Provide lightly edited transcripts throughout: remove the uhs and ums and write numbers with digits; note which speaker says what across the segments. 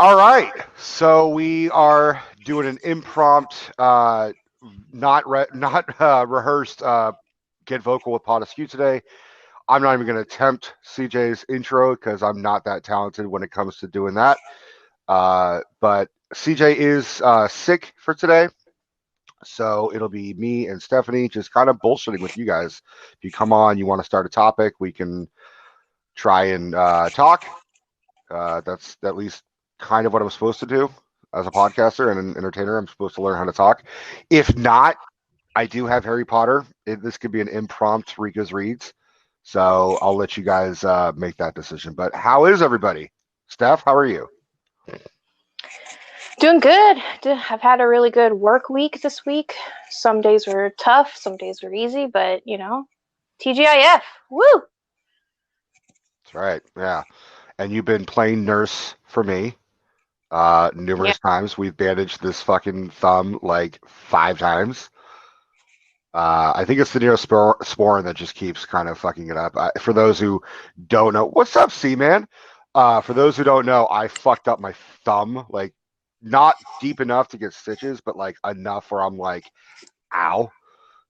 Speaker 1: All right, so we are doing an impromptu, not rehearsed, get vocal with PodAskew today. I'm not even going to attempt CJ's intro because I'm not that talented when it comes to doing that. But CJ is sick for today, so it'll be me and Stephanie just kind of bullshitting with you guys. If you come on, you want to start a topic, we can try and talk. That's at least kind of what I'm supposed to do as a podcaster and an entertainer. I'm supposed to learn how to talk. If not, I do have Harry Potter. This could be an impromptu Rika's Reads. So I'll let you guys make that decision. But how is everybody? Steph, how are you?
Speaker 2: Doing good. I've had a really good work week this week. Some days were tough, some days were easy, but TGIF. Woo!
Speaker 1: That's right. Yeah. And you've been playing nurse for me numerous times. We've bandaged this fucking thumb like 5 times. I think it's the Neosporin that just keeps kind of fucking it up. For those who don't know, what's up, C-Man? For those who don't know, I fucked up my thumb, like not deep enough to get stitches, but like enough where I'm like, ow.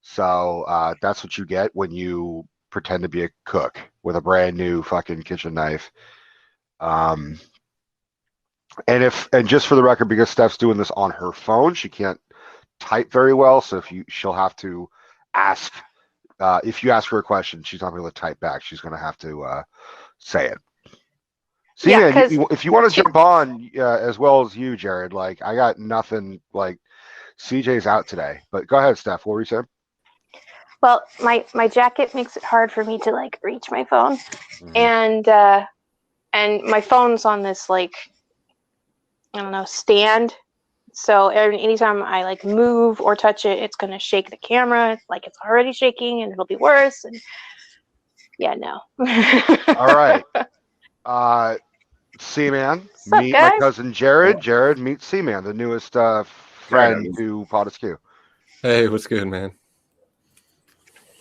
Speaker 1: So that's what you get when you pretend to be a cook with a brand new fucking kitchen knife. And just for the record, because Steph's doing this on her phone, she can't type very well. So she'll have to ask. If you ask her a question, she's not going to type back. She's going to have to say it. See, yeah, man, if you want to jump on as well as you, Jared, like I got nothing. Like CJ's out today, but go ahead, Steph. What were you saying?
Speaker 2: Well, my jacket makes it hard for me to like reach my phone, and my phone's on this like I don't know stand. So anytime I like move or touch it, it's gonna shake the camera. Like it's already shaking, and it'll be worse. And yeah, no.
Speaker 1: All right. C-Man, meet my cousin Jared. Jared, meet C-Man, the newest friend to PodAskew.
Speaker 3: Hey, what's good, man?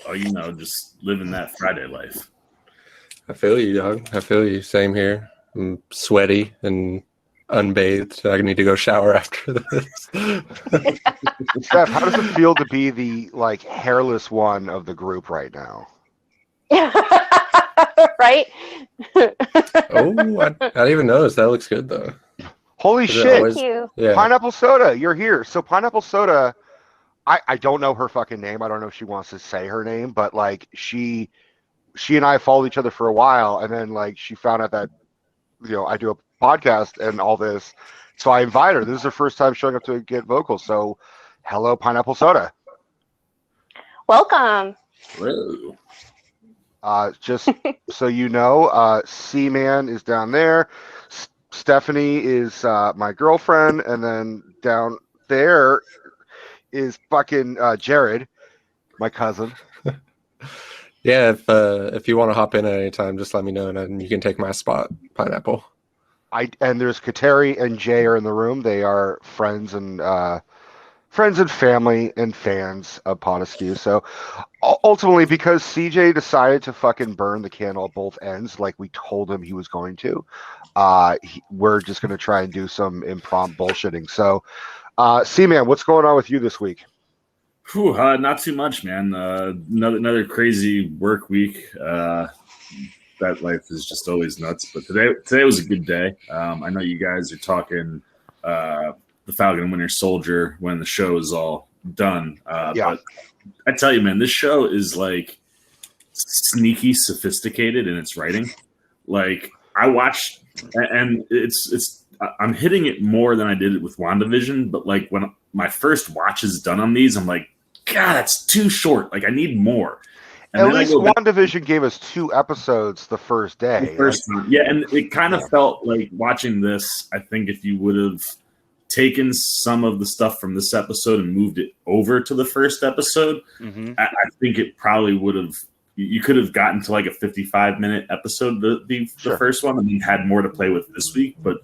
Speaker 4: Oh, just living that Friday life.
Speaker 3: I feel you, dog. I feel you. Same here. I'm sweaty and unbathed. I need to go shower after this.
Speaker 1: Steph, how does it feel to be the like hairless one of the group right now?
Speaker 2: Right?
Speaker 3: Oh, I didn't even notice. That looks good though.
Speaker 1: Holy shit!
Speaker 2: Thank you.
Speaker 3: Yeah.
Speaker 1: Pineapple Soda, you're here. So Pineapple Soda, I don't know her fucking name. I don't know if she wants to say her name, but like she and I followed each other for a while, and then like she found out that I do a podcast and all this, so I invite her. This is her first time showing up to get vocal. So, hello, Pineapple Soda.
Speaker 2: Welcome.
Speaker 4: Hello.
Speaker 1: Just so you know, C-Man is down there. Stephanie is my girlfriend, and then down there is fucking Jared, my cousin.
Speaker 3: Yeah, if you want to hop in at any time, just let me know, and then you can take my spot, Pineapple.
Speaker 1: And there's Kateri and Jay are in the room. They are friends and family and fans of PodAskew. So ultimately, because CJ decided to fucking burn the candle at both ends, like we told him he was going to, we're just going to try and do some impromptu bullshitting. So, C-Man, what's going on with you this week?
Speaker 4: Whew, not too much, man. Another crazy work week. That life is just always nuts. But today was a good day. I know you guys are talking the Falcon and Winter Soldier when the show is all done. But I tell you, man, this show is like sneaky sophisticated in its writing. Like I watched, and I'm hitting it more than I did it with WandaVision. But like when my first watch is done on these, I'm like, God, that's too short. Like I need more. And
Speaker 1: at least WandaVision gave us 2 episodes the first day.
Speaker 4: Yeah, and it kind of felt like watching this. I think if you would have taken some of the stuff from this episode and moved it over to the first episode, I think it probably would have. You could have gotten to like a 55-minute episode, the first one, and you had more to play with this week. But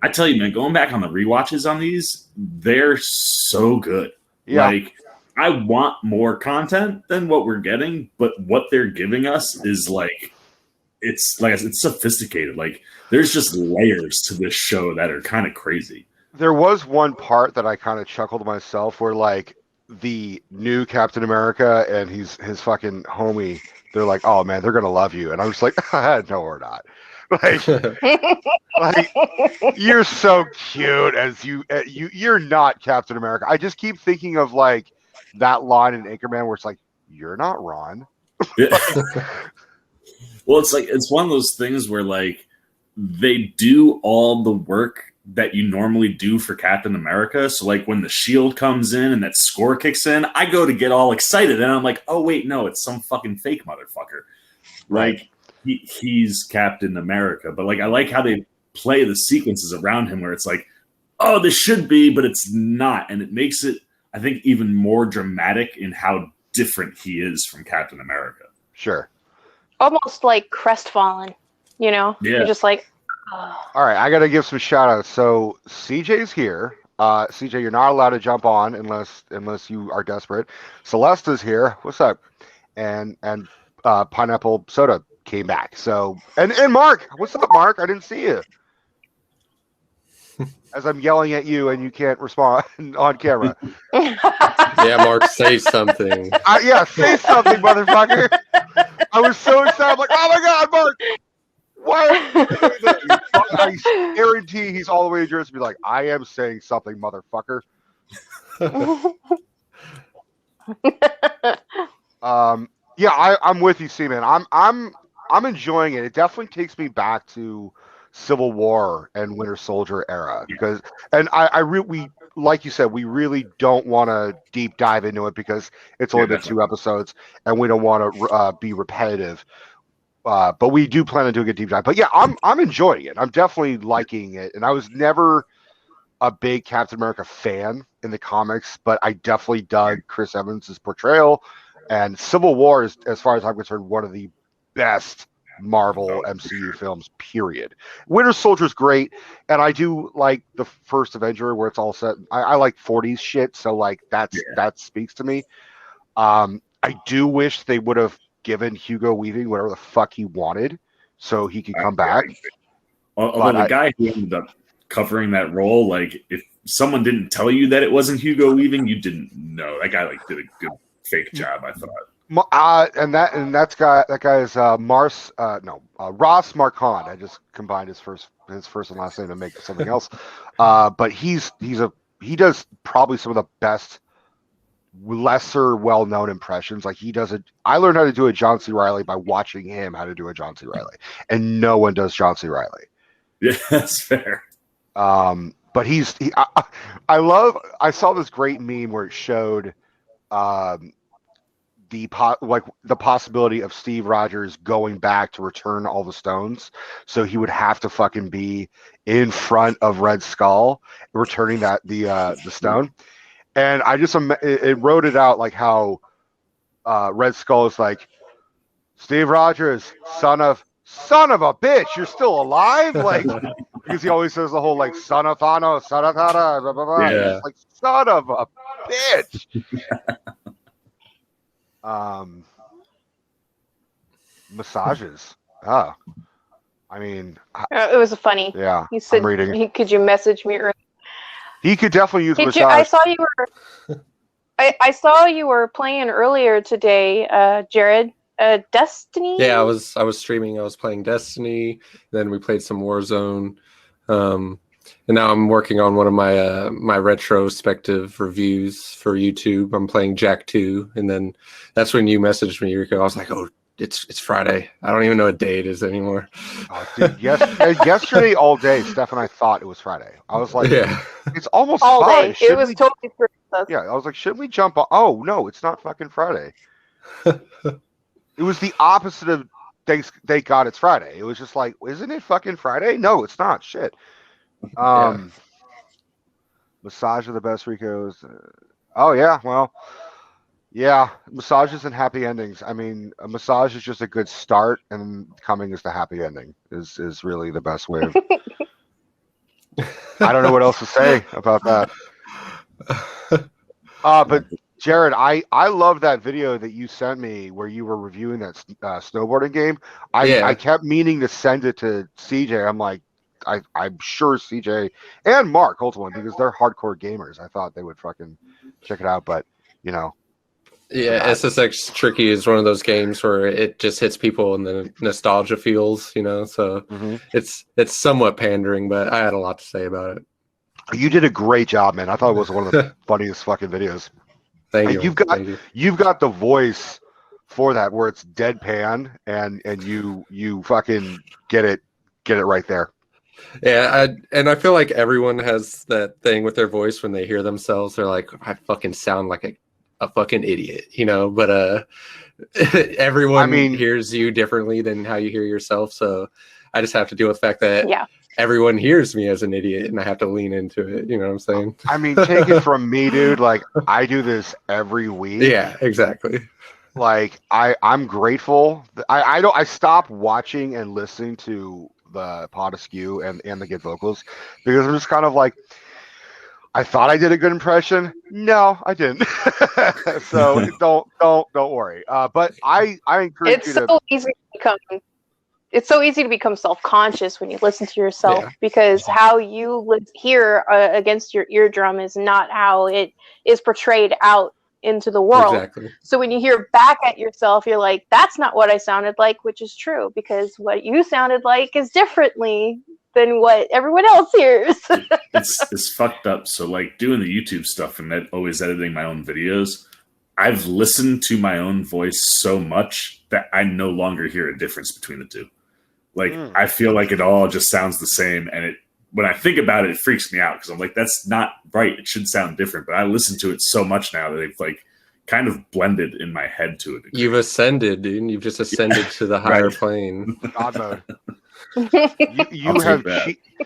Speaker 4: I tell you, man, going back on the rewatches on these, they're so good. Yeah. Like I want more content than what we're getting, but what they're giving us is like it's like it's sophisticated. Like there's just layers to this show that are kind of crazy.
Speaker 1: There was one part that I kind of chuckled to myself where like the new Captain America and his fucking homie, they're like, oh man, they're gonna love you, and I'm just like, no, we're not. Like you're so cute as you're not Captain America. I just keep thinking of like that line in Anchorman where it's like, you're not Ron.
Speaker 4: Well, it's like it's one of those things where like they do all the work that you normally do for Captain America. So like when the shield comes in and that score kicks in, I go to get all excited and I'm like, oh wait, no, it's some fucking fake motherfucker. Like he's Captain America. But like I like how they play the sequences around him where it's like, oh, this should be, but it's not. And it makes it, I think, even more dramatic in how different he is from Captain America.
Speaker 1: Sure.
Speaker 2: Almost like crestfallen, you know?
Speaker 4: Yeah.
Speaker 2: You're just like, oh.
Speaker 1: All right, I got to give some shout outs. So CJ's here. CJ, you're not allowed to jump on unless you are desperate. Celesta's here. What's up? And Pineapple Soda came back. So and Mark, what's up, Mark? I didn't see you. As I'm yelling at you and you can't respond on camera.
Speaker 3: Yeah, Mark, say something.
Speaker 1: Yeah, say something, motherfucker. I was so excited. I'm like, oh my God, Mark. Why are you doing that? I guarantee he's all the way in Jersey to be like, I am saying something, motherfucker. Yeah, I'm with you, C-Man. I'm enjoying it. It definitely takes me back to Civil War and Winter Soldier era because, and we like you said, we really don't want to deep dive into it because it's only been 2 episodes and we don't want to be repetitive. But we do plan on doing a deep dive. But yeah, I'm enjoying it. I'm definitely liking it. And I was never a big Captain America fan in the comics, but I definitely dug Chris Evans' portrayal. And Civil War is, as far as I'm concerned, one of the best Marvel MCU films, period. Winter Soldier's great, and I do like the first Avenger where it's all set. I like 40s shit, so like that speaks to me. I do wish they would have given Hugo Weaving whatever the fuck he wanted so he could come back.
Speaker 4: Although the guy who ended up covering that role, like if someone didn't tell you that it wasn't Hugo Weaving, you didn't know. That guy like did a good fake job, I thought.
Speaker 1: That guy is Ross Marquand. I just combined his first and last name to make something else. But he does probably some of the best lesser well-known impressions. Like he does it. I learned how to do a John C. Reilly by watching him how to do a John C. Reilly, and no one does John C. Reilly.
Speaker 4: Yeah, that's fair.
Speaker 1: But I saw this great meme where it showed the possibility of Steve Rogers going back to return all the stones, so he would have to fucking be in front of Red Skull returning the stone. And I just it wrote it out like how Red Skull is like, Steve Rogers, son of a bitch, you're still alive, like because he always says the whole like son of Thanos, son of Thanos, blah, blah, blah.
Speaker 3: Yeah.
Speaker 1: He's like son of a bitch. Massages. I mean,
Speaker 2: it was funny.
Speaker 1: Yeah,
Speaker 2: He said,
Speaker 1: I'm reading.
Speaker 2: could you message me earlier?
Speaker 1: He could definitely use a massage.
Speaker 2: I saw you were. I saw you were playing earlier today, Jared. Destiny.
Speaker 3: Yeah, I was streaming. I was playing Destiny. Then we played some Warzone, and now I'm working on one of my my retrospective reviews for YouTube. I'm playing Jack 2, and then that's when you messaged me, Rico. I was like, oh, it's Friday. I don't even know what day it is anymore.
Speaker 1: Oh, dude, yesterday all day, Steph and I thought it was Friday. I was like,
Speaker 3: yeah,
Speaker 1: it's almost
Speaker 2: all
Speaker 1: Friday.
Speaker 2: day. It was totally for us.
Speaker 1: Yeah, I was like, shouldn't we jump on? Oh no, it's not fucking Friday. It was the opposite of thank God it's Friday. It was just like, isn't it fucking Friday? No, it's not. Shit. Massage are the best, Rico's. Oh yeah, well, yeah, massages and happy endings. I mean, a massage is just a good start, and coming is the happy ending. Is really the best way of. I don't know what else to say about that. But Jared, I love that video that you sent me where you were reviewing that snowboarding game. I kept meaning to send it to CJ. I'm like, I'm sure CJ and Mark ultimately, because they're hardcore gamers. I thought they would fucking check it out, but you know.
Speaker 3: Yeah, SSX Tricky is one of those games where it just hits people in the nostalgia feels, you know. So it's somewhat pandering, but I had a lot to say about it.
Speaker 1: You did a great job, man. I thought it was one of the funniest fucking videos.
Speaker 3: Thank you.
Speaker 1: You've got the voice for that where it's deadpan and you fucking get it right there.
Speaker 3: Yeah, I feel like everyone has that thing with their voice when they hear themselves. They're like, I fucking sound like a fucking idiot, you know. But everyone hears you differently than how you hear yourself. So I just have to deal with the fact that everyone hears me as an idiot, and I have to lean into it. You know what I'm saying?
Speaker 1: I mean, take it from me, dude. Like, I do this every week.
Speaker 3: Yeah, exactly.
Speaker 1: Like, I'm grateful. I stopped watching and listening to the PodAskew and the Get Vocals because I'm just kind of like, I thought I did a good impression. No, I didn't. So don't worry. But I encourage you to.
Speaker 2: It's so easy to become self-conscious when you listen to yourself because how you hear against your eardrum is not how it is portrayed out into the world.
Speaker 3: Exactly.
Speaker 2: So when you hear back at yourself, you're like, that's not what I sounded like, which is true because what you sounded like is differently than what everyone else hears.
Speaker 4: it's fucked up. So like doing the YouTube stuff and always editing my own videos, I've listened to my own voice so much that I no longer hear a difference between the two. Like, I feel like it all just sounds the same. And when I think about it, it freaks me out because I'm like, that's not right. It should sound different. But I listen to it so much now that they've like kind of blended in my head to it.
Speaker 3: You've ascended, dude. You've just ascended to the higher plane.
Speaker 1: God mode. You have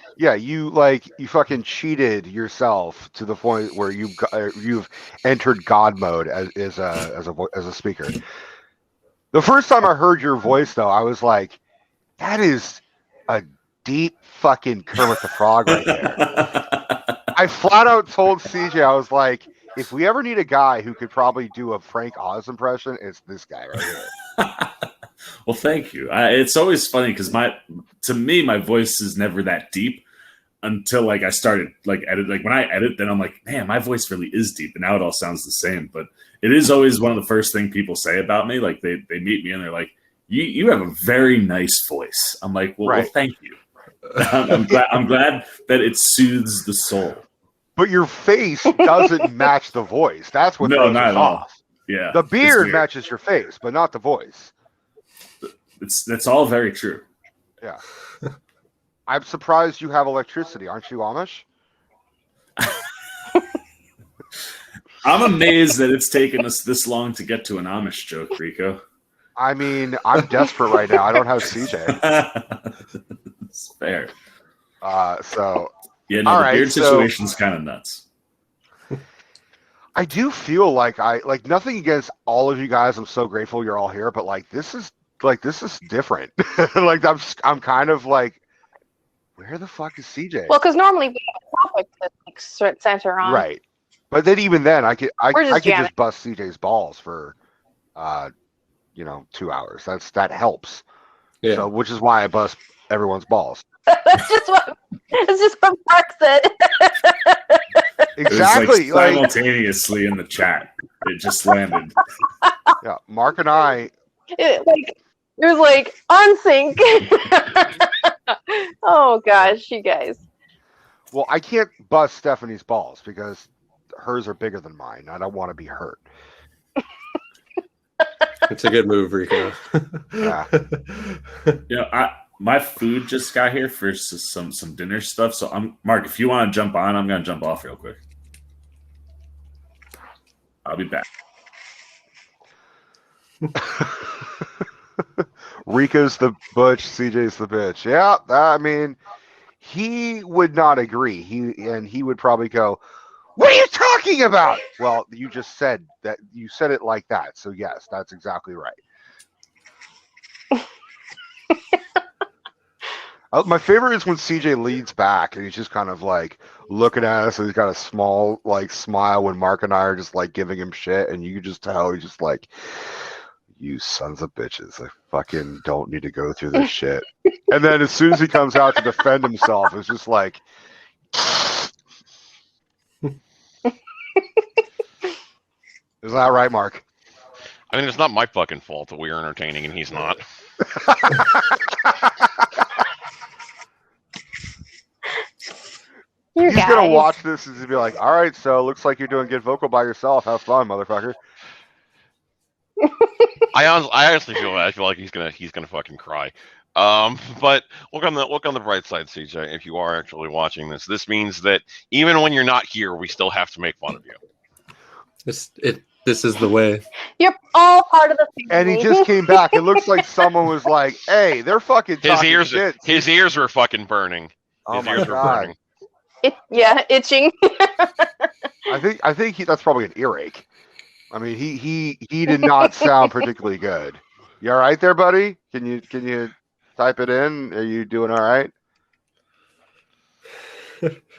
Speaker 1: you fucking cheated yourself to the point where you've entered God mode as a speaker. The first time I heard your voice though, I was like, that is a deep fucking Kermit the Frog right there. I flat out told CJ, I was like, if we ever need a guy who could probably do a Frank Oz impression, it's this guy right here.
Speaker 4: Well, thank you. It's always funny because to me, my voice is never that deep until like I started like edit. Like when I edit, then I'm like, man, my voice really is deep, and now it all sounds the same. But it is always one of the first things people say about me. Like they meet me and they're like, you have a very nice voice. I'm like, well, thank you. I'm glad that it soothes the soul.
Speaker 2: But
Speaker 1: your face doesn't match the voice. That's what throws us off.
Speaker 4: Yeah,
Speaker 1: the beard matches your face, but not the voice.
Speaker 4: That's all very true.
Speaker 1: Yeah. I'm surprised you have electricity. Aren't you Amish?
Speaker 4: I'm amazed that it's taken us this long to get to an Amish joke, Rico.
Speaker 1: I mean, I'm desperate right now. I don't have CJ.
Speaker 4: It's fair.
Speaker 1: So
Speaker 4: yeah, no, the beard situation's kind of nuts.
Speaker 1: I do feel like nothing against all of you guys. I'm so grateful you're all here, but this is different. Like I'm kind of like, where the fuck is CJ?
Speaker 2: Well, because normally we have a topic to like center on,
Speaker 1: right? But then even then, I could just bust CJ's balls for 2 hours. That helps.
Speaker 3: Yeah.
Speaker 1: So, which is why I bust everyone's balls.
Speaker 2: That's just what Mark said.
Speaker 1: Exactly.
Speaker 4: It was like simultaneously in the chat. It just landed.
Speaker 1: Yeah, Mark and I.
Speaker 2: It was like on sync. Oh gosh, you guys.
Speaker 1: Well, I can't bust Stephanie's balls because hers are bigger than mine. I don't want to be hurt.
Speaker 3: It's a good move, Rico.
Speaker 1: Yeah.
Speaker 4: My food just got here for some dinner stuff. So Mark, if you want to jump on, I'm gonna jump off real quick. I'll be back.
Speaker 1: Rico's the butch, CJ's the bitch. Yeah, I mean, he would not agree. He would probably go, "What are you talking about?" Well, you just said that. You said it like that. So yes, that's exactly right. My favorite is when CJ leads back and he's just kind of like looking at us and he's got a small like smile when Mark and I are just like giving him shit, and you can just tell he's just like, you sons of bitches, I fucking don't need to go through this shit. And then as soon as he comes out to defend himself, it's just like, isn't that right, Mark?
Speaker 5: I mean, it's not my fucking fault that we're entertaining and he's not.
Speaker 1: He's gonna watch this and be like, all right, so looks like you're doing Get Vokl by yourself. Have fun, motherfucker.
Speaker 5: I honestly feel like he's gonna fucking cry. But look on the bright side, CJ. If you are actually watching this means that even when you're not here, we still have to make fun of you.
Speaker 3: This is the way.
Speaker 2: You're all part of the family.
Speaker 1: And he just came back. It looks like someone was like, hey, they're fucking talking shit.
Speaker 5: His ears were fucking burning.
Speaker 1: Oh
Speaker 5: his
Speaker 1: my
Speaker 5: ears
Speaker 1: God.
Speaker 5: were burning.
Speaker 2: Itching.
Speaker 1: I think that's probably an earache. I mean, he did not sound particularly good. You all right there, buddy? Can you type it in? Are you doing all right?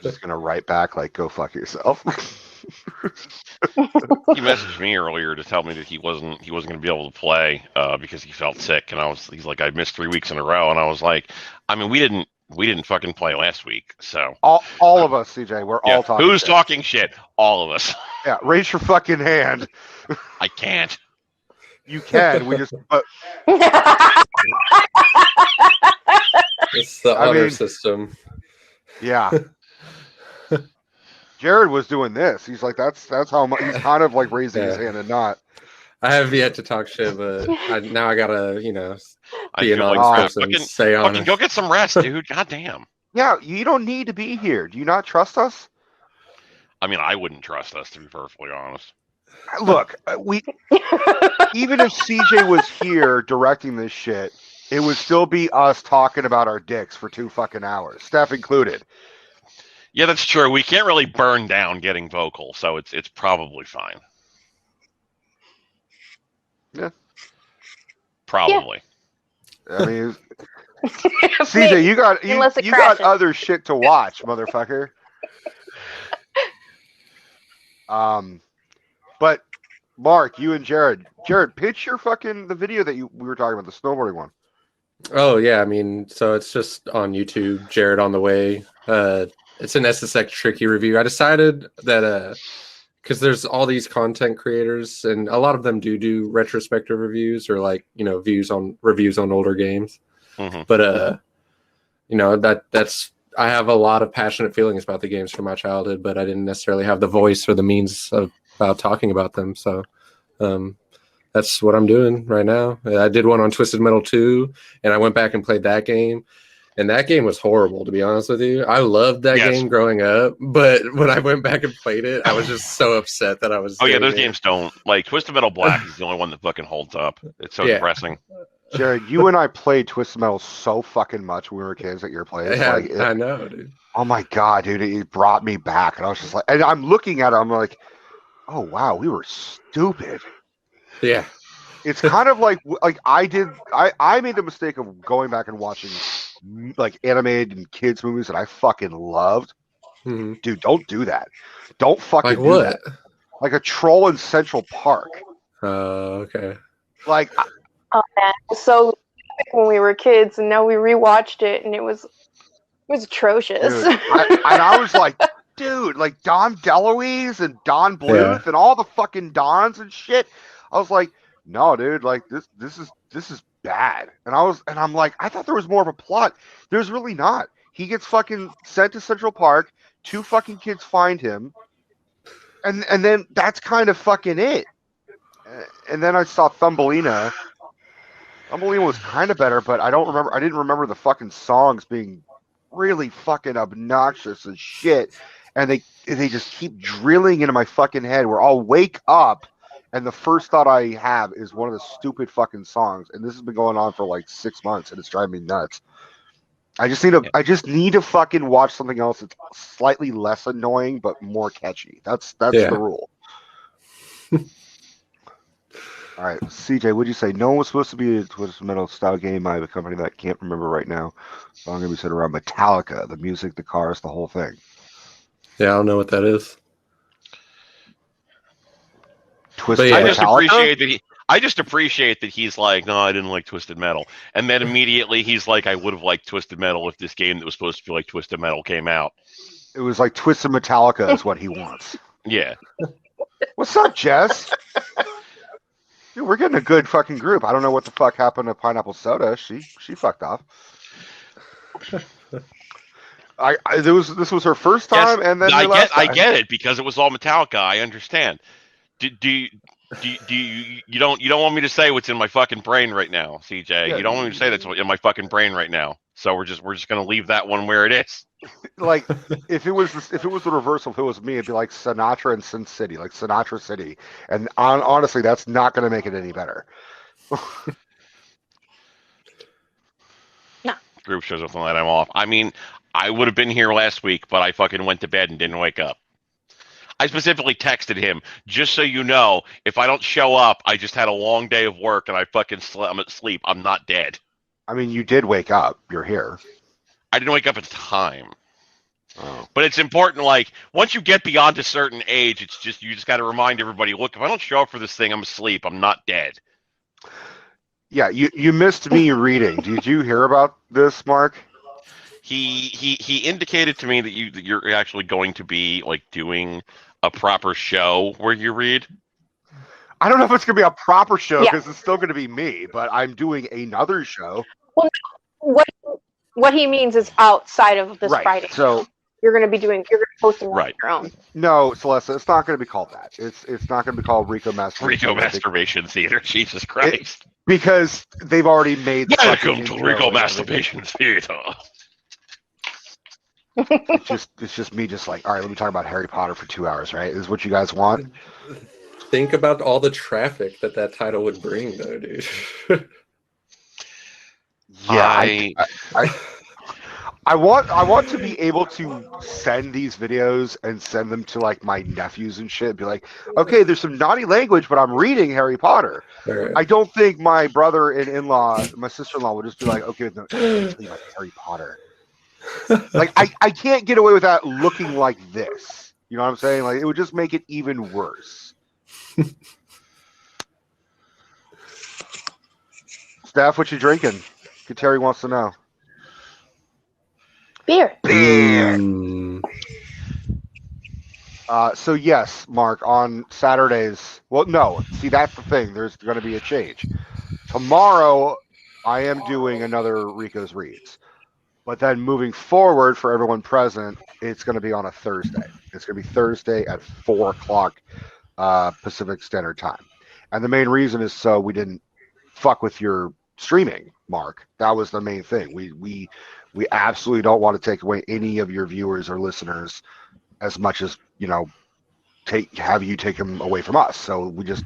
Speaker 1: Just gonna write back like, go fuck yourself.
Speaker 5: He messaged me earlier to tell me that he wasn't gonna be able to play because he felt sick, and he's like, I missed 3 weeks in a row, and I was like, I mean, we didn't fucking play last week, so
Speaker 1: all of us, CJ, we're all talking.
Speaker 5: Who's
Speaker 1: shit.
Speaker 5: talking shit? All of us.
Speaker 1: Yeah, raise your fucking hand.
Speaker 5: I can't.
Speaker 1: You can. We just.
Speaker 3: It's the honor system.
Speaker 1: Yeah. Jared was doing this. He's like, that's how much. He's kind of like raising his hand and not.
Speaker 3: I have yet to talk shit, but now I gotta, be an
Speaker 5: like
Speaker 3: honest person. Say honest.
Speaker 5: Fucking go get some rest, dude. God damn.
Speaker 1: Yeah, you don't need to be here. Do you not trust us?
Speaker 5: I mean, I wouldn't trust us, to be perfectly honest.
Speaker 1: Look, we even if CJ was here directing this shit, it would still be us talking about our dicks for 2 fucking hours, Steph included.
Speaker 5: Yeah, that's true. We can't really burn down getting Vokl, so it's probably fine.
Speaker 1: Yeah.
Speaker 5: Probably.
Speaker 1: Yeah. I mean, CJ, you got other shit to watch, motherfucker. But Mark, you and Jared, pitch your fucking the video that we were talking about, the snowboarding one.
Speaker 3: Oh yeah, I mean, so it's just on YouTube. Jared on the way. It's an SSX tricky review. I decided that because there's all these content creators, and a lot of them do retrospective reviews or like reviews on older games.
Speaker 5: Mm-hmm.
Speaker 3: But that's I have a lot of passionate feelings about the games from my childhood, but I didn't necessarily have the voice or the means about talking about them. So that's what I'm doing right now. I did one on Twisted Metal 2, and I went back and played that game. And that game was horrible, to be honest with you. I loved that game growing up, but when I went back and played it, I was just so upset that I was.
Speaker 5: Oh yeah, those games don't like Twisted Metal Black is the only one that fucking holds up. It's so depressing.
Speaker 1: Jared, you and I played Twisted Metal so fucking much when we were kids at your place.
Speaker 3: Yeah,
Speaker 1: like,
Speaker 3: I know, dude.
Speaker 1: Oh my God, dude, it brought me back, and I was just like, and I'm looking at it, I'm like, oh wow, we were stupid.
Speaker 3: Yeah.
Speaker 1: It's kind of like I made the mistake of going back and watching like animated and kids movies that I fucking loved.
Speaker 3: Mm-hmm.
Speaker 1: Dude, don't do that. Don't fucking
Speaker 3: like
Speaker 1: do
Speaker 3: what?
Speaker 1: that. Like a troll in Central Park.
Speaker 3: Oh, okay.
Speaker 1: Like,
Speaker 2: man. So when we were kids, and now we rewatched it, and it was atrocious.
Speaker 1: Dude, I was like, dude, like Don DeLuise and Don Bluth and all the fucking Dons and shit. I was like, no, dude, like this is bad. And I'm like, I thought there was more of a plot. There's really not. He gets fucking sent to Central Park. 2 fucking kids find him, and then that's kind of fucking it. And then I saw Thumbelina. Thumbelina was kind of better, but I didn't remember the fucking songs being really fucking obnoxious as shit. And they just keep drilling into my fucking head where I'll wake up and the first thought I have is one of the stupid fucking songs. And this has been going on for like 6 months, and it's driving me nuts. I just need to fucking watch something else that's slightly less annoying but more catchy. That's the rule. All right, CJ, what'd you say? No one was supposed to be a Twisted Metal style game. I have a company that I can't remember right now. So I'm going to be sitting around Metallica, the music, the cars, the whole thing.
Speaker 3: Yeah, I don't know what that is.
Speaker 1: Twisted
Speaker 3: yeah.
Speaker 1: Metallica?
Speaker 5: I just appreciate that he's like, no, I didn't like Twisted Metal, and then immediately he's like, I would have liked Twisted Metal if this game that was supposed to be like Twisted Metal came out.
Speaker 1: It was like Twisted Metallica is what he wants.
Speaker 5: Yeah.
Speaker 1: What's up, Jess? Dude, we're getting a good fucking group. I don't know what the fuck happened to Pineapple Soda. She fucked off. This was her first time,
Speaker 5: Yes,
Speaker 1: and then
Speaker 5: I get it because it was all Metallica. I understand. Do you don't want me to say what's in my fucking brain right now, CJ?
Speaker 1: Yeah,
Speaker 5: you don't want me to say that's in my fucking brain right now. So we're just gonna leave that one where it is.
Speaker 1: Like if it was the reversal, if it was me, it'd be like Sinatra and Sin City, like Sinatra City, and honestly, that's not going to make it any better.
Speaker 2: No.
Speaker 5: Group shows up and let I'm off. I mean, I would have been here last week, but I fucking went to bed and didn't wake up. I specifically texted him, just so you know, if I don't show up, I just had a long day of work and I'm asleep. I'm not dead.
Speaker 1: I mean, you did wake up. You're here.
Speaker 5: I didn't wake up at time.
Speaker 1: Oh.
Speaker 5: But it's important, like, once you get beyond a certain age, you just got to remind everybody, look, if I don't show up for this thing, I'm asleep. I'm not dead.
Speaker 1: Yeah, you missed me reading. Did you hear about this, Mark?
Speaker 5: He indicated to me that you're actually going to be like doing a proper show where you read.
Speaker 1: I don't know if it's going to be a proper show because it's still going to be me, but I'm doing another show.
Speaker 2: Well, what he means is outside of this Friday.
Speaker 1: So
Speaker 2: you're going to be posting on your own.
Speaker 1: No, Celeste, it's not going to be called that. It's not going to be called Rico
Speaker 5: Masturbation Theater. Jesus Christ!
Speaker 1: Because they've already made the
Speaker 5: welcome to Rico Masturbation Theater.
Speaker 1: It's just me just like, all right, let me talk about Harry Potter for 2 hours, right? Is what you guys want?
Speaker 3: Think about all the traffic that title would bring, though, dude.
Speaker 1: Yeah, I want to be able to send these videos and send them to like my nephews and shit. Be like, okay, there's some naughty language, but I'm reading Harry Potter.
Speaker 3: Right.
Speaker 1: I don't think my brother and in-law, my sister-in-law, would just be like, okay, no, tell you about Harry Potter. Like I can't get away with that looking like this. You know what I'm saying? Like it would just make it even worse. Steph, what you drinking? Kateri wants to know.
Speaker 2: Beer.
Speaker 1: So yes, Mark, on Saturdays. Well, no. See, that's the thing. There's going to be a change. Tomorrow, I am doing another Rico's Reads. But then moving forward for everyone present, it's going to be on a Thursday. It's going to be Thursday at 4 o'clock Pacific Standard Time. And the main reason is so we didn't fuck with your streaming, Mark. That was the main thing. We absolutely don't want to take away any of your viewers or listeners as much as, you know, have you take them away from us. So we just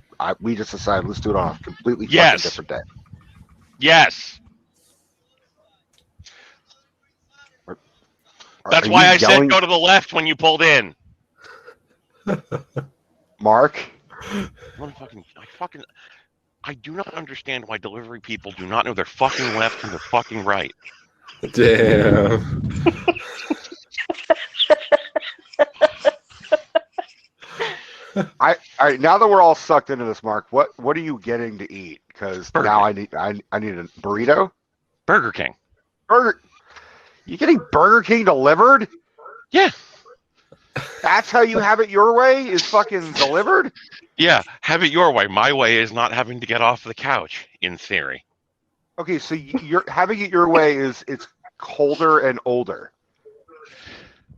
Speaker 1: decided let's do it on a completely fucking different day.
Speaker 5: Yes. That's why I said go to the left when you pulled in.
Speaker 1: Mark?
Speaker 5: I do not understand why delivery people do not know their fucking left from their fucking right.
Speaker 3: Damn.
Speaker 1: Now that we're all sucked into this, Mark, what are you getting to eat? Because now I need a burrito.
Speaker 5: Burger King.
Speaker 1: You getting Burger King delivered?
Speaker 5: Yeah.
Speaker 1: That's how you have it your way? Is fucking delivered?
Speaker 5: Yeah, have it your way. My way is not having to get off the couch, in theory.
Speaker 1: Okay, so you're having it your way is it's colder and older.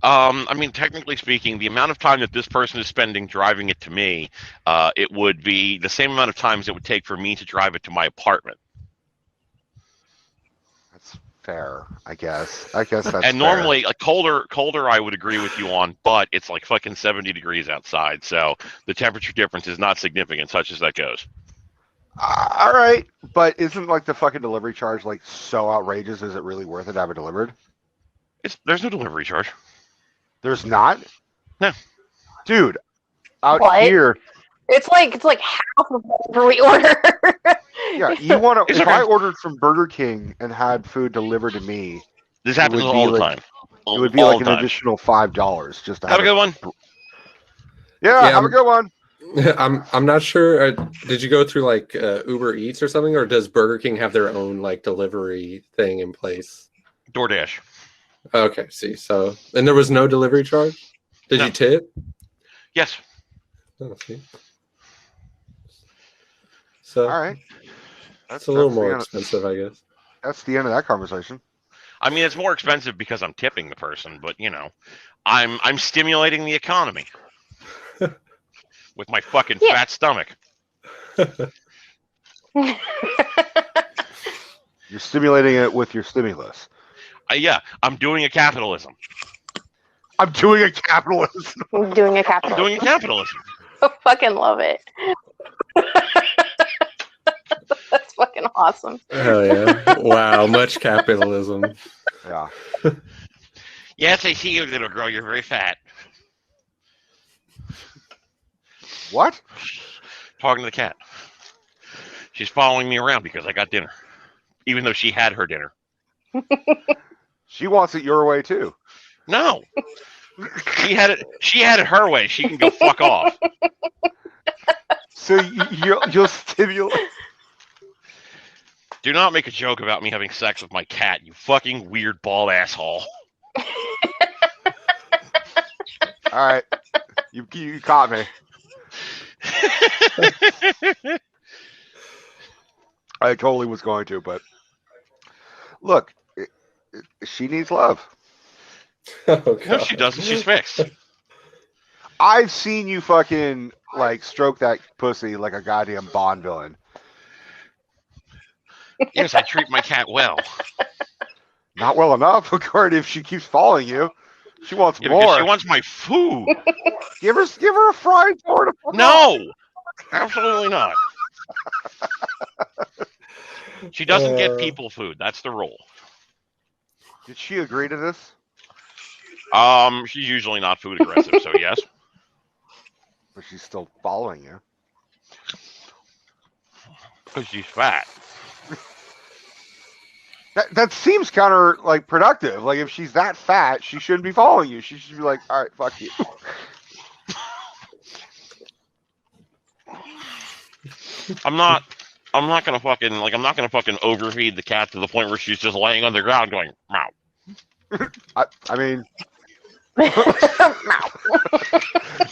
Speaker 5: I mean, technically speaking, the amount of time that this person is spending driving it to me, it would be the same amount of times it would take for me to drive it to my apartment.
Speaker 1: That's fair, I guess. That's
Speaker 5: and
Speaker 1: fair.
Speaker 5: Normally, like colder, I would agree with you on, but it's like fucking 70 degrees outside, so the temperature difference is not significant, such as that goes.
Speaker 1: All right, but isn't like the fucking delivery charge like so outrageous? Is it really worth it to have it delivered?
Speaker 5: There's no delivery charge.
Speaker 1: There's not?
Speaker 5: No.
Speaker 1: Dude,
Speaker 2: What?
Speaker 1: Here,
Speaker 2: It's like half of whatever we order.
Speaker 1: Yeah, you want to?
Speaker 5: It's
Speaker 1: If
Speaker 5: okay.
Speaker 1: I ordered from Burger King and had food delivered to me,
Speaker 5: This
Speaker 1: it
Speaker 5: happens
Speaker 1: would be
Speaker 5: all the
Speaker 1: like
Speaker 5: time.
Speaker 1: it would be
Speaker 5: All
Speaker 1: like
Speaker 5: the
Speaker 1: an
Speaker 5: time.
Speaker 1: additional $5 just to
Speaker 5: Have a
Speaker 1: have
Speaker 5: good one.
Speaker 1: Yeah,
Speaker 3: Yeah,
Speaker 1: have a good one.
Speaker 3: I'm not sure. Did you go through like Uber Eats or something, or does Burger King have their own like delivery thing in place?
Speaker 5: DoorDash.
Speaker 3: Okay, see, so and there was no delivery charge. Did
Speaker 5: No.
Speaker 3: you tip?
Speaker 5: Yes.
Speaker 3: Oh, see. So
Speaker 1: All right,
Speaker 3: it's a little
Speaker 1: the
Speaker 3: more
Speaker 1: end.
Speaker 3: expensive, I guess.
Speaker 1: That's the end of that conversation.
Speaker 5: I mean, it's more expensive because I'm tipping the person, but I'm stimulating the economy with my fucking
Speaker 2: Yeah.
Speaker 5: fat stomach.
Speaker 1: You're stimulating it with your stimulus.
Speaker 5: Yeah, I'm doing a capitalism.
Speaker 1: I'm doing a capitalism.
Speaker 2: I'm doing a
Speaker 5: I'm
Speaker 2: capitalism.
Speaker 5: doing a capitalism.
Speaker 2: I fucking love it. That's fucking awesome.
Speaker 3: Oh yeah! Wow, much capitalism.
Speaker 1: Yeah.
Speaker 5: Yes, I see you, little girl. You're very fat.
Speaker 1: What?
Speaker 5: Talking to the cat. She's following me around because I got dinner, even though she had her dinner.
Speaker 1: She wants it your way too.
Speaker 5: No, she had it. She had it her way. She can go fuck off.
Speaker 1: So you'll stimulate.
Speaker 5: Do not make a joke about me having sex with my cat, you fucking weird bald asshole.
Speaker 1: All right, you caught me. I totally was going to, but look, she needs love.
Speaker 3: Oh,
Speaker 5: No, she
Speaker 3: God.
Speaker 5: doesn't. She's fixed.
Speaker 1: I've seen you fucking like stroke that pussy like a goddamn Bond villain.
Speaker 5: Yes, I treat my cat well.
Speaker 1: Not well enough, according if she keeps following you. She wants
Speaker 5: Yeah, because
Speaker 1: more.
Speaker 5: she wants my food.
Speaker 1: Give her a frying pan.
Speaker 5: No, absolutely not. She doesn't get people food. That's the rule.
Speaker 1: Did she agree to this?
Speaker 5: She's usually not food aggressive, so yes.
Speaker 1: But she's still following you.
Speaker 5: Because she's fat.
Speaker 1: That seems counter like productive. Like if she's that fat, she shouldn't be following you. She should be like, all right, fuck you.
Speaker 5: I'm not gonna fucking overfeed the cat to the point where she's just laying on the ground going meow.
Speaker 1: I mean,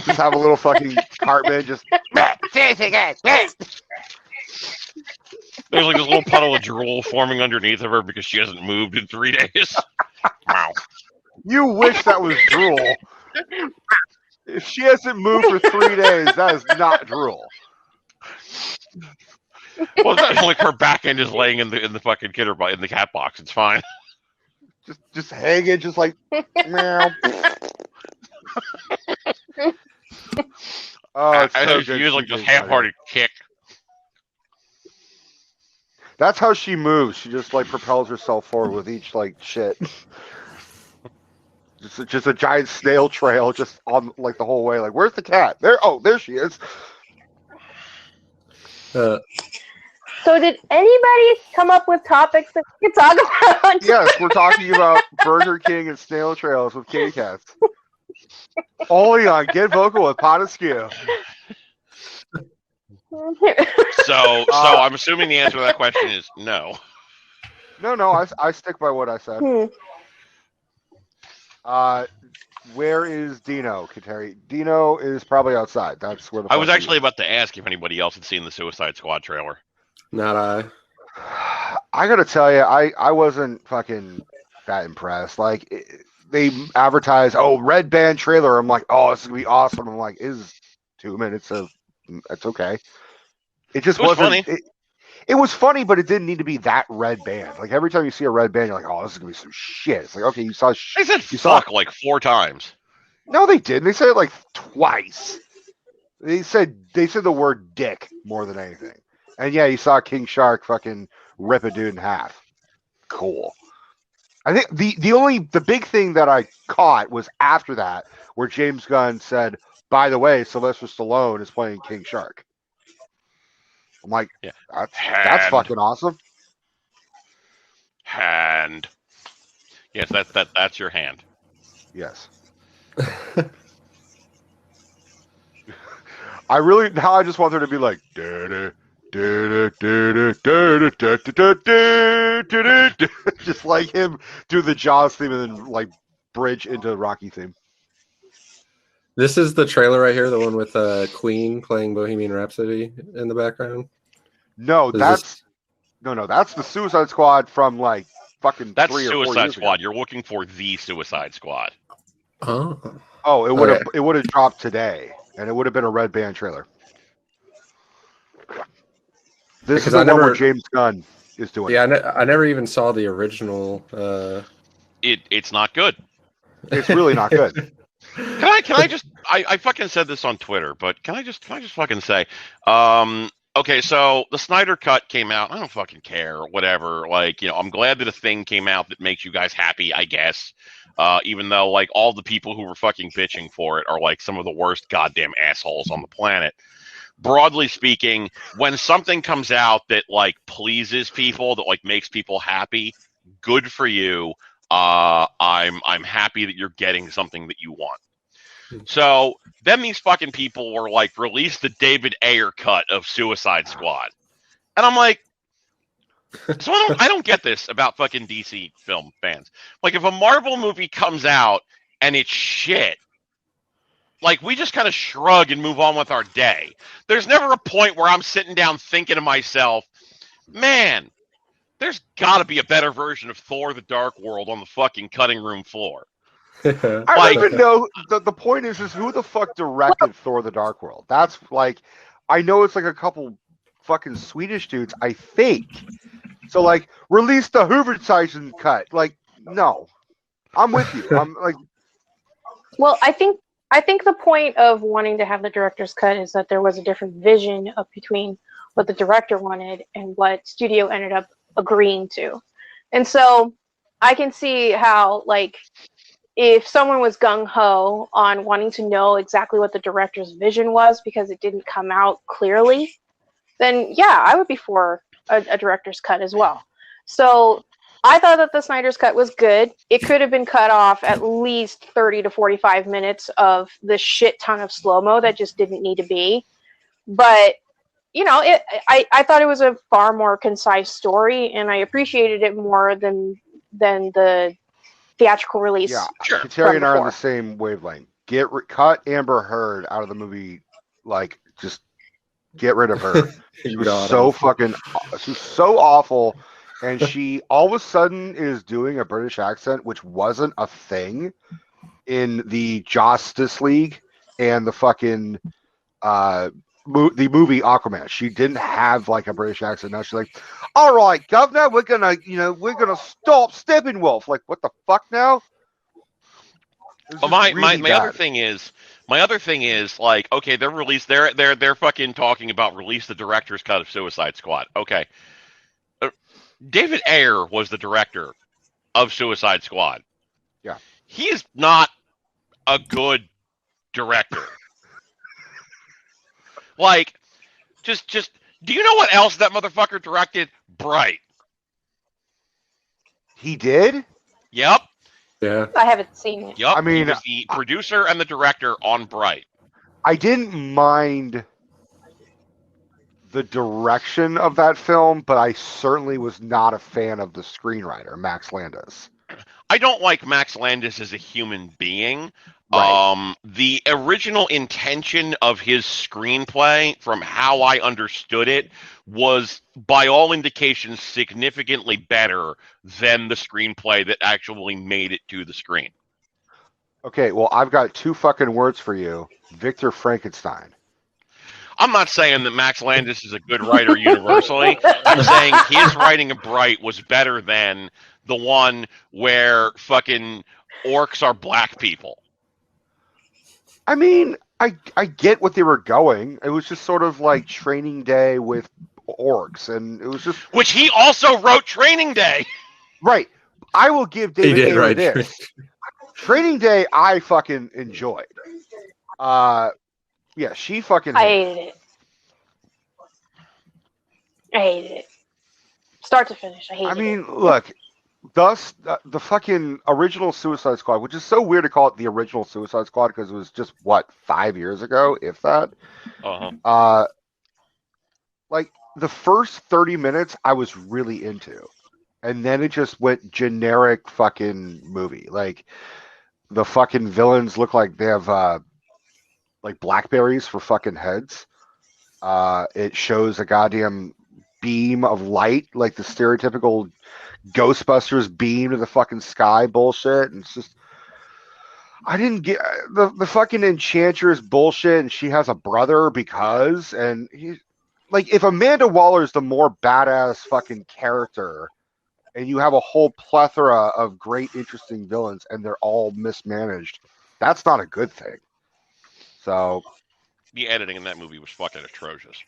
Speaker 1: just have a little fucking Cartman just.
Speaker 5: There's like this little puddle of drool forming underneath of her because she hasn't moved in 3 days. Wow.
Speaker 1: You wish that was drool. If she hasn't moved for 3 days, that is not drool.
Speaker 5: Well, it's not like her back end is laying in the fucking in the cat box. It's fine.
Speaker 1: Just hanging, just like meow. Oh, it's
Speaker 5: I
Speaker 1: so
Speaker 5: know she
Speaker 1: good.
Speaker 5: uses like this half-hearted kick.
Speaker 1: That's how she moves. She just like propels herself forward with each like shit. Just a giant snail trail, just on like the whole way. Like, where's the cat? There she is.
Speaker 2: So did anybody come up with topics that we could talk about?
Speaker 1: Yes, we're talking about Burger King and snail trails with kitty cats. Only on Get Vokl with PodAskew.
Speaker 5: So I'm assuming the answer to that question is no.
Speaker 1: No, I stick by what I said. Where is Dino, Kateri? Dino is probably outside. That's where the
Speaker 5: I was
Speaker 1: fuck he
Speaker 5: actually
Speaker 1: is.
Speaker 5: about to ask if anybody else had seen the Suicide Squad trailer.
Speaker 3: Not I.
Speaker 1: I gotta tell you, I wasn't fucking that impressed. Like they advertise, red band trailer. I'm like, this is gonna be awesome. I'm like, is 2 minutes of it's okay. It just
Speaker 5: It was
Speaker 1: wasn't.
Speaker 5: funny.
Speaker 1: It was funny, but it didn't need to be that red band. Like every time you see a red band, you're like, this is gonna be some shit. It's like, okay, you saw.
Speaker 5: They said
Speaker 1: you saw.
Speaker 5: fuck like 4 times.
Speaker 1: No, they didn't. They said it like twice. They said the word dick more than anything. And yeah, you saw King Shark fucking rip a dude in half. Cool. I think the big thing that I caught was after that, where James Gunn said, by the way, Sylvester Stallone is playing King Shark. I'm like,
Speaker 5: Yeah.
Speaker 1: that's fucking awesome.
Speaker 5: Hand. Yes, that's your hand.
Speaker 1: Yes. I just want there to be like just like him do the Jaws theme and then like bridge into the Rocky theme.
Speaker 3: This is the trailer right here, the one with Queen playing Bohemian Rhapsody in the background.
Speaker 1: No, that's the Suicide Squad from like fucking
Speaker 5: That's
Speaker 1: 3 or 4
Speaker 5: Suicide
Speaker 1: years
Speaker 5: Squad.
Speaker 1: ago.
Speaker 5: You're looking for the Suicide Squad.
Speaker 3: Oh,
Speaker 1: It would have dropped today, and it would have been a red band trailer. This is the one where James Gunn is doing.
Speaker 3: Yeah, I never even saw the original.
Speaker 5: It's not good.
Speaker 1: It's really not good.
Speaker 5: Can I just I fucking said this on Twitter, but can I just fucking say, okay, so the Snyder Cut came out. I don't fucking care, whatever. Like, I'm glad that a thing came out that makes you guys happy, I guess. Even though like all the people who were fucking bitching for it are like some of the worst goddamn assholes on the planet. Broadly speaking, when something comes out that like pleases people, that like makes people happy, good for you. I'm happy that you're getting something that you want. So then these fucking people were like, release the David Ayer cut of Suicide Squad, and I'm like, so I don't get this about fucking DC film fans. Like, if a Marvel movie comes out and it's shit, like, we just kind of shrug and move on with our day. There's never a point where I'm sitting down thinking to myself, man, there's got to be a better version of Thor: The Dark World on the fucking cutting room floor.
Speaker 1: I don't even know. The point is who the fuck directed Thor: The Dark World? That's like, I know it's like a couple fucking Swedish dudes, I think. So like, release the Hoover-Tyson cut. Like, no, I'm with you. I'm like,
Speaker 2: well, I think the point of wanting to have the director's cut is that there was a different vision of between what the director wanted and what studio ended up agreeing to. And so I can see how, like, if someone was gung-ho on wanting to know exactly what the director's vision was because it didn't come out clearly, then yeah, I would be for a director's cut as well. So I thought that the Snyder's cut was good. It could have been cut off at least 30 to 45 minutes of the shit ton of slow-mo that just didn't need to be. But, I thought it was a far more concise story, and I appreciated it more than the theatrical release.
Speaker 1: Yeah,
Speaker 5: Sure.
Speaker 1: Terry and I are on the same wavelength. Cut Amber Heard out of the movie. Like, just get rid of her. She was so awful. And she all of a sudden is doing a British accent, which wasn't a thing in the Justice League and the fucking the movie Aquaman. She didn't have like a British accent. Now she's like, all right, governor, we're gonna stop Steppenwolf. Like, what the fuck now?
Speaker 5: Well, my other thing is like, okay, they're fucking talking about release the director's cut of Suicide Squad. Okay. David Ayer was the director of Suicide Squad.
Speaker 1: Yeah.
Speaker 5: He is not a good director. Like, just do you know what else that motherfucker directed? Bright.
Speaker 1: He did?
Speaker 5: Yep.
Speaker 3: Yeah.
Speaker 2: I haven't seen it.
Speaker 5: Yep.
Speaker 1: I mean,
Speaker 5: he was the producer and the director on Bright.
Speaker 1: I didn't mind the direction of that film, but I certainly was not a fan of the screenwriter, Max Landis.
Speaker 5: I don't like Max Landis as a human being.
Speaker 1: Right.
Speaker 5: The original intention of his screenplay, from how I understood it, was by all indications significantly better than the screenplay that actually made it to the screen.
Speaker 1: Okay, well, I've got two fucking words for you. Victor Frankenstein.
Speaker 5: I'm not saying that Max Landis is a good writer universally. I'm saying his writing of Bright was better than the one where fucking orcs are black people.
Speaker 1: I mean, I get what they were going. It was just sort of like Training Day with orcs, and it was just...
Speaker 5: Which he also wrote Training Day.
Speaker 1: Right. I will give David Ayer
Speaker 3: right.
Speaker 1: this. Training Day, I fucking enjoyed. Yeah, she fucking
Speaker 2: I
Speaker 1: hated
Speaker 2: hated it. I hated it. Start to finish, I hated
Speaker 1: I mean,
Speaker 2: it.
Speaker 1: look, thus the fucking original Suicide Squad, which is so weird to call it the original Suicide Squad because it was just what 5 years ago, if that.
Speaker 5: Uh-huh.
Speaker 1: Like the first 30 minutes, I was really into, and then it just went generic fucking movie. Like the fucking villains look like they have like blackberries for fucking heads. It shows a goddamn beam of light, like the stereotypical Ghostbusters beam to the fucking sky bullshit. And it's just, I didn't get the fucking Enchantress bullshit. And she has a brother because, and he, like, if Amanda Waller is the more badass fucking character, and you have a whole plethora of great, interesting villains, and they're all mismanaged, that's not a good thing. So
Speaker 5: The editing in that movie was fucking atrocious.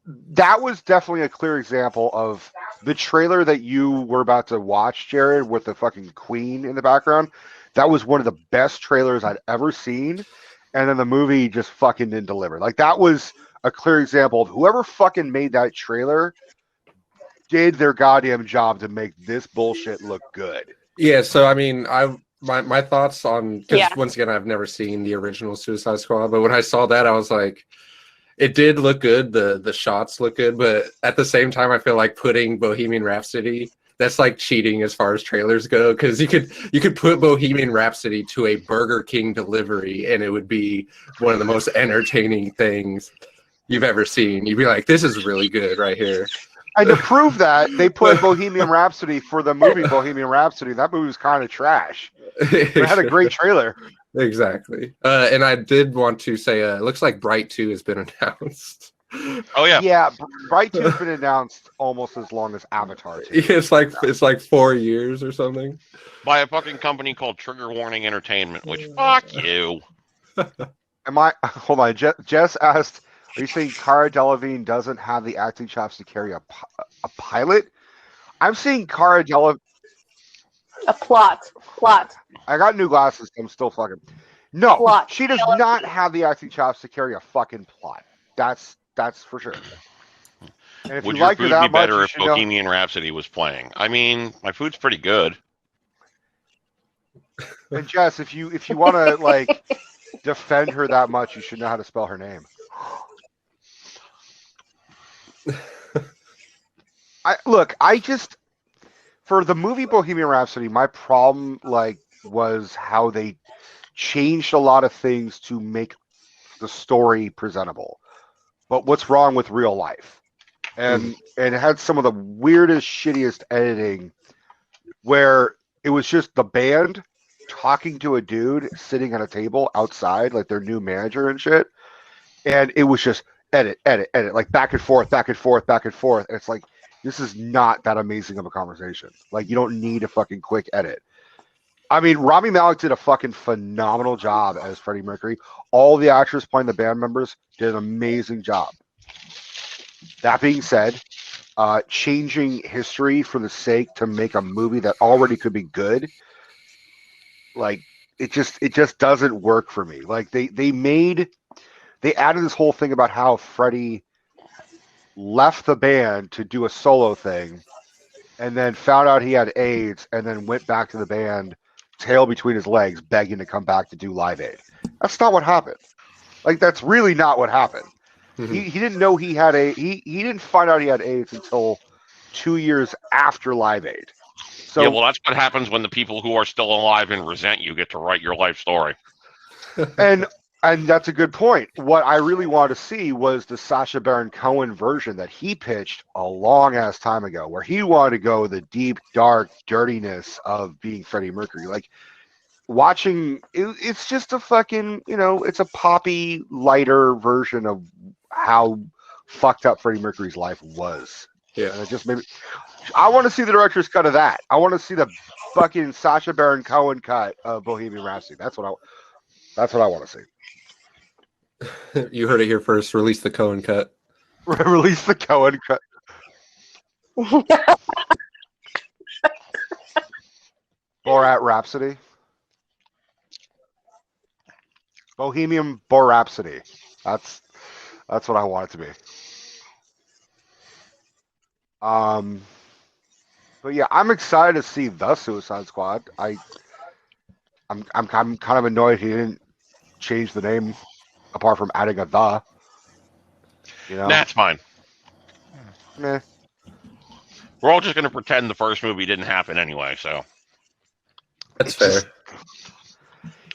Speaker 1: that was definitely a clear example of the trailer that you were about to watch, Jared, with the fucking Queen in the background. That was one of the best trailers I'd ever seen. And then the movie just fucking didn't deliver. Like, that was a clear example of whoever fucking made that trailer did their goddamn job to make this bullshit look good.
Speaker 3: Yeah, so I mean, my thoughts on, because
Speaker 2: Yeah.
Speaker 3: once again, I've never seen the original Suicide Squad, but when I saw that, I was like, it did look good. The shots look good, but at the same time, I feel like putting Bohemian Rhapsody, that's like cheating as far as trailers go, because you could put Bohemian Rhapsody to a Burger King delivery, and it would be one of the most entertaining things you've ever seen. You'd be like, this is really good right here.
Speaker 1: And to prove that, they put Bohemian Rhapsody for the movie Bohemian Rhapsody. That movie was kind of trash. It had a great trailer.
Speaker 3: Exactly. And I did want to say, it looks like Bright 2 has been announced.
Speaker 5: Oh yeah.
Speaker 1: Yeah, Bright 2's been announced almost as long as Avatar 2.
Speaker 3: It's like 4 years or something.
Speaker 5: By a fucking company called Trigger Warning Entertainment, which fuck you.
Speaker 1: Hold on, Jess asked, are you saying Cara Delevingne doesn't have the acting chops to carry a pilot? I'm saying Cara Delevingne.
Speaker 2: A plot.
Speaker 1: I got new glasses. I'm still fucking. No,
Speaker 2: Plot.
Speaker 1: she does not have the acting chops to carry a fucking plot. That's for sure. And if
Speaker 5: Would
Speaker 1: you
Speaker 5: your
Speaker 1: like her
Speaker 5: food
Speaker 1: that
Speaker 5: be
Speaker 1: much,
Speaker 5: better
Speaker 1: you
Speaker 5: if
Speaker 1: should know.
Speaker 5: Bohemian Rhapsody was playing? I mean, my food's pretty good.
Speaker 1: And Jess, if you want to like defend her that much, you should know how to spell her name. I just, for the movie Bohemian Rhapsody, my problem was how they changed a lot of things to make the story presentable. But what's wrong with real life? And it had some of the weirdest, shittiest editing where it was just the band talking to a dude sitting at a table outside, like their new manager and shit. And it was just edit, like back and forth. And it's like, this is not that amazing of a conversation. Like, you don't need a fucking quick edit. I mean, Rami Malek did a fucking phenomenal job as Freddie Mercury. All the actors playing the band members did an amazing job. That being said, changing history for the sake to make a movie that already could be good, like, it just doesn't work for me. Like, they added this whole thing about how Freddie left the band to do a solo thing and then found out he had AIDS and then went back to the band, tail between his legs, begging to come back to do Live Aid. That's not what happened. Like, that's really not what happened. He didn't know he had he didn't find out he had AIDS until 2 years after Live Aid. So
Speaker 5: yeah, well, that's what happens when the people who are still alive and resent you get to write your life story.
Speaker 1: and that's a good point. What I really wanted to see was the Sacha Baron Cohen version that he pitched a long ass time ago, where he wanted to go the deep, dark dirtiness of being Freddie Mercury. Like, watching it's just a fucking, it's a poppy, lighter version of how fucked up Freddie Mercury's life was.
Speaker 3: Yeah.
Speaker 1: And it just made me, I want to see the director's cut of that. I want to see the fucking Sacha Baron Cohen cut of Bohemian Rhapsody. That's what I want to see.
Speaker 3: You heard it here first. Release the Cohen cut.
Speaker 1: Release the Cohen cut. Borat Rhapsody. Bohemian Rhapsody. That's what I want it to be. But yeah, I'm excited to see the Suicide Squad. I'm kind of annoyed he didn't change the name apart from adding a the. You know,
Speaker 5: That's fine.
Speaker 1: meh.
Speaker 5: We're all just going to pretend the first movie didn't happen anyway. So
Speaker 3: That's
Speaker 1: It's
Speaker 3: fair.
Speaker 1: just-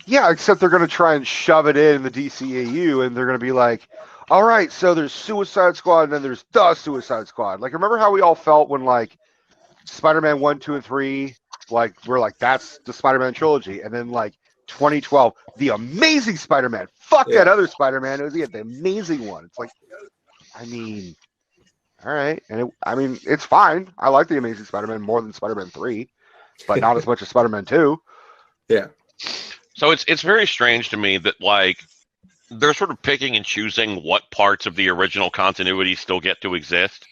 Speaker 1: yeah, except they're going to try and shove it in the DCAU, and they're going to be like, all right, so there's Suicide Squad, and then there's the Suicide Squad. Like, remember how we all felt when, like, Spider-Man 1, 2, and 3, like, we're like, that's the Spider-Man trilogy. And then, like, 2012, the Amazing Spider-Man. Fuck that
Speaker 3: Yeah.
Speaker 1: other Spider-Man. It was the amazing one. It's like, I mean, all right. And it's fine. I like the Amazing Spider-Man more than Spider-Man 3, but not as much as Spider-Man 2.
Speaker 3: Yeah.
Speaker 5: So it's very strange to me that like they're sort of picking and choosing what parts of the original continuity still get to exist.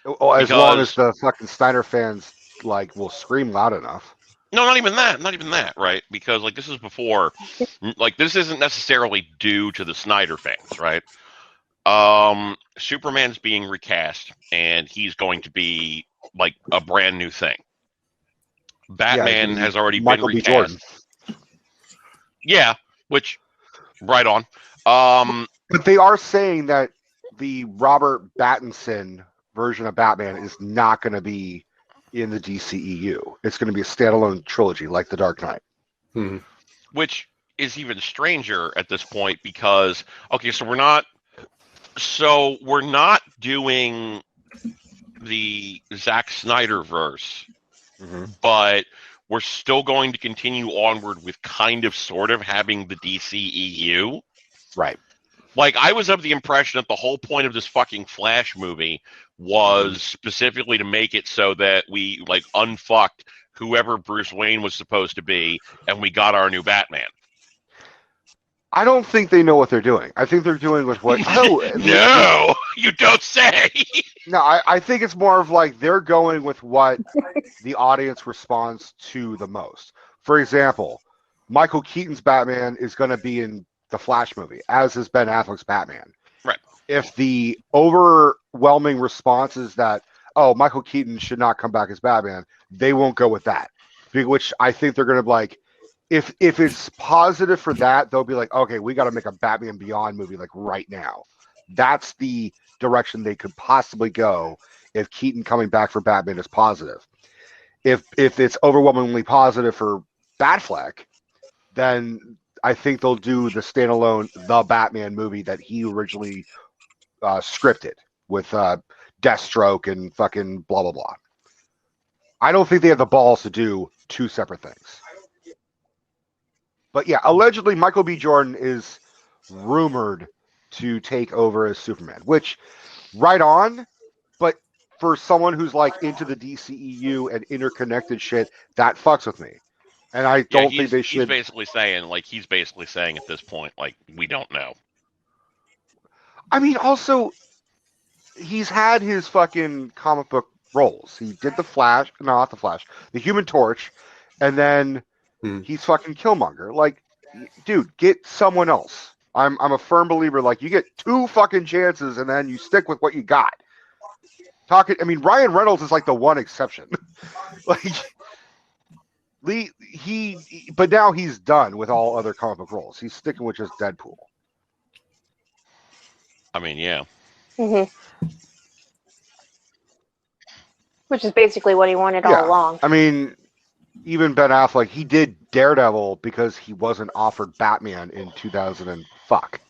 Speaker 1: Oh, as long as
Speaker 5: Because
Speaker 1: the fucking Snyder fans, like, will scream loud enough.
Speaker 5: no, not even that, right? Because like this is before, like this isn't necessarily due to the Snyder fans, right? Superman's being recast, and he's going to be like a brand new thing.
Speaker 1: Yeah, it's
Speaker 5: Batman
Speaker 1: gonna be
Speaker 5: has already
Speaker 1: Michael
Speaker 5: been
Speaker 1: B. Jordan.
Speaker 5: recast. Yeah, which right on.
Speaker 1: But they are saying that the Robert Pattinson version of Batman is not going to be in the DCEU. It's going to be a standalone trilogy like The Dark Knight.
Speaker 3: Hmm.
Speaker 5: Which is even stranger at this point because okay, so we're not doing the Zack Snyder verse, but we're still going to continue onward with kind of sort of having the DCEU.
Speaker 1: Right.
Speaker 5: Like I was of the impression that the whole point of this fucking Flash movie was specifically to make it so that we like unfucked whoever Bruce Wayne was supposed to be and we got our new Batman.
Speaker 1: I don't think they know what they're doing. I think they're doing with what.
Speaker 5: No, you don't say.
Speaker 1: No, I think it's more of like they're going with what the audience responds to the most. For example, Michael Keaton's Batman is going to be in the Flash movie, as is Ben Affleck's Batman.
Speaker 5: Right.
Speaker 1: If the overwhelming response is that, oh, Michael Keaton should not come back as Batman, they won't go with that. Which I think they're going to be like, if it's positive for that, they'll be like, okay, we got to make a Batman Beyond movie like right now. That's the direction they could possibly go if Keaton coming back for Batman is positive. If it's overwhelmingly positive for Batfleck, then I think they'll do the standalone The Batman movie that he originally scripted with Deathstroke and fucking blah blah blah. I don't think they have the balls to do two separate things. But yeah, allegedly Michael B. Jordan is rumored to take over as Superman, which right on, but for someone who's like into the DCEU and interconnected shit, that fucks with me. And I don't think they should.
Speaker 5: He's basically saying at this point, like, we don't know.
Speaker 1: I mean, also, he's had his fucking comic book roles. He did the Flash, not the Flash, the Human Torch, and then he's fucking Killmonger. Like, dude, get someone else. I'm a firm believer. Like, you get two fucking chances, and then you stick with what you got. I mean, Ryan Reynolds is like the one exception. Like, but now he's done with all other comic book roles. He's sticking with just Deadpool.
Speaker 5: I mean, yeah.
Speaker 2: Mm-hmm. Which is basically what he wanted all along.
Speaker 1: I mean, even Ben Affleck, he did Daredevil because he wasn't offered Batman in 2000 and fuck.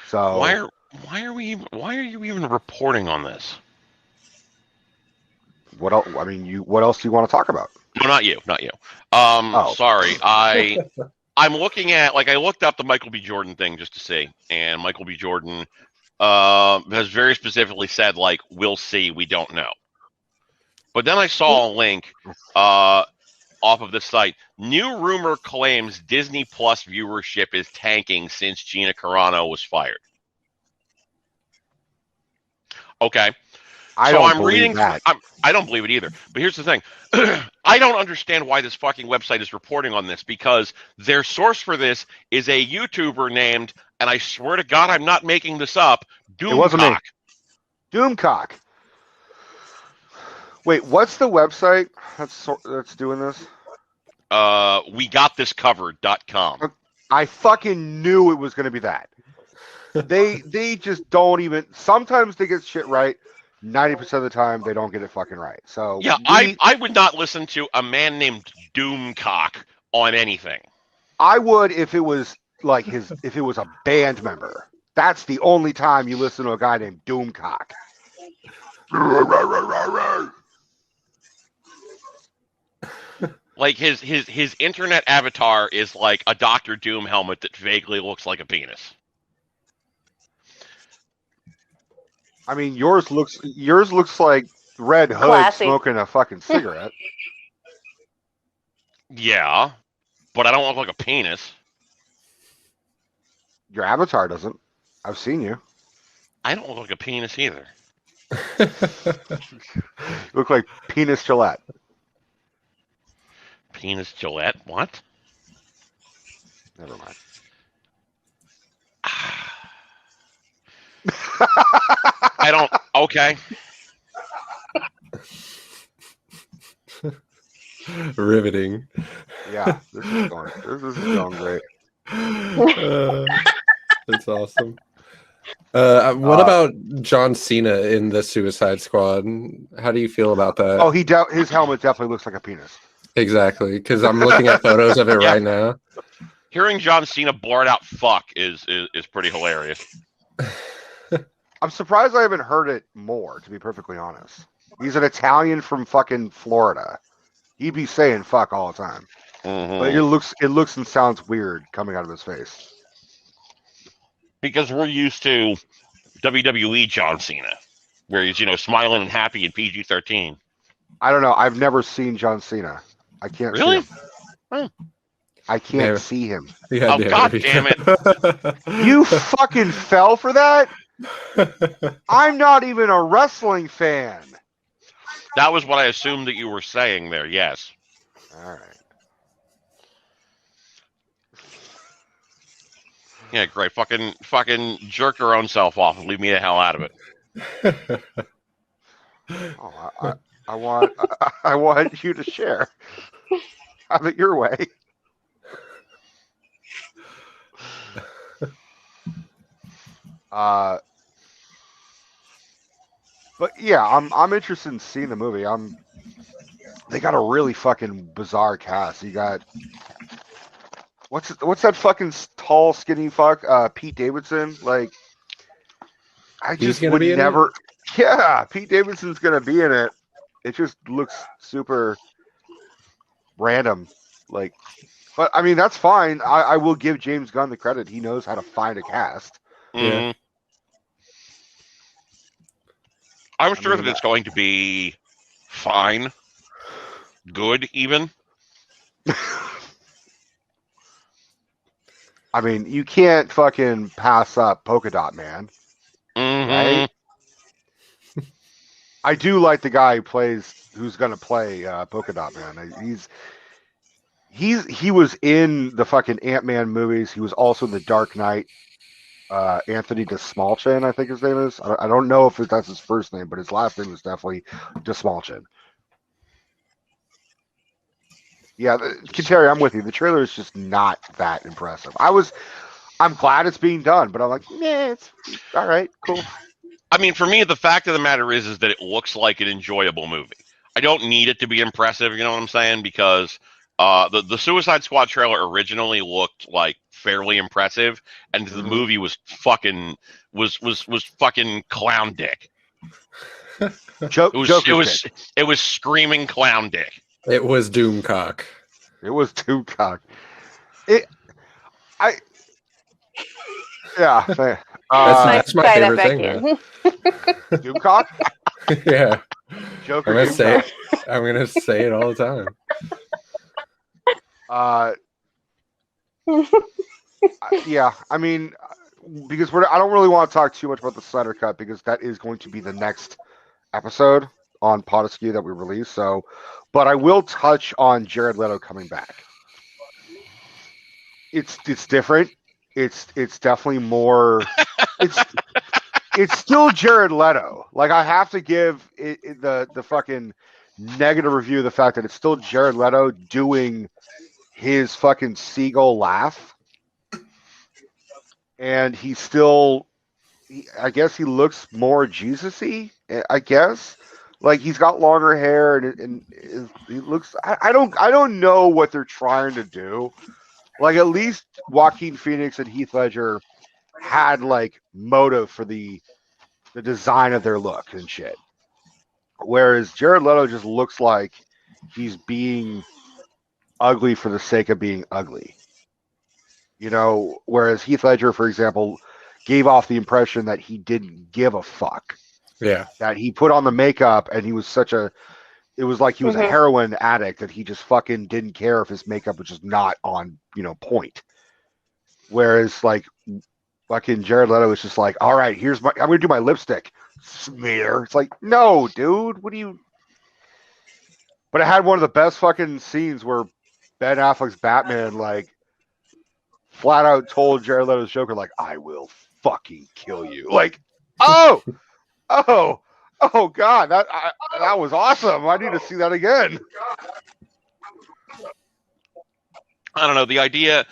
Speaker 1: So
Speaker 5: why are you even reporting on this?
Speaker 1: What else? I mean, what else do you want to talk about?
Speaker 5: No, not you. Sorry. I'm looking at I looked up the Michael B. Jordan thing just to see, and Michael B. Jordan has very specifically said we'll see, we don't know. But then I saw a link off of this site. New rumor claims Disney Plus viewership is tanking since Gina Carano was fired. Okay.
Speaker 1: I
Speaker 5: So
Speaker 1: don't
Speaker 5: I'm
Speaker 1: believe
Speaker 5: reading.
Speaker 1: that.
Speaker 5: I don't believe it either. But here's the thing: I don't understand why this fucking website is reporting on this, because their source for this is a YouTuber named, and I swear to God, I'm not making this up,
Speaker 1: It wasn't me.
Speaker 5: Doomcock.
Speaker 1: Doomcock. Wait, what's the website that's doing this?
Speaker 5: WeGotThisCovered.com.
Speaker 1: I fucking knew it was going to be that. They just don't even. Sometimes they get shit right. 90% of the time, they don't get it fucking right. So
Speaker 5: Yeah, I would not listen to a man named Doomcock on anything.
Speaker 1: I would if it was like if it was a band member. That's the only time you listen to a guy named Doomcock.
Speaker 5: Like his internet avatar is like a Doctor Doom helmet that vaguely looks like a penis.
Speaker 1: I mean, yours looks like Red Hood
Speaker 2: Classy.
Speaker 1: smoking a fucking cigarette.
Speaker 5: Yeah, but I don't look like a penis.
Speaker 1: Your avatar doesn't. I've seen you.
Speaker 5: I don't look like a penis either.
Speaker 1: You look like Penis Gillette.
Speaker 5: Penis Gillette? What?
Speaker 1: Never mind.
Speaker 5: I don't. Okay.
Speaker 3: Riveting.
Speaker 1: Yeah, this is going great.
Speaker 3: That's awesome. What about John Cena in the Suicide Squad? How do you feel about that?
Speaker 1: Oh, his helmet definitely looks like a penis.
Speaker 3: Exactly, because I'm looking at photos of it
Speaker 5: Yeah.
Speaker 3: right now.
Speaker 5: Hearing John Cena blurt out "fuck" is pretty hilarious.
Speaker 1: I'm surprised I haven't heard it more, to be perfectly honest. He's an Italian from fucking Florida. He'd be saying "fuck" all the time, but it looks and sounds weird coming out of his face.
Speaker 5: Because we're used to WWE John Cena, where he's smiling and happy in PG-13.
Speaker 1: I don't know. I've never seen John Cena. I can't
Speaker 5: Really?
Speaker 1: see him. I can't see him.
Speaker 3: Yeah,
Speaker 5: Oh, God damn it.
Speaker 1: You fucking fell for that? I'm not even a wrestling fan.
Speaker 5: That was what I assumed that you were saying there. Yes.
Speaker 1: All right.
Speaker 5: Yeah, great. Fucking jerk your own self off and leave me the hell out of it.
Speaker 1: Oh, I want you to share. Have it your way. But yeah, I'm interested in seeing the movie. They got a really fucking bizarre cast. You got what's that fucking tall skinny fuck Pete Davidson? Like I just would never. Yeah, Pete Davidson's gonna be in it. It just looks super random. Like, but I mean that's fine. I will give James Gunn the credit. He knows how to find a cast.
Speaker 5: Yeah. I'm sure that it's going to be fine, good even.
Speaker 1: I mean, you can't fucking pass up Polka Dot Man, right? I do like the guy who's going to play Polka Dot Man. He was in the fucking Ant-Man movies. He was also in the Dark Knight. Anthony DeSmallchin, I think his name is. I don't know if that's his first name, but his last name is definitely DeSmallchin. Yeah, Terry, I'm with you. The trailer is just not that impressive. I'm glad it's being done, but I'm like, yeah, it's all right, cool.
Speaker 5: I mean, for me, the fact of the matter is that it looks like an enjoyable movie. I don't need it to be impressive, you know what I'm saying? Because the Suicide Squad trailer originally looked like fairly impressive, and the movie was fucking clown dick. It was screaming clown dick.
Speaker 3: It was Doomcock.
Speaker 1: It was Doomcock. Yeah.
Speaker 3: That's my favorite thing.
Speaker 1: Doomcock?
Speaker 3: Yeah.
Speaker 1: Joker
Speaker 3: I'm gonna say it all the time.
Speaker 1: Yeah, I mean, because I don't really want to talk too much about the Snyder Cut because that is going to be the next episode on PodAskew that we released. So, but I will touch on Jared Leto coming back. It's different. It's definitely more. It's still Jared Leto. Like I have to give the fucking negative review of the fact that it's still Jared Leto doing his fucking seagull laugh, and he's still. I guess he looks more Jesus-y. I guess, like he's got longer hair and he looks. I don't know what they're trying to do. Like at least Joaquin Phoenix and Heath Ledger had like motive for the design of their look and shit. Whereas Jared Leto just looks like he's being ugly for the sake of being ugly. You know, whereas Heath Ledger, for example, gave off the impression that he didn't give a fuck.
Speaker 3: Yeah.
Speaker 1: That he put on the makeup and he was it was like he was a heroin addict that he just fucking didn't care if his makeup was just not on, point. Whereas like fucking Jared Leto was just like, all right, I'm going to do my lipstick smear. It's like, no, dude, what do you? But it had one of the best fucking scenes where Ben Affleck's Batman like flat out told Jared Leto's Joker like, I will fucking kill you. Like, oh God, that was awesome. I need to see that again.
Speaker 5: I don't know. The idea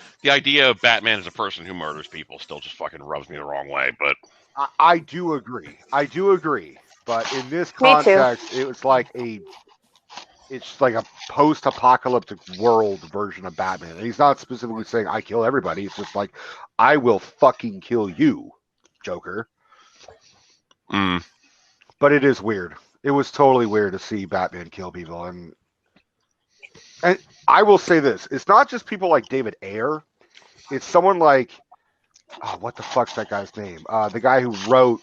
Speaker 5: of Batman as a person who murders people still just fucking rubs me the wrong way. But
Speaker 1: I do agree. But in this context, it's like a post-apocalyptic world version of Batman. And he's not specifically saying I kill everybody. It's just like I will fucking kill you, Joker. But it is weird. It was totally weird to see Batman kill people, and I will say this: it's not just people like David Ayer. It's someone like, what the fuck's that guy's name? The guy who wrote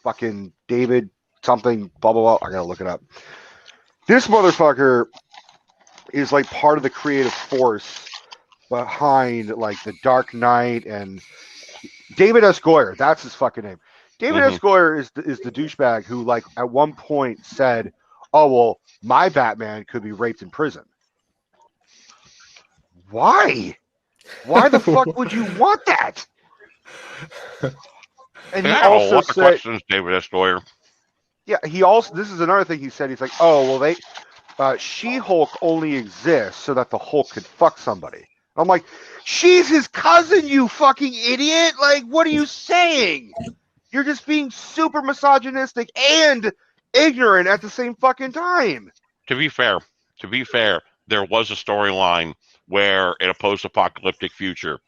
Speaker 1: fucking David something blah blah blah. I gotta look it up. This motherfucker is like part of the creative force behind like the Dark Knight and David S. Goyer. That's his fucking name. David S. Goyer is the douchebag who like at one point said, "Oh well, my Batman could be raped in prison." Why? Why the fuck would you want that? And he also said,
Speaker 5: questions, David S. Goyer.
Speaker 1: Yeah, this is another thing he said. He's like, oh, well, She-Hulk only exists so that the Hulk could fuck somebody. I'm like, she's his cousin, you fucking idiot. Like, what are you saying? You're just being super misogynistic and ignorant at the same fucking time.
Speaker 5: To be fair, there was a storyline where in a post-apocalyptic future,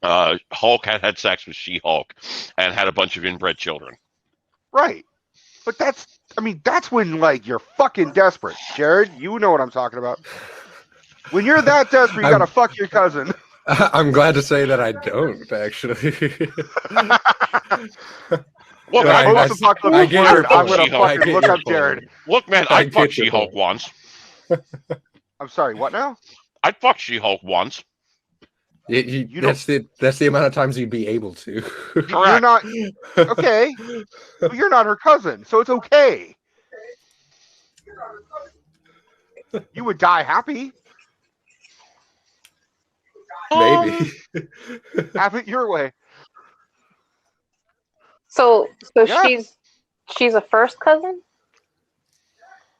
Speaker 5: Hulk had sex with She-Hulk and had a bunch of inbred children.
Speaker 1: Right. But that's when like you're fucking desperate, Jared. You know what I'm talking about. When you're that desperate, you gotta fuck your cousin.
Speaker 3: I'm glad to say that I don't actually.
Speaker 5: Look,
Speaker 1: I'm gonna fucking look up Jared.
Speaker 5: Look, man, I fucked She-Hulk once.
Speaker 1: I'm sorry. What now?
Speaker 5: I fucked She-Hulk once.
Speaker 3: That's the amount of times you'd be able to.
Speaker 1: You're not okay. But you're not her cousin, so it's okay. You would die happy.
Speaker 3: Maybe.
Speaker 1: Have it your way.
Speaker 2: So
Speaker 1: Yeah.
Speaker 2: she's a first cousin?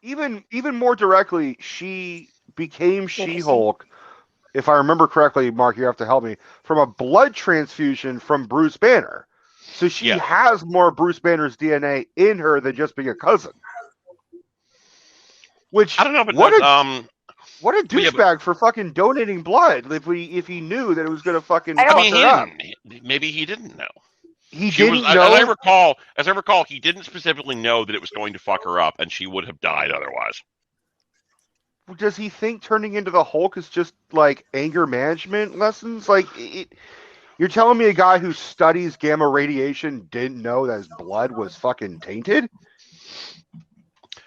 Speaker 1: Even more directly, she became She-Hulk. If I remember correctly, Mark, you have to help me, from a blood transfusion from Bruce Banner. So she has more Bruce Banner's DNA in her than just being a cousin. Which
Speaker 5: I don't know, but
Speaker 1: what a douchebag for fucking donating blood if he knew that it was gonna fucking fuck her up.
Speaker 5: Maybe he didn't know.
Speaker 1: He didn't know.
Speaker 5: As I recall, he didn't specifically know that it was going to fuck her up, and she would have died otherwise.
Speaker 1: Does he think turning into the Hulk is just like anger management lessons? Like, you're telling me a guy who studies gamma radiation didn't know that his blood was fucking tainted?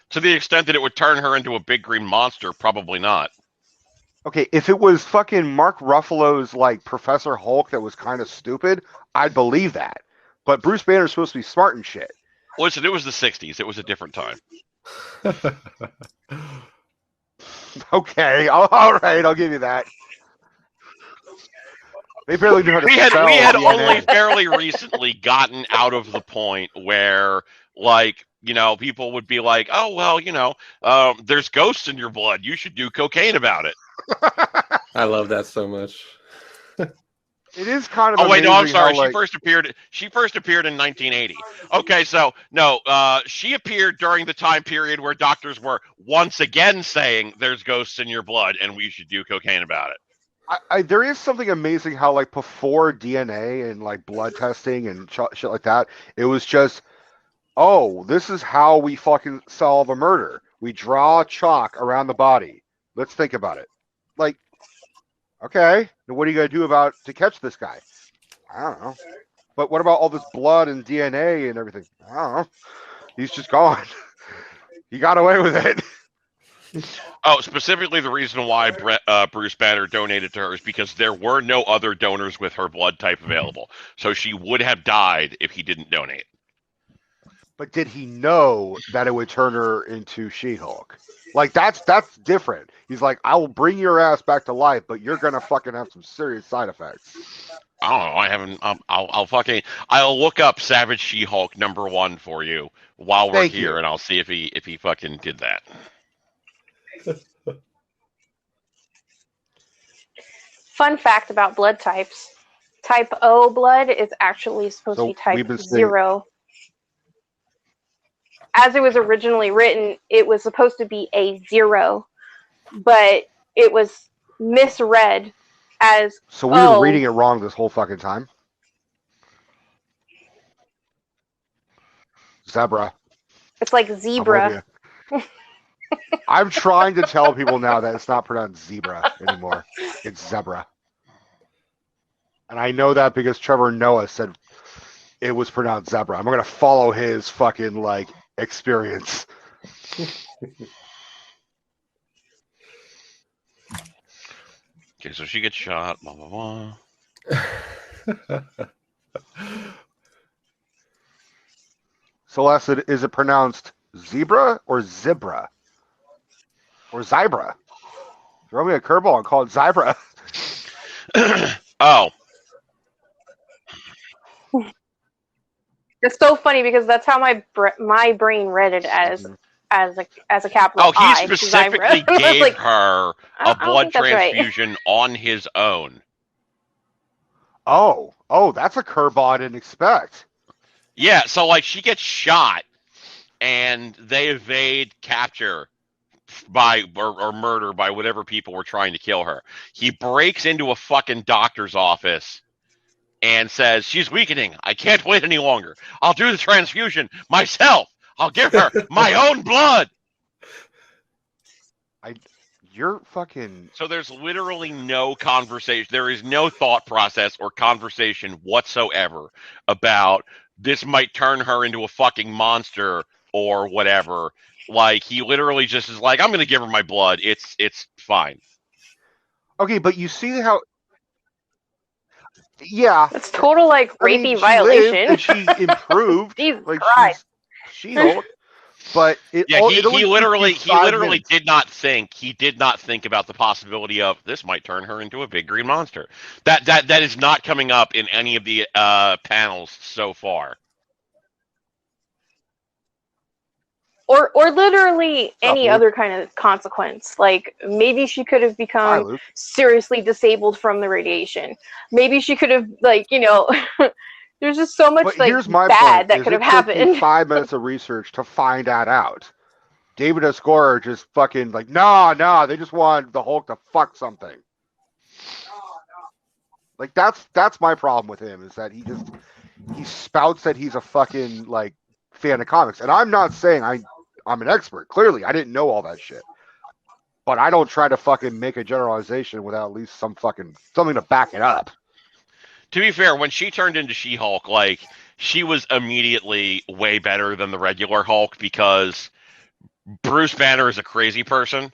Speaker 5: To the extent that it would turn her into a big green monster, probably not.
Speaker 1: Okay, if it was fucking Mark Ruffalo's like Professor Hulk that was kind of stupid, I'd believe that. But Bruce Banner's supposed to be smart and shit.
Speaker 5: Listen, it was the '60s. It was a different time.
Speaker 1: Okay, all right, I'll give you that. They barely knew how to
Speaker 5: We
Speaker 1: spell
Speaker 5: had
Speaker 1: DNA.
Speaker 5: only fairly recently gotten out of the point where, like, people would be like, "Oh well, there's ghosts in your blood. You should do cocaine about it."
Speaker 3: I love that so much.
Speaker 1: It is kind of
Speaker 5: Oh wait,
Speaker 1: amazing
Speaker 5: no, I'm sorry.
Speaker 1: how, like,
Speaker 5: She first appeared in 1980. Okay, so no, she appeared during the time period where doctors were once again saying there's ghosts in your blood and we should do cocaine about it.
Speaker 1: there is something amazing how, like, before DNA and like blood testing and shit like that, it was just, oh, this is how we fucking solve a murder. We draw chalk around the body. Let's think about it. Like, okay, then what are you gonna do to catch this guy? I don't know. But what about all this blood and DNA and everything? I don't know. He's just gone. He got away with it.
Speaker 5: Oh, specifically the reason why Bruce Banner donated to her is because there were no other donors with her blood type available. So she would have died if he didn't donate.
Speaker 1: But did he know that it would turn her into She-Hulk? Like, that's different. He's like, I will bring your ass back to life, but you're gonna fucking have some serious side effects.
Speaker 5: I don't know. I haven't. I'll look up Savage She-Hulk #1 for you while we're
Speaker 1: Thank
Speaker 5: here,
Speaker 1: you.
Speaker 5: and I'll see if he fucking did that.
Speaker 2: Fun fact about blood types: type O blood is actually supposed to be type 0. As it was originally written, it was supposed to be a 0, but it was misread as
Speaker 1: So we were reading it wrong this whole fucking time. Zebra.
Speaker 2: It's like zebra.
Speaker 1: I'm trying to tell people now that it's not pronounced zebra anymore. It's zebra. And I know that because Trevor Noah said it was pronounced zebra. I'm going to follow his fucking, like, experience.
Speaker 5: Okay, so she gets shot. Blah blah blah.
Speaker 1: Celeste, is it pronounced zebra or zebra? Or zybra? Throw me a curveball and call it zybra.
Speaker 5: Oh.
Speaker 2: It's so funny because that's how my brain read it as a capital
Speaker 5: Oh, he
Speaker 2: I.
Speaker 5: specifically
Speaker 2: Zybra.
Speaker 5: gave
Speaker 2: like,
Speaker 5: her a blood transfusion
Speaker 2: right.
Speaker 5: on his own.
Speaker 1: Oh, that's a curveball I didn't expect.
Speaker 5: Yeah, so like she gets shot and they evade capture by or murder by whatever people were trying to kill her. He breaks into a fucking doctor's office and says, "She's weakening. I can't wait any longer. I'll do the transfusion myself. I'll give her my own blood."
Speaker 1: You're fucking...
Speaker 5: So there's literally no conversation. There is no thought process or conversation whatsoever about this might turn her into a fucking monster or whatever. Like, he literally just is like, I'm going to give her my blood. It's fine.
Speaker 1: Okay, but you see how... Yeah.
Speaker 2: It's total, like, rapey violation.
Speaker 1: And she improved.
Speaker 2: Jesus
Speaker 1: like,
Speaker 2: Christ.
Speaker 1: she's She-Hulk. But
Speaker 5: he literally did not think about the possibility of this might turn her into a big green monster. That is not coming up in any of the panels so far.
Speaker 2: Or literally any other kind of consequence. Like, maybe she could have become seriously disabled from the radiation. Maybe she could have, like, there's just so much, like,
Speaker 1: here's my
Speaker 2: bad
Speaker 1: point,
Speaker 2: that could have happened.
Speaker 1: It took me 5 minutes of research to find that out. David Escorer just fucking like, no, they just want the Hulk to fuck something. Like, that's my problem with him, is that he spouts that he's a fucking, like, fan of comics. And I'm not saying I'm an expert. Clearly, I didn't know all that shit. But I don't try to fucking make a generalization without at least something to back it up.
Speaker 5: To be fair, when she turned into She-Hulk, like, she was immediately way better than the regular Hulk because Bruce Banner is a crazy person.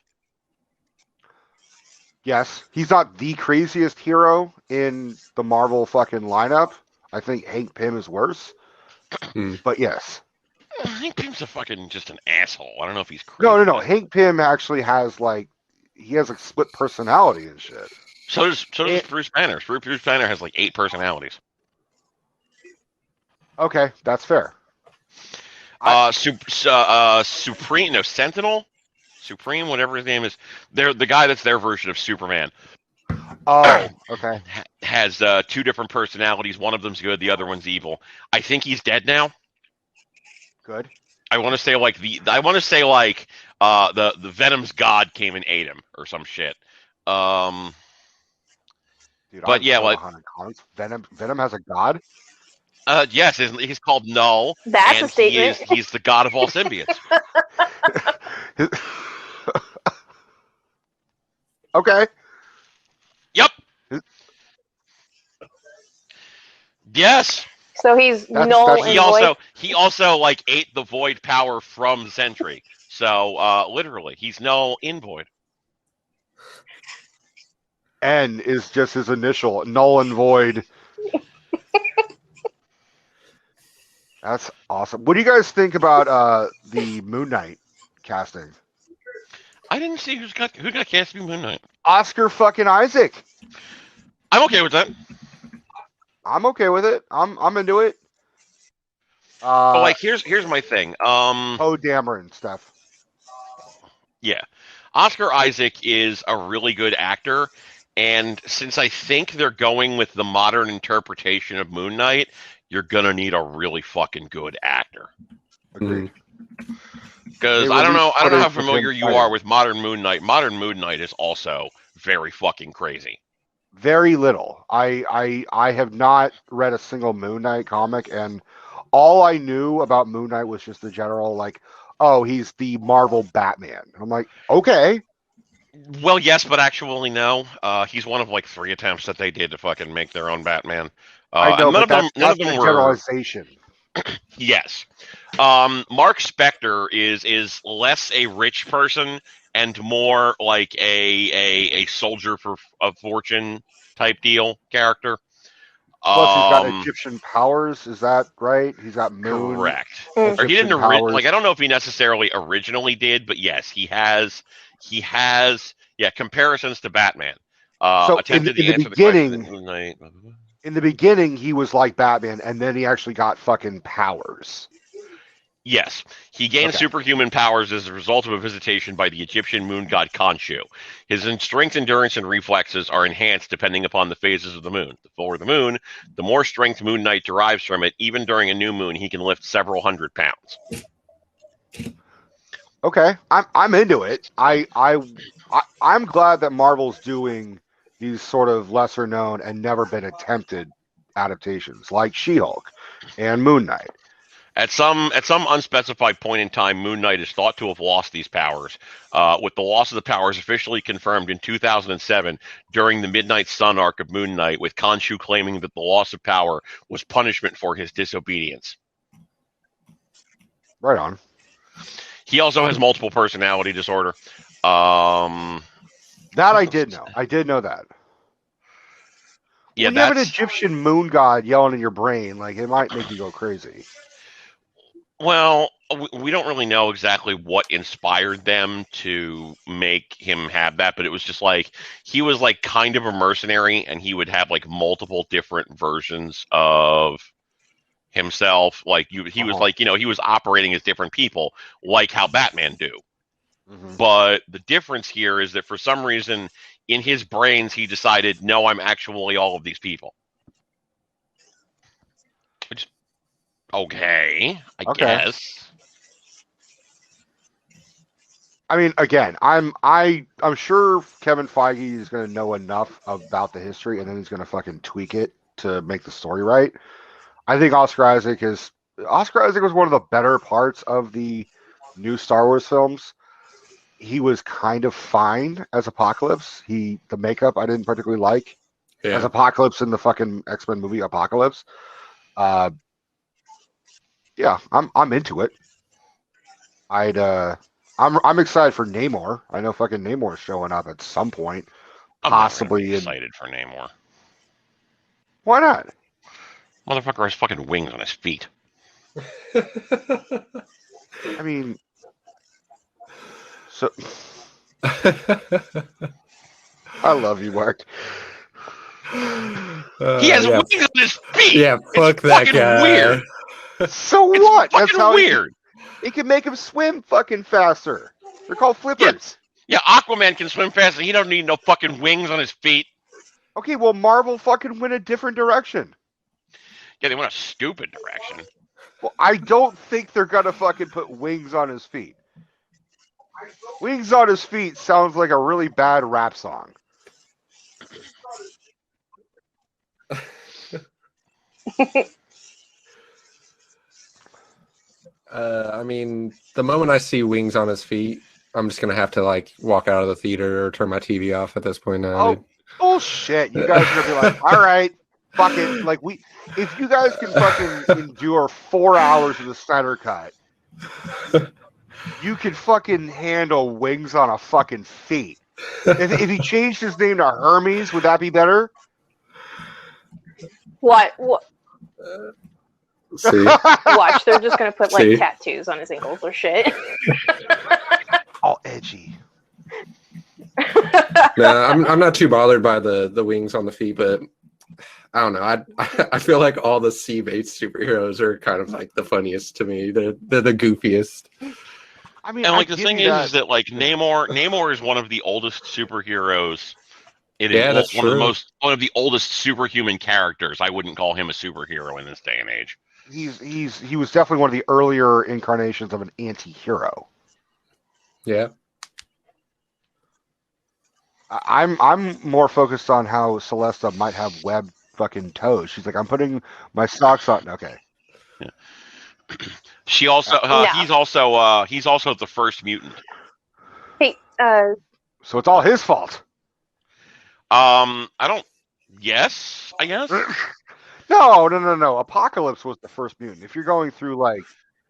Speaker 1: Yes, he's not the craziest hero in the Marvel fucking lineup. I think Hank Pym is worse. But yes.
Speaker 5: Hank Pym's a fucking just an asshole. I don't know if he's crazy.
Speaker 1: No. Hank Pym actually has he has a split personality and shit.
Speaker 5: So does Bruce Banner. Bruce Banner has like 8 personalities.
Speaker 1: Okay, that's fair.
Speaker 5: Sentinel, Supreme, whatever his name is. They're the guy that's their version of Superman.
Speaker 1: Oh, okay.
Speaker 5: Has 2 different personalities. One of them's good, the other one's evil. I think he's dead now.
Speaker 1: Good.
Speaker 5: I want to say the Venom's god came and ate him or some shit.
Speaker 1: Dude,
Speaker 5: but yeah, like
Speaker 1: Venom has a god.
Speaker 5: Yes, he's called Null.
Speaker 2: That's
Speaker 5: and
Speaker 2: a statement.
Speaker 5: He's the god of all symbiotes.
Speaker 1: Okay.
Speaker 5: Yep. Yes.
Speaker 2: So he's null and void.
Speaker 5: He also like ate the void power from Sentry. So literally, he's null in void.
Speaker 1: N is just his initial, null and void. That's awesome. What do you guys think about the Moon Knight casting?
Speaker 5: I didn't see who got cast to be Moon Knight.
Speaker 1: Oscar fucking Isaac.
Speaker 5: I'm okay with that.
Speaker 1: I'm okay with it. I'm into it.
Speaker 5: But like, here's my thing.
Speaker 1: Poe Dameron stuff.
Speaker 5: Yeah, Oscar Isaac is a really good actor, and since I think they're going with the modern interpretation of Moon Knight, you're gonna need a really fucking good actor.
Speaker 1: Agreed.
Speaker 5: Because I don't know how familiar you are with modern Moon Knight. Modern Moon Knight is also very fucking crazy.
Speaker 1: Very little. I have not read a single Moon Knight comic, and all I knew about Moon Knight was just the general, like, oh, he's the Marvel Batman. I'm like, okay.
Speaker 5: Well, yes, but actually no. He's one of like 3 attempts that they did to fucking make their own Batman.
Speaker 1: I know, but
Speaker 5: none of them were
Speaker 1: generalization.
Speaker 5: Yes. Mark Spector is less a rich person and more like a soldier of fortune type deal character.
Speaker 1: Plus, he's got Egyptian powers. Is that right? He's got moon.
Speaker 5: Correct.
Speaker 2: Mm.
Speaker 5: Or he didn't I don't know if he necessarily originally did, but yes, he has. Yeah, comparisons to Batman.
Speaker 1: So
Speaker 5: Attempted
Speaker 1: in the beginning, in the beginning, he was like Batman, and then he actually got fucking powers.
Speaker 5: Yes, he gained superhuman powers as a result of a visitation by the Egyptian moon god Khonshu. His strength, endurance, and reflexes are enhanced depending upon the phases of the moon. The fuller the moon, the more strength Moon Knight derives from it. Even during a new moon, he can lift several hundred pounds.
Speaker 1: Okay, I'm into it. I'm glad that Marvel's doing these sort of lesser known and never been attempted adaptations like She-Hulk and Moon Knight.
Speaker 5: At some unspecified point in time, Moon Knight is thought to have lost these powers, with the loss of the powers officially confirmed in 2007 during the Midnight Sun arc of Moon Knight, with Khonshu claiming that the loss of power was punishment for his disobedience.
Speaker 1: Right on.
Speaker 5: He also has multiple personality disorder.
Speaker 1: That I did know. I did know that.
Speaker 5: Yeah,
Speaker 1: when you have an Egyptian moon god yelling in your brain, like, it might make you go crazy.
Speaker 5: Well, we don't really know exactly what inspired them to make him have that, but it was just like he was like kind of a mercenary, and he would have like multiple different versions of himself. Like he was like, he was operating as different people, like how Batman do. Mm-hmm. But the difference here is that for some reason in his brains, he decided, no, I'm actually all of these people. Which, okay, I guess.
Speaker 1: I mean, again, I'm sure Kevin Feige is going to know enough about the history, and then he's going to fucking tweak it to make the story right. I think Oscar Isaac was one of the better parts of the new Star Wars films. He was kind of fine as Apocalypse. The makeup I didn't particularly like as Apocalypse in the fucking X-Men movie Apocalypse. Yeah, I'm into it. I'm excited for Namor. I know fucking Namor's showing up at some point. Possibly
Speaker 5: I'm excited for Namor.
Speaker 1: Why not?
Speaker 5: Motherfucker has fucking wings on his feet.
Speaker 1: I mean, so I love you, Mark.
Speaker 5: He has
Speaker 3: yeah,
Speaker 5: wings on his feet.
Speaker 3: yeah, fuck
Speaker 5: it's
Speaker 3: that
Speaker 5: fucking
Speaker 3: guy.
Speaker 5: weird.
Speaker 1: So
Speaker 5: It's
Speaker 1: what? That's
Speaker 5: fucking
Speaker 1: how
Speaker 5: weird.
Speaker 1: it can make him swim fucking faster. They're called flippers.
Speaker 5: Yeah, Aquaman can swim fast, and he don't need no fucking wings on his feet.
Speaker 1: Okay, well, Marvel fucking went a different direction.
Speaker 5: Yeah, they went a stupid direction.
Speaker 1: Well, I don't think they're gonna fucking put wings on his feet. Wings on his feet sounds like a really bad rap song.
Speaker 3: I mean, the moment I see wings on his feet, I'm just gonna have to like walk out of the theater or turn my TV off at this point now.
Speaker 1: Oh, bullshit! You guys are gonna be like, all right, fuck it. Like if you guys can fucking endure 4 hours of the Snyder Cut, you can fucking handle wings on a fucking feet. If he changed his name to Hermes, would that be better?
Speaker 2: What?
Speaker 3: See?
Speaker 2: Watch, they're just gonna put like
Speaker 3: See?
Speaker 2: tattoos on his ankles or shit.
Speaker 1: All edgy.
Speaker 3: No, I'm not too bothered by the wings on the feet, but I don't know. I feel like all the sea-based superheroes are kind of like the funniest to me. They're the goofiest.
Speaker 1: I mean,
Speaker 5: And like
Speaker 1: I
Speaker 5: the
Speaker 1: give
Speaker 5: thing
Speaker 1: you
Speaker 5: is that like Namor is one of the oldest superheroes. It is
Speaker 3: Yeah, that's
Speaker 5: one of the
Speaker 3: true.
Speaker 5: one of the oldest superhuman characters. I wouldn't call him a superhero in this day and age.
Speaker 1: he was definitely one of the earlier incarnations of an anti-hero.
Speaker 3: Yeah.
Speaker 1: I'm more focused on how Celesta might have webbed fucking toes. She's like, I'm putting my socks on. Okay.
Speaker 5: She also
Speaker 2: No.
Speaker 5: he's also the first mutant.
Speaker 2: Hey,
Speaker 1: So it's all his fault.
Speaker 5: I don't. Yes, I guess.
Speaker 1: No. Apocalypse was the first mutant. If you're going through like,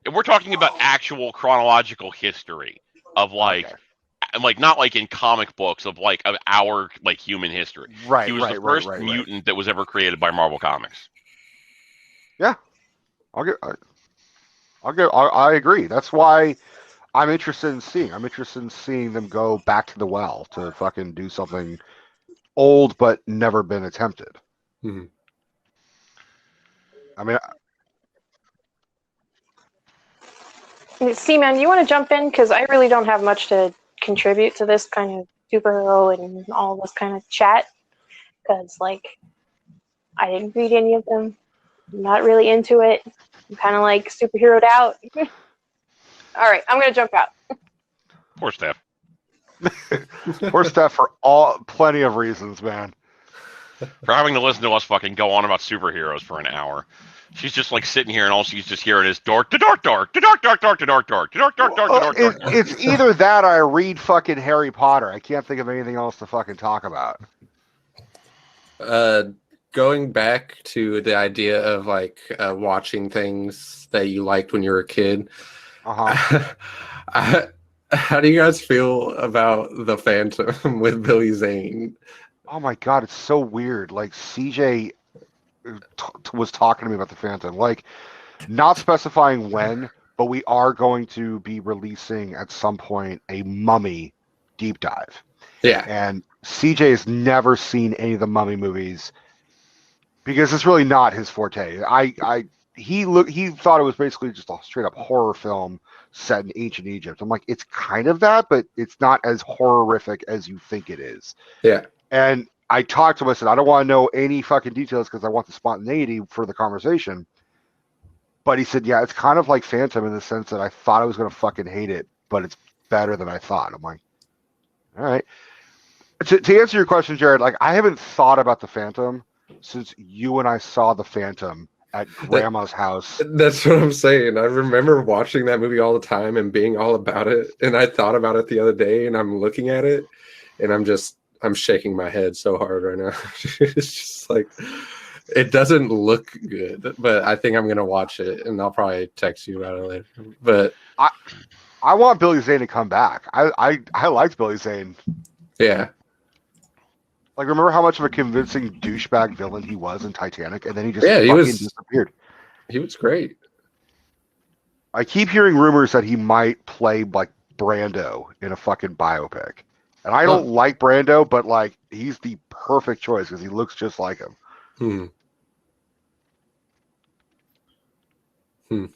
Speaker 5: If we're talking about actual chronological history of like,
Speaker 1: okay.
Speaker 5: like not like in comic books of like of our like human history.
Speaker 1: Right,
Speaker 5: He was the first mutant that was ever created by Marvel Comics.
Speaker 1: Yeah, I agree. That's why I'm interested in seeing. I'm interested in seeing them go back to the well to fucking do something old but never been attempted.
Speaker 3: Mm-hmm.
Speaker 1: I mean,
Speaker 2: C-Man, you want to jump in? Because I really don't have much to contribute to this kind of superhero and all this kind of chat. Because, like, I didn't read any of them. I'm not really into it. I'm kind of, like, superheroed out. All right, I'm going to jump out.
Speaker 5: Poor Steph.
Speaker 1: poor Steph for plenty of reasons, man.
Speaker 5: For having to listen to us fucking go on about superheroes for an hour. She's just like sitting here and all she's just hearing is dork to dork dork to dork dork dork to dork dork to dork dork dork to dork dork.
Speaker 1: It's either that or I read fucking Harry Potter. I can't think of anything else to fucking talk about.
Speaker 3: Going back to the idea of like watching things that you liked when you were a kid.
Speaker 1: Uh-huh.
Speaker 3: How do you guys feel about the Phantom with Billy Zane?
Speaker 1: Oh my god, it's so weird. Like CJ was talking to me about the Phantom, like not specifying when, but we are going to be releasing at some point a Mummy deep dive.
Speaker 3: Yeah,
Speaker 1: and CJ has never seen any of the Mummy movies because it's really not his forte. He thought it was basically just a straight up horror film set in ancient Egypt. I'm like, it's kind of that, but it's not as horrific as you think it is.
Speaker 3: Yeah.
Speaker 1: And I talked to him. I said, I don't want to know any fucking details because I want the spontaneity for the conversation. But he said, yeah, it's kind of like Phantom in the sense that I thought I was going to fucking hate it, but it's better than I thought. I'm like, all right. To answer your question, Jared, like I haven't thought about the Phantom since you and I saw the Phantom at Grandma's house.
Speaker 3: That's what I'm saying. I remember watching that movie all the time and being all about it. And I thought about it the other day and I'm looking at it and I'm shaking my head so hard right now. It's just like, it doesn't look good, but I think I'm going to watch it and I'll probably text you about it later. But
Speaker 1: I want Billy Zane to come back. I liked Billy Zane.
Speaker 3: Yeah.
Speaker 1: Like, remember how much of a convincing douchebag villain he was in Titanic, and then he just
Speaker 3: he
Speaker 1: fucking
Speaker 3: was
Speaker 1: disappeared.
Speaker 3: He was great.
Speaker 1: I keep hearing rumors that he might play like Brando in a fucking biopic. And I don't like Brando, but like he's the perfect choice because he looks just like him.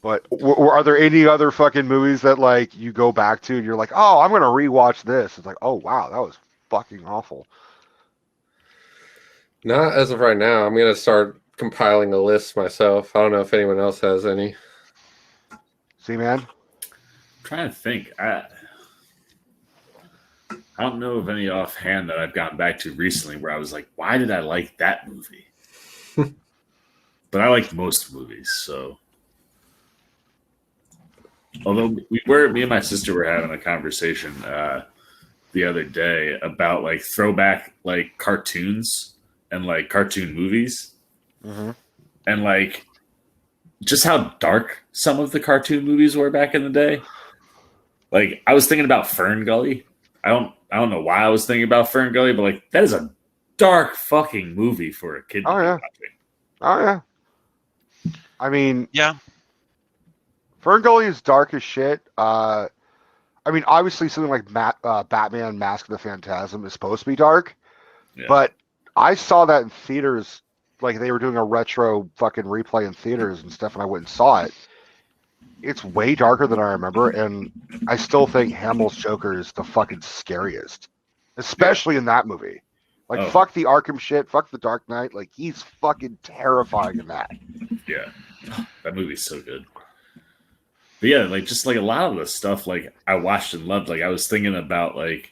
Speaker 1: But are there any other fucking movies that like you go back to and you're like, oh, I'm gonna rewatch this? It's like, oh wow, that was fucking awful.
Speaker 3: Not as of right now. I'm gonna start compiling a list myself. I don't know if anyone else has any.
Speaker 1: See, man.
Speaker 4: I'm trying to think. I don't know of any offhand that I've gotten back to recently where I was like, why did I like that movie? But I like most movies, so. Although me and my sister were having a conversation the other day about like throwback like cartoons and like cartoon movies, and like just how dark some of the cartoon movies were back in the day. Like I was thinking about Fern Gully. I don't know why I was thinking about Fern Gully, but like that is a dark fucking movie for a kid to be watching.
Speaker 1: Oh yeah. I mean,
Speaker 5: Yeah.
Speaker 1: Fern Gully is dark as shit. I mean, obviously something like Batman Mask of the Phantasm is supposed to be dark, but I saw that in theaters. Like they were doing a retro fucking replay in theaters and stuff, and I went and saw it. It's way darker than I remember, and I still think Hamill's Joker is the fucking scariest, especially in that movie. Like, fuck the Arkham shit, fuck the Dark Knight. Like, he's fucking terrifying in that.
Speaker 4: Yeah, that movie's so good. But yeah, like just like a lot of the stuff like I watched and loved. Like I was thinking about like,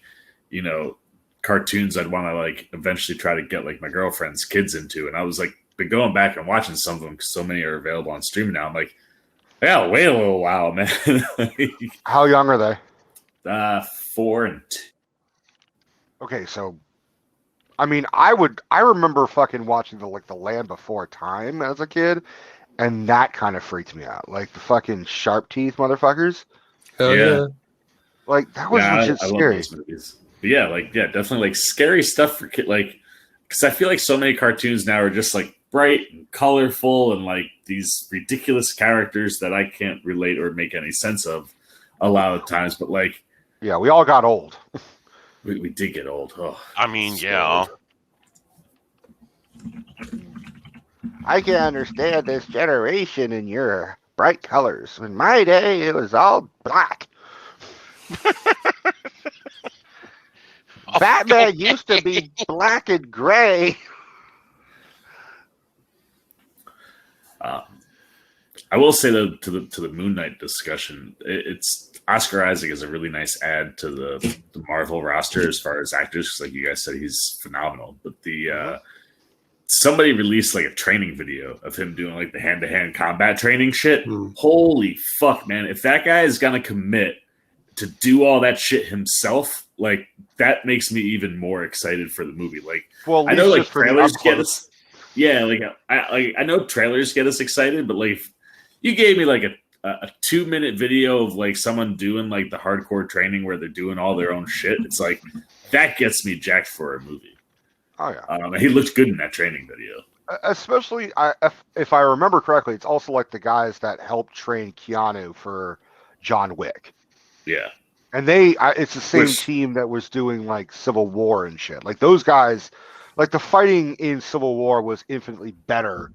Speaker 4: you know, cartoons I'd want to like eventually try to get like my girlfriend's kids into, and I was like been going back and watching some of them because so many are available on streaming now. I'm like, yeah, wait a little while, man. Like,
Speaker 1: how young are they?
Speaker 4: 4 and 2.
Speaker 1: Okay, so I mean, I remember fucking watching the Land Before Time as a kid, and that kind of freaked me out. Like the fucking sharp teeth motherfuckers.
Speaker 3: Hell yeah.
Speaker 1: Like that was legit scary.
Speaker 4: Love those movies. But yeah, definitely like scary stuff for kids. Like, because I feel like so many cartoons now are just like bright and colorful and like these ridiculous characters that I can't relate or make any sense of a lot of times. But like,
Speaker 1: yeah, we all got old.
Speaker 4: we did get old. Oh,
Speaker 5: I mean, yeah.
Speaker 1: I can understand this generation and your bright colors. In my day, it was all black. Batman used to be black and gray.
Speaker 4: I will say though, to the Moon Knight discussion, it's Oscar Isaac is a really nice add to the Marvel roster as far as actors. Because like you guys said, he's phenomenal. But somebody released like a training video of him doing like the hand-to-hand combat training shit. Holy fuck, man! If that guy is gonna commit to do all that shit himself, like that makes me even more excited for the movie. Like, well, I know like trailers get us. Yeah, like I know trailers get us excited, but like you gave me like a 2-minute video of like someone doing like the hardcore training where they're doing all their own shit. It's like that gets me jacked for a movie.
Speaker 1: Oh yeah,
Speaker 4: he looked good in that training video.
Speaker 1: Especially, if I remember correctly, it's also like the guys that helped train Keanu for John Wick.
Speaker 4: Yeah,
Speaker 1: and it's the same team that was doing like Civil War and shit. Like those guys, like the fighting in Civil War was infinitely better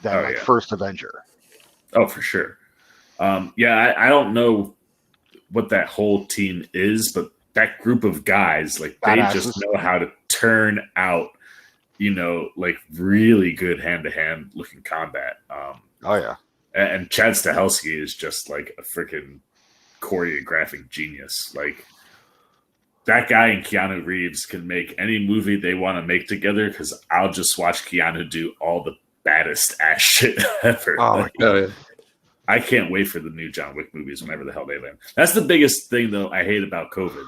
Speaker 1: than First Avenger.
Speaker 4: Oh, for sure. I don't know what that whole team is, but that group of guys, like they just know how to turn out, you know, like really good hand-to-hand looking combat. And Chad Stahelski is just like a freaking choreographing genius. Like that guy and Keanu Reeves can make any movie they want to make together because I'll just watch Keanu do all the baddest ass shit ever. I can't wait for the new John Wick movies whenever the hell they land. That's the biggest thing, though, I hate about COVID.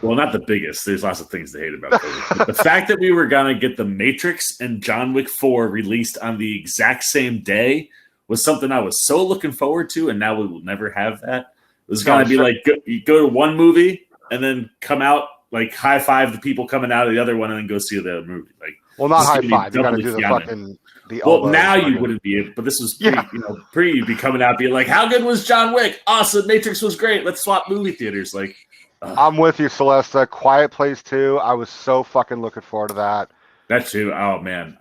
Speaker 4: Well, not the biggest. There's lots of things to hate about COVID. But the fact that we were going to get The Matrix and John Wick 4 released on the exact same day was something I was so looking forward to, and now we will never have that. It was going to be like, you go to one movie and then come out, like high-five the people coming out of the other one and then go see the other movie. Like,
Speaker 1: Well, not
Speaker 4: This is
Speaker 1: high
Speaker 4: gonna be
Speaker 1: five. You got to
Speaker 4: double
Speaker 1: do the
Speaker 4: Keanu.
Speaker 1: fucking the
Speaker 4: Well,
Speaker 1: elbow.
Speaker 4: now you
Speaker 1: fucking-
Speaker 4: wouldn't be able, but this was
Speaker 1: Yeah.
Speaker 4: pre you'd be coming out being like, how good was John Wick? Awesome, Matrix was great. Let's swap movie theaters. Like,
Speaker 1: I'm with you, Celeste. Quiet Place 2. I was so fucking looking forward to that.
Speaker 4: that too. Oh man,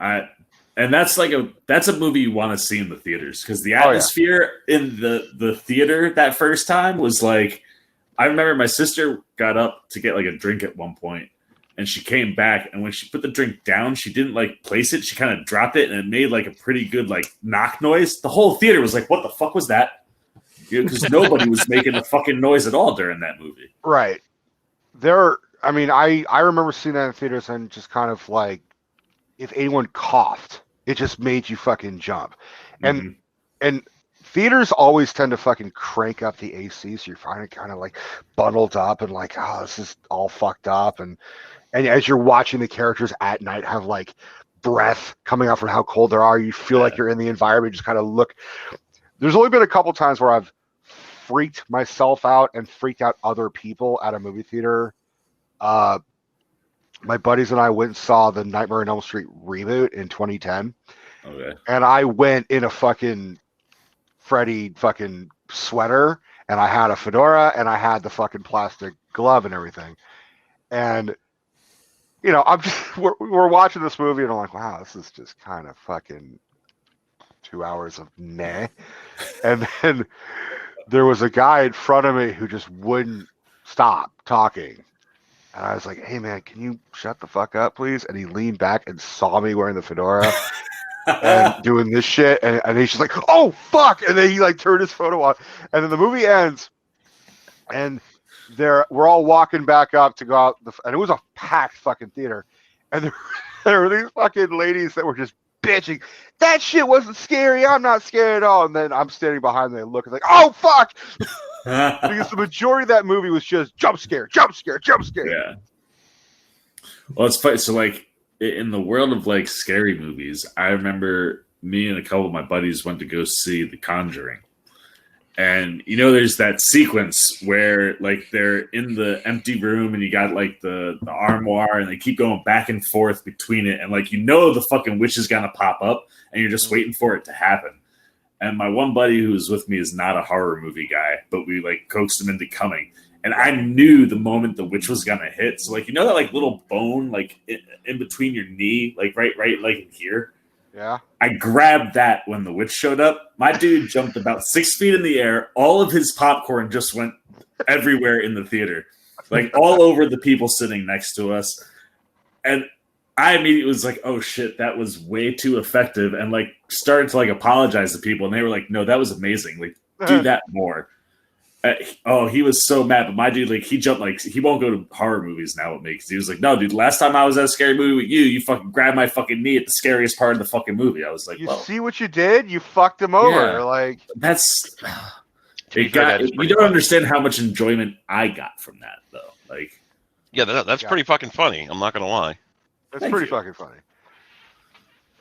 Speaker 4: and that's a movie you want to see in the theaters because the
Speaker 1: Oh, yeah.
Speaker 4: atmosphere in the theater that first time was like, I remember my sister got up to get like a drink at one point, and she came back, and when she put the drink down, she didn't like place it. She kind of dropped it, and it made like a pretty good like knock noise. The whole theater was like, "What the fuck was that?" Because nobody was making a fucking noise at all during that movie.
Speaker 1: Right. I mean, I remember seeing that in theaters and just kind of like, if anyone coughed, it just made you fucking jump. And and theaters always tend to fucking crank up the AC, so you're finally kind of like bundled up and like, oh, this is all fucked up. And as you're watching the characters at night have like breath coming out from how cold they are, you feel like you're in the environment. You just kind of look. There's only been a couple times where I've freaked myself out and freaked out other people at a movie theater. My buddies and I went and saw the Nightmare on Elm Street reboot in 2010.
Speaker 4: Okay.
Speaker 1: And I went in a fucking Freddy fucking sweater, and I had a fedora, and I had the fucking plastic glove and everything. And you know, we're watching this movie, and I'm like, wow, this is just kind of fucking 2 hours of meh. And then there was a guy in front of me who just wouldn't stop talking. And I was like, hey, man, can you shut the fuck up, please? And he leaned back and saw me wearing the fedora and doing this shit. And he's just like, oh, fuck. And then he like turned his photo on. And then the movie ends. And we're all walking back up to go out. And it was a packed fucking theater. And there were these fucking ladies that were just bitching. That shit wasn't scary. I'm not scared at all. And then I'm standing behind them and look like, oh, fuck. Because the majority of that movie was just jump scare, jump scare, jump scare.
Speaker 4: Yeah. Well, it's funny. So, like, in the world of like scary movies, I remember me and a couple of my buddies went to go see The Conjuring. And you know, there's that sequence where like they're in the empty room and you got like the armoire and they keep going back and forth between it. And like, you know, the fucking witch is going to pop up and you're just waiting for it to happen. And my one buddy who was with me is not a horror movie guy, but we like coaxed him into coming. And I knew the moment the witch was going to hit. So like, you know, that like little bone, like in between your knee, like right, like in here.
Speaker 1: Yeah.
Speaker 4: I grabbed that when the witch showed up. My dude jumped about 6 feet in the air. All of his popcorn just went everywhere in the theater, like all over the people sitting next to us. And I immediately was like, oh shit, that was way too effective. And like started to like apologize to people. And they were like, no, that was amazing. Like do that more. He was so mad. But my dude, like he jumped, like he won't go to horror movies now with me. Cause he was like, no, dude, last time I was at a scary movie with you fucking grabbed my fucking knee at the scariest part of the fucking movie. I was like,
Speaker 1: you see what you did? You fucked him over.
Speaker 4: Yeah.
Speaker 1: Like
Speaker 4: that's, you don't understand how much enjoyment I got from that though. Like,
Speaker 5: yeah, that's pretty fucking funny. I'm not going to lie.
Speaker 1: That's pretty fucking funny.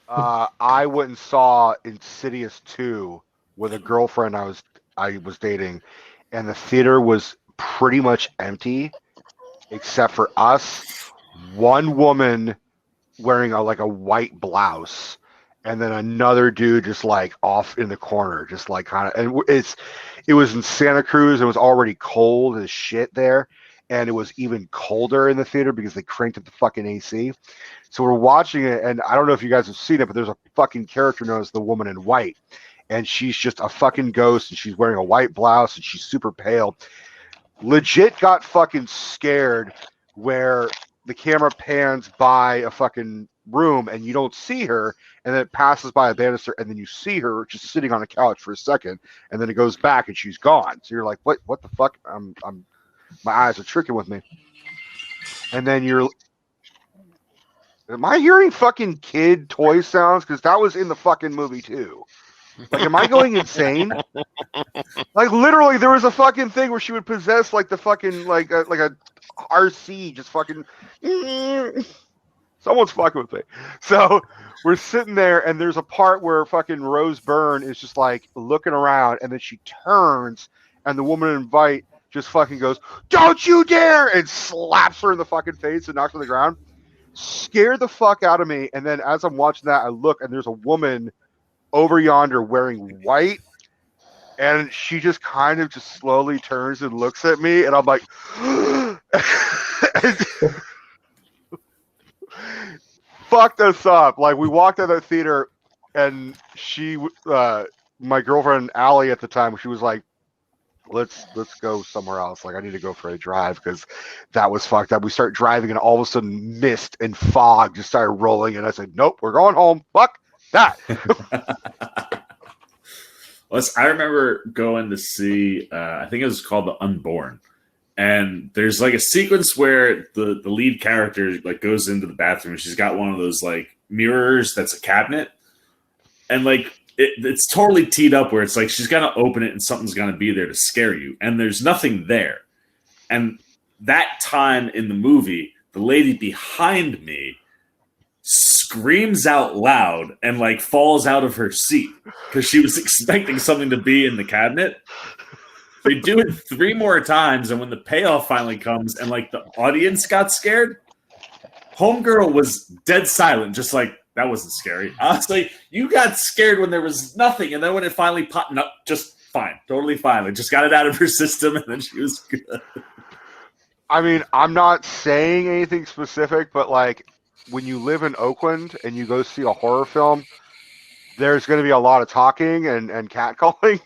Speaker 1: I went and saw Insidious 2 with a girlfriend I was dating, and the theater was pretty much empty except for us, one woman wearing a white blouse, and then another dude just like off in the corner, just like kind of. And it was in Santa Cruz. It was already cold as shit there, and it was even colder in the theater because they cranked up the fucking AC. So we're watching it, and I don't know if you guys have seen it, but there's a fucking character known as the Woman in White, and she's just a fucking ghost, and she's wearing a white blouse, and she's super pale. Legit got fucking scared where the camera pans by a fucking room and you don't see her, and then it passes by a banister, and then you see her just sitting on a couch for a second, and then it goes back and she's gone. So you're like, what the fuck? My eyes are tricking with me. And then am I hearing fucking kid toy sounds? Because that was in the fucking movie too. Like, am I going insane? Like, literally, there was a fucking thing where she would possess like the fucking like a RC, just fucking. Someone's fucking with me. So we're sitting there, and there's a part where fucking Rose Byrne is just like looking around, and then she turns, and the Woman in White just fucking goes, "Don't you dare!" and slaps her in the fucking face and knocks her on the ground. scared the fuck out of me. And then as I'm watching that, I look and there's a woman over yonder wearing white, and she just kind of just slowly turns and looks at me, and I'm like, fucked us up. Like, we walked out of the theater, and she, my girlfriend Allie at the time, she was like, let's go somewhere else. Like, I need to go for a drive because that was fucked up. We start driving, and all of a sudden mist and fog just started rolling, and I said, nope, we're going home. Fuck that.
Speaker 4: I remember going to see, I think it was called The Unborn. And there's like a sequence where the lead character like goes into the bathroom and she's got one of those like mirrors that's a cabinet. And like it's totally teed up where it's like she's gonna open it and something's gonna be there to scare you. And there's nothing there. And that time in the movie, the lady behind me screams out loud and like falls out of her seat because she was expecting something to be in the cabinet. They do it 3 more times, and when the payoff finally comes and like the audience got scared, homegirl was dead silent, just like, that wasn't scary. I was like, you got scared when there was nothing, and then when it finally popped up, just fine, totally fine. Like, just got it out of her system, and then she was good.
Speaker 1: I mean, I'm not saying anything specific, but like, when you live in Oakland and you go see a horror film, there's going to be a lot of talking and catcalling.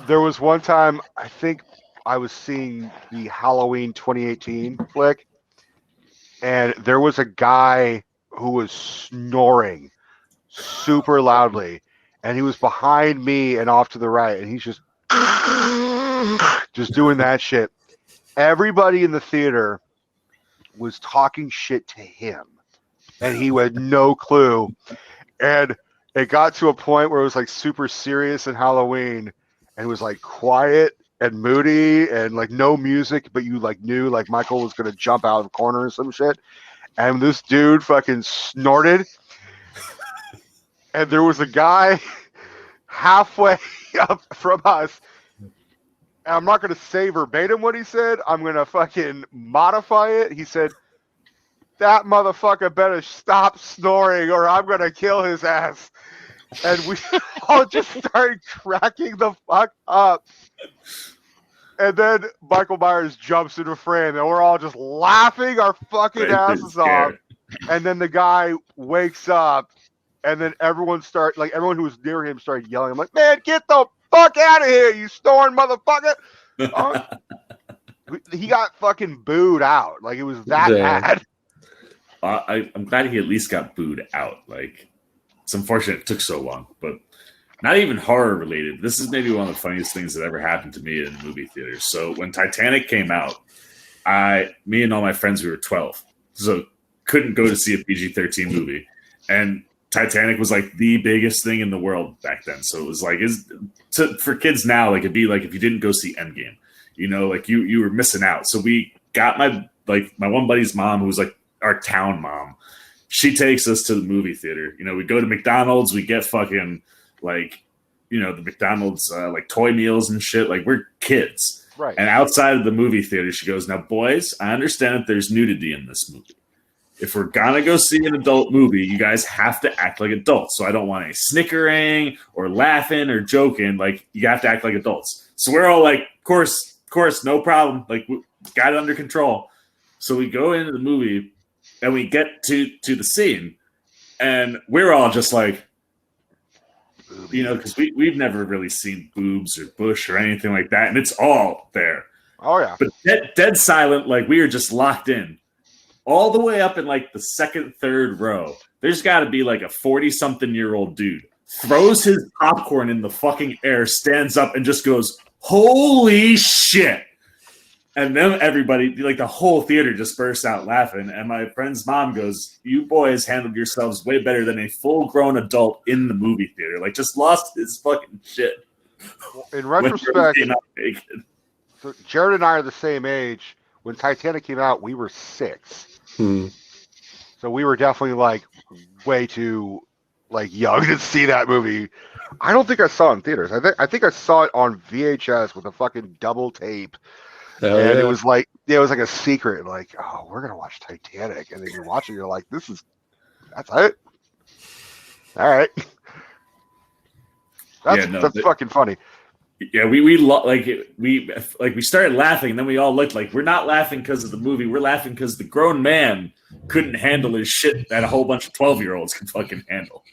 Speaker 1: There was one time, I think I was seeing the Halloween 2018 flick, and there was a guy who was snoring super loudly, and he was behind me and off to the right, and he's just doing that shit. Everybody in the theater was talking shit to him, and he had no clue. And it got to a point where it was like super serious in Halloween, and it was like quiet and moody and like no music, but you like knew like Michael was gonna jump out of the corner or some shit. And this dude fucking snorted, and there was a guy halfway up from us. And I'm not going to say verbatim what he said. I'm going to fucking modify it. He said, that motherfucker better stop snoring or I'm going to kill his ass. And we all just started cracking the fuck up. And then Michael Myers jumps into frame, and we're all just laughing our fucking asses off. And then the guy wakes up, and then everyone who was near him started yelling. I'm like, man, get the fuck out of here, you snoring motherfucker. He got fucking booed out. Like, it was that bad.
Speaker 4: I'm glad he at least got booed out. Like, it's unfortunate it took so long, but not even horror related. This is maybe one of the funniest things that ever happened to me in the movie theater. So when Titanic came out, me and all my friends, we were 12, so couldn't go to see a PG-13 movie. And Titanic was like the biggest thing in the world back then. So it was like, for kids now, like it'd be like if you didn't go see Endgame, you know, like you were missing out. So we got my one buddy's mom, who was like our town mom. She takes us to the movie theater. You know, we go to McDonald's, we get fucking like, you know, the McDonald's like toy meals and shit. Like, we're kids.
Speaker 1: Right.
Speaker 4: And outside of the movie theater, she goes, now boys, I understand that there's nudity in this movie. If we're gonna go see an adult movie, you guys have to act like adults. So I don't want any snickering or laughing or joking. Like, you have to act like adults. So we're all like, of course, no problem. Like, we got it under control. So we go into the movie and we get to the scene, and we're all just like, you know, because we've never really seen boobs or bush or anything like that, and it's all there.
Speaker 1: Oh yeah.
Speaker 4: But dead silent, like we were just locked in. All the way up in like the second, third row, there's got to be like a 40-something-year-old dude, throws his popcorn in the fucking air, stands up, and just goes, holy shit. And then everybody, like the whole theater, just bursts out laughing. And my friend's mom goes, you boys handled yourselves way better than a full-grown adult in the movie theater. Like, just lost his fucking shit.
Speaker 1: In retrospect, so Jared and I are the same age. When Titanic came out, we were 6. So we were definitely like way too like young to see that movie. I don't think I saw it in theaters. I think I saw it on VHS with a fucking double tape.
Speaker 3: Hell
Speaker 1: and
Speaker 3: yeah.
Speaker 1: it was like a secret. Like, oh, we're gonna watch Titanic, and then you watch it, you're like, that's it. All right, that's fucking funny.
Speaker 4: Yeah, we started laughing, and then we all looked like we're not laughing because of the movie. We're laughing because the grown man couldn't handle his shit that a whole bunch of 12-year-olds can fucking handle.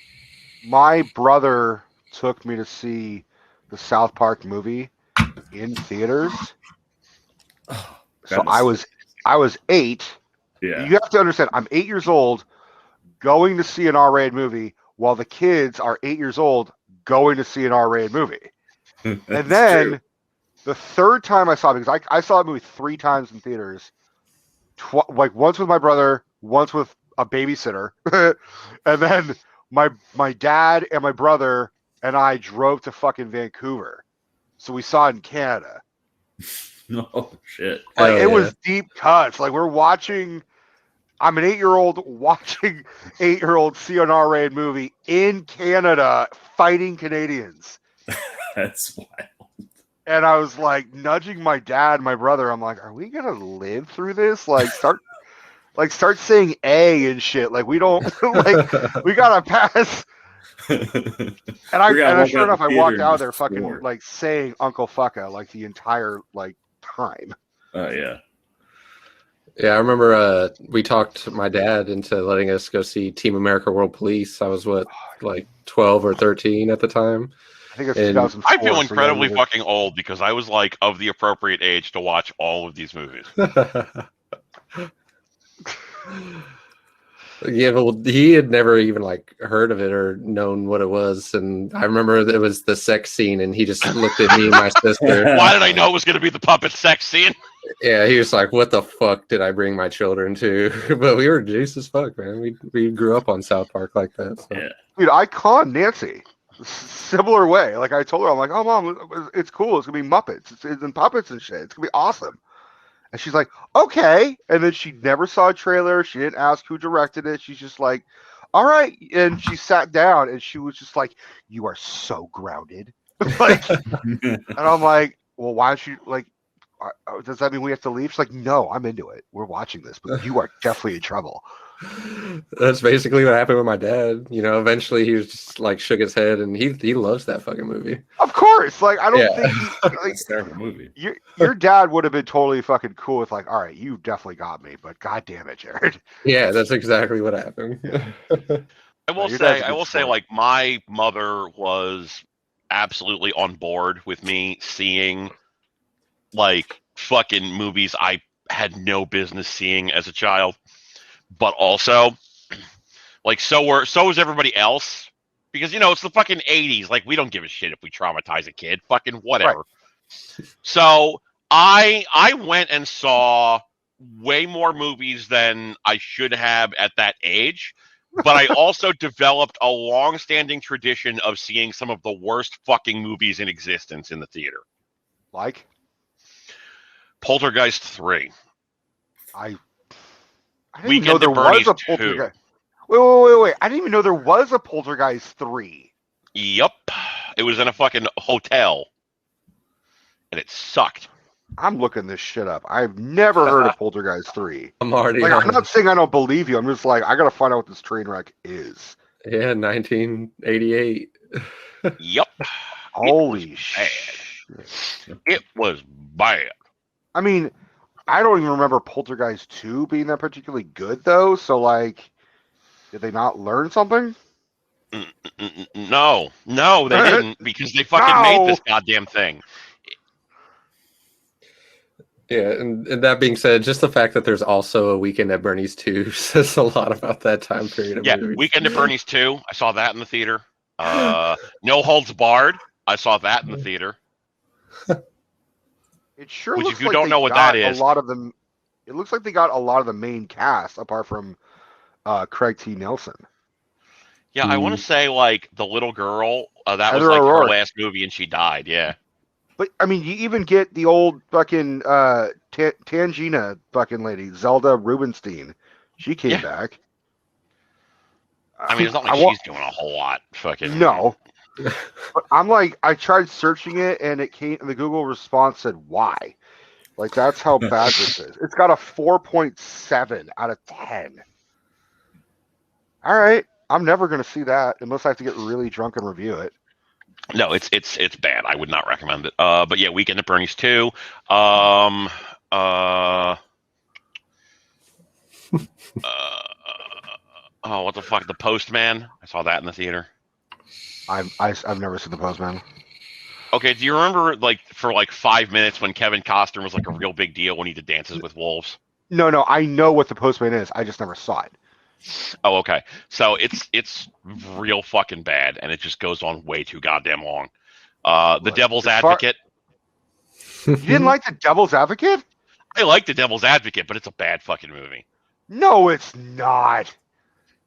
Speaker 1: My brother took me to see the South Park movie in theaters. So I was 8.
Speaker 4: Yeah.
Speaker 1: You have to understand, I'm 8 years old going to see an R-rated movie while the kids are 8 years old going to see an R-rated movie. And then the third time I saw it, because I saw the movie 3 times in theaters, like once with my brother, once with a babysitter, and then my dad and my brother and I drove to fucking Vancouver. So we saw it in Canada.
Speaker 4: Oh shit!
Speaker 1: Like it was deep cuts. Like we're watching. I'm an 8-year-old watching 8-year-old see an R-rated movie in Canada fighting Canadians.
Speaker 4: That's wild.
Speaker 1: And I was like nudging my dad, and my brother. I'm like, are we gonna live through this? Like start saying A and shit. Like we don't like we gotta pass. And sure enough, I walked out of there fucking like saying Uncle Fucka like the entire like time.
Speaker 4: Oh yeah.
Speaker 3: Yeah, I remember we talked my dad into letting us go see Team America World Police. I was like 12 or 13 at the time.
Speaker 1: I think it's 2004.
Speaker 5: I feel incredibly fucking old because I was like of the appropriate age to watch all of these movies.
Speaker 3: Yeah, well, he had never even like heard of it or known what it was, and I remember it was the sex scene, and he just looked at me and my sister.
Speaker 5: Why did I know it was going to be the puppet sex scene?
Speaker 3: Yeah, he was like, "What the fuck did I bring my children to?" But we were juice as fuck, man. We grew up on South Park like that. So.
Speaker 4: Yeah,
Speaker 1: dude, I conned Nancy similar way. Like I told her, I'm like, "Oh, mom, it's cool. It's gonna be Muppets. It's and puppets and shit. It's gonna be awesome." And she's like, okay. And then she never saw a trailer. She didn't ask who directed it. She's just like, all right. And she sat down and she was just like, you are so grounded. Like, and I'm like, well, why don't you like, does that mean we have to leave? She's like, no, I'm into it. We're watching this, but you are definitely in trouble.
Speaker 3: That's basically what happened with my dad. You know, eventually he was just like shook his head, and he loves that fucking movie.
Speaker 1: Of course, like I don't think like,
Speaker 4: it's a terrible movie.
Speaker 1: Your dad would have been totally fucking cool with like, all right, you definitely got me, but god damn it, Jared.
Speaker 3: Yeah, that's exactly what happened.
Speaker 5: I will say, like my mother was absolutely on board with me seeing like fucking movies I had no business seeing as a child. But also, like, so was everybody else. Because, you know, it's the fucking 80s. Like, we don't give a shit if we traumatize a kid. Fucking whatever. Right. So, I went and saw way more movies than I should have at that age. But I also developed a long-standing tradition of seeing some of the worst fucking movies in existence in the theater.
Speaker 1: Like?
Speaker 5: Poltergeist 3.
Speaker 1: I didn't know there was a Poltergeist.
Speaker 5: 2.
Speaker 1: Wait. I didn't even know there was a Poltergeist 3.
Speaker 5: Yup. It was in a fucking hotel. And it sucked. I'm
Speaker 1: looking this shit up. I've never heard of Poltergeist 3.
Speaker 3: I'm already
Speaker 1: like, I'm not saying I don't believe you. I'm just like, I gotta find out what this train wreck is.
Speaker 3: Yeah, 1988.
Speaker 5: Yup.
Speaker 1: Holy shit.
Speaker 5: It was bad.
Speaker 1: I mean, I don't even remember Poltergeist 2 being that particularly good, though. So, like, did they not learn something?
Speaker 5: No, they didn't, because they fucking made this goddamn thing.
Speaker 3: Yeah, and that being said, just the fact that there's also a Weekend at Bernie's 2 says a lot about that time period.
Speaker 5: Yeah, Weekend at Bernie's 2. I saw that in the theater. No Holds Barred. I saw that in the theater.
Speaker 1: It sure
Speaker 5: Which,
Speaker 1: looks
Speaker 5: if you
Speaker 1: like
Speaker 5: don't know what that is,
Speaker 1: a lot of them. It looks like they got a lot of the main cast, apart from Craig T. Nelson.
Speaker 5: Yeah, I want to say like the little girl. That was like her last movie, and she died. Yeah.
Speaker 1: But I mean, you even get the old fucking Tangina fucking lady, Zelda Rubinstein. She came back.
Speaker 5: I mean, it's not like she's doing a whole lot. Fucking
Speaker 1: no. But I'm like, I tried searching it, and it came. And the Google response said, "Why?" Like, that's how bad this is. It's got a 4.7 out of 10. All right. I'm never going to see that unless I have to get really drunk and review it.
Speaker 5: No, it's bad. I would not recommend it. But yeah, Weekend at Bernie's 2. Oh, what the fuck? The Postman. I saw that in the theater.
Speaker 1: I've never seen The Postman.
Speaker 5: Okay, do you remember like for like 5 minutes when Kevin Costner was like a real big deal when he did Dances with Wolves?
Speaker 1: No, I know what The Postman is. I just never saw it.
Speaker 5: Oh, okay. So it's real fucking bad, and it just goes on way too goddamn long. The Devil's Advocate.
Speaker 1: You didn't like The Devil's Advocate?
Speaker 5: I like The Devil's Advocate, but it's a bad fucking movie.
Speaker 1: No, it's not.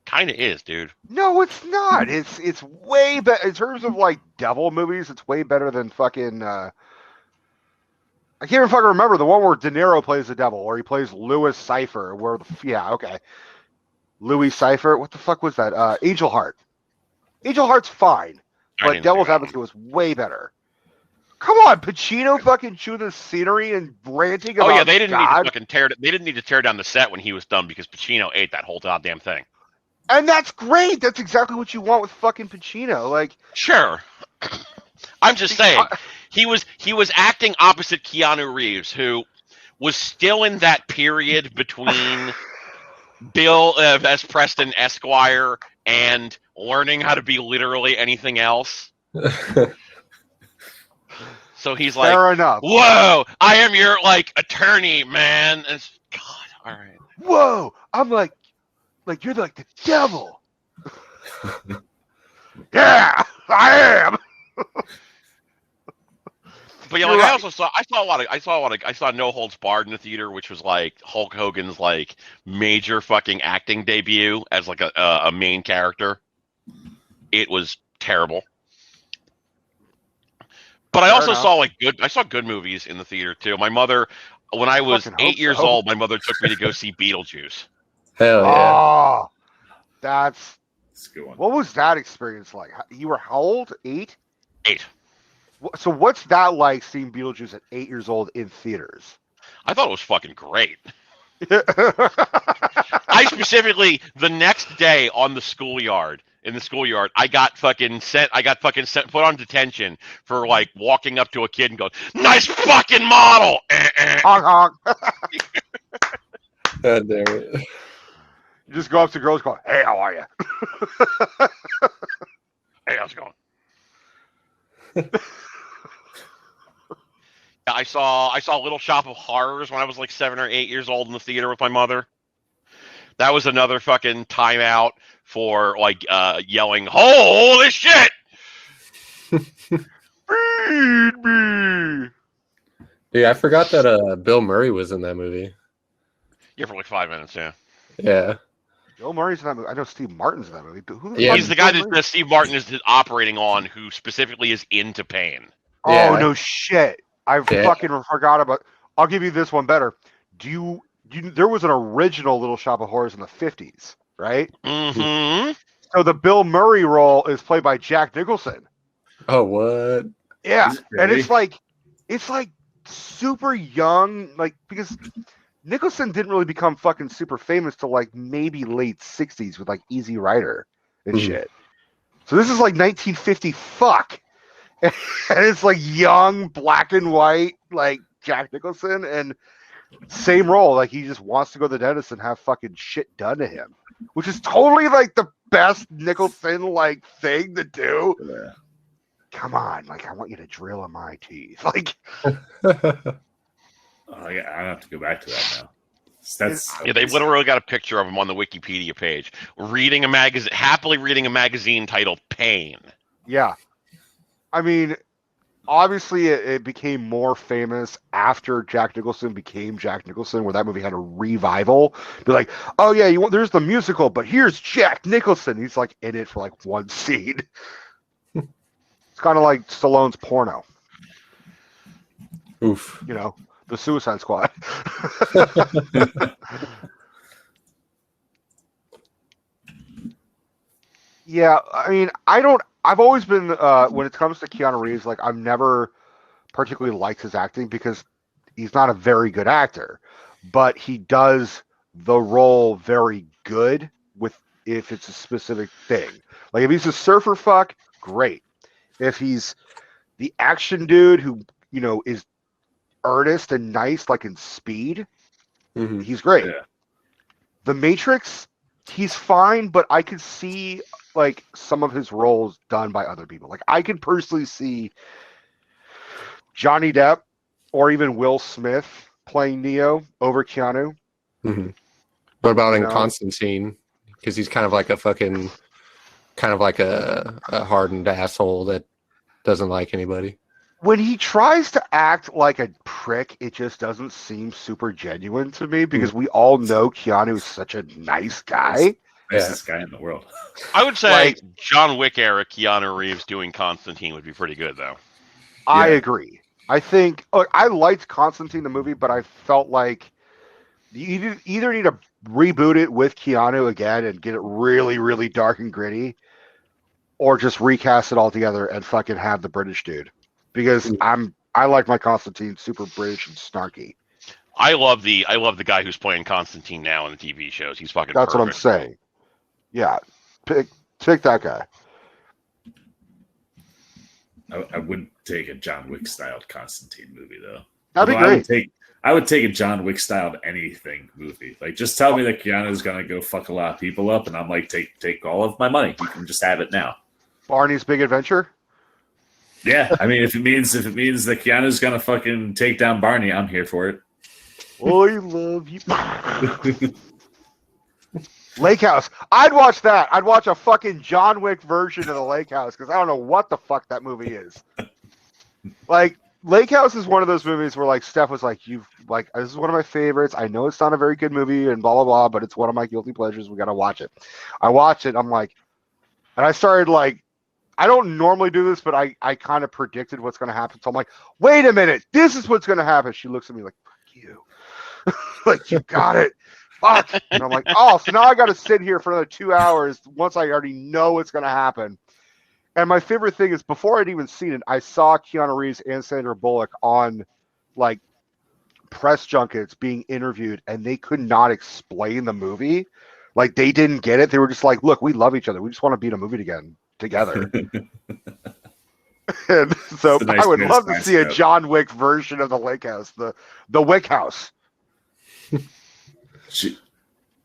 Speaker 5: Kinda is, dude.
Speaker 1: No, it's not. It's way better in terms of like devil movies. It's way better than fucking. I can't even fucking remember the one where De Niro plays the devil, or he plays Louis Cypher. Louis Cypher. What the fuck was that? Angel Heart. Angel Heart's fine, but Devil's Advocate was way better. Come on, Pacino fucking chewing the scenery and ranting about.
Speaker 5: Oh yeah, they didn't
Speaker 1: God.
Speaker 5: need to fucking They didn't need to tear down the set when he was done because Pacino ate that whole goddamn thing.
Speaker 1: And that's great. That's exactly what you want with fucking Pacino. Like,
Speaker 5: sure. I'm just saying, he was acting opposite Keanu Reeves, who was still in that period between Bill S. Preston Esquire and learning how to be literally anything else. So he's like,
Speaker 1: fair enough.
Speaker 5: Whoa, I am your like attorney, man. And God, all right.
Speaker 1: Whoa, I'm like you're like the devil. Yeah, I am.
Speaker 5: But yeah, like, I saw No Holds Barred in the theater, which was like Hulk Hogan's like major fucking acting debut as like a main character. It was terrible. But I also saw good movies in the theater too. My mother, when I was 8 years old, my mother took me to go see Beetlejuice.
Speaker 3: Hell yeah!
Speaker 1: Oh, that's
Speaker 4: a good one.
Speaker 1: What was that experience like? You were how old? 8?
Speaker 5: 8.
Speaker 1: So what's that like seeing Beetlejuice at 8 years old in theaters?
Speaker 5: I thought it was fucking great. I specifically the next day in the schoolyard, I got fucking sent put on detention for like walking up to a kid and going, "Nice fucking model."
Speaker 1: Honk honk.
Speaker 3: God damn it!
Speaker 1: You just go up to girls, and go, "Hey, how are you?"
Speaker 5: Hey, how's it going? I saw Little Shop of Horrors when I was like 7 or 8 years old in the theater with my mother. That was another fucking timeout for like yelling, "Holy shit!"
Speaker 1: Feed me.
Speaker 3: Yeah, I forgot that Bill Murray was in that movie.
Speaker 5: Yeah, for like 5 minutes. Yeah.
Speaker 3: Yeah.
Speaker 1: Bill Murray's in that movie. I know Steve Martin's in that movie. But who the
Speaker 3: Yeah,
Speaker 1: fuck
Speaker 5: He's
Speaker 1: is
Speaker 5: the guy
Speaker 1: Bill Murray?
Speaker 5: that Steve Martin is operating on, who specifically is into pain.
Speaker 1: Oh
Speaker 3: Yeah.
Speaker 1: no shit! I fucking forgot about. I'll give you this one better. There was an original Little Shop of Horrors in the 50s, right?
Speaker 5: Mm-hmm.
Speaker 1: So the Bill Murray role is played by Jack Nicholson.
Speaker 3: Oh, what?
Speaker 1: Yeah, and it's like super young, like because Nicholson didn't really become fucking super famous till like maybe late 60s with like Easy Rider and shit. So this is like 1950 fuck. And it's like young, black and white, like Jack Nicholson, and same role. Like he just wants to go to the dentist and have fucking shit done to him, which is totally like the best Nicholson like thing to do.
Speaker 4: Yeah.
Speaker 1: Come on, like I want you to drill in my teeth. Like
Speaker 4: I have to go back to that now.
Speaker 5: Yeah, they literally got a picture of him on the Wikipedia page, happily reading a magazine titled "Pain."
Speaker 1: yeah. I mean, obviously it became more famous after Jack Nicholson became Jack Nicholson, where that movie had a revival. Be like, oh yeah, there's the musical, but here's Jack Nicholson. He's like in it for like one scene. It's kind of like Stallone's porno.
Speaker 3: Oof.
Speaker 1: You know, the Suicide Squad. Yeah, I mean, I've always been when it comes to Keanu Reeves, like I've never particularly liked his acting because he's not a very good actor, but he does the role very good with if it's a specific thing. Like if he's a surfer fuck, great. If he's the action dude who, is earnest and nice, like in Speed, he's great.
Speaker 4: Yeah.
Speaker 1: The Matrix, he's fine, but I could see like some of his roles done by other people. Like I could personally see Johnny Depp or even Will Smith playing Neo over Keanu.
Speaker 3: What about in Constantine? Because he's kind of like a hardened asshole that doesn't like anybody.
Speaker 1: When he tries to act like a prick, it just doesn't seem super genuine to me because we all know Keanu is such a nice guy.
Speaker 4: Nicest guy in the world.
Speaker 5: I would say John Wick era Keanu Reeves doing Constantine would be pretty good, though.
Speaker 1: I agree. I think I liked Constantine the movie, but I felt like you either need to reboot it with Keanu again and get it really, really dark and gritty, or just recast it all together and fucking have the British dude. Because I like my Constantine super British and snarky.
Speaker 5: I love the guy who's playing Constantine now in the TV shows. He's fucking
Speaker 1: That's
Speaker 5: perfect.
Speaker 1: what I'm saying. Yeah. Pick that guy.
Speaker 4: I wouldn't take a John Wick styled Constantine movie though.
Speaker 1: That'd be great.
Speaker 4: I would take a John Wick styled anything movie. Like just tell me that Keanu's gonna go fuck a lot of people up, and I'm like, take all of my money. You can just have it now.
Speaker 1: Barney's Big Adventure.
Speaker 4: Yeah, I mean, if it means that Keanu's gonna fucking take down Barney, I'm here for it.
Speaker 1: I love you. Lake House. I'd watch that. I'd watch a fucking John Wick version of the Lake House because I don't know what the fuck that movie is. Like Lake House is one of those movies where like Steph was like, this is one of my favorites. I know it's not a very good movie and blah blah blah, but it's one of my guilty pleasures. We gotta watch it. I watched it. I'm like, and I started like, I don't normally do this, but I kind of predicted what's gonna happen. So I'm like, wait a minute, this is what's gonna happen. She looks at me like, fuck you. Like, you got it. Fuck. And I'm like, oh, so now I got to sit here for another 2 hours once I already know what's going to happen. And my favorite thing is before I'd even seen it, I saw Keanu Reeves and Sandra Bullock on like press junkets being interviewed, and they could not explain the movie. Like they didn't get it. They were just like, look, we love each other. We just want to be in a movie together. And so I would love to see a John Wick version of the Lake House, the Wick House.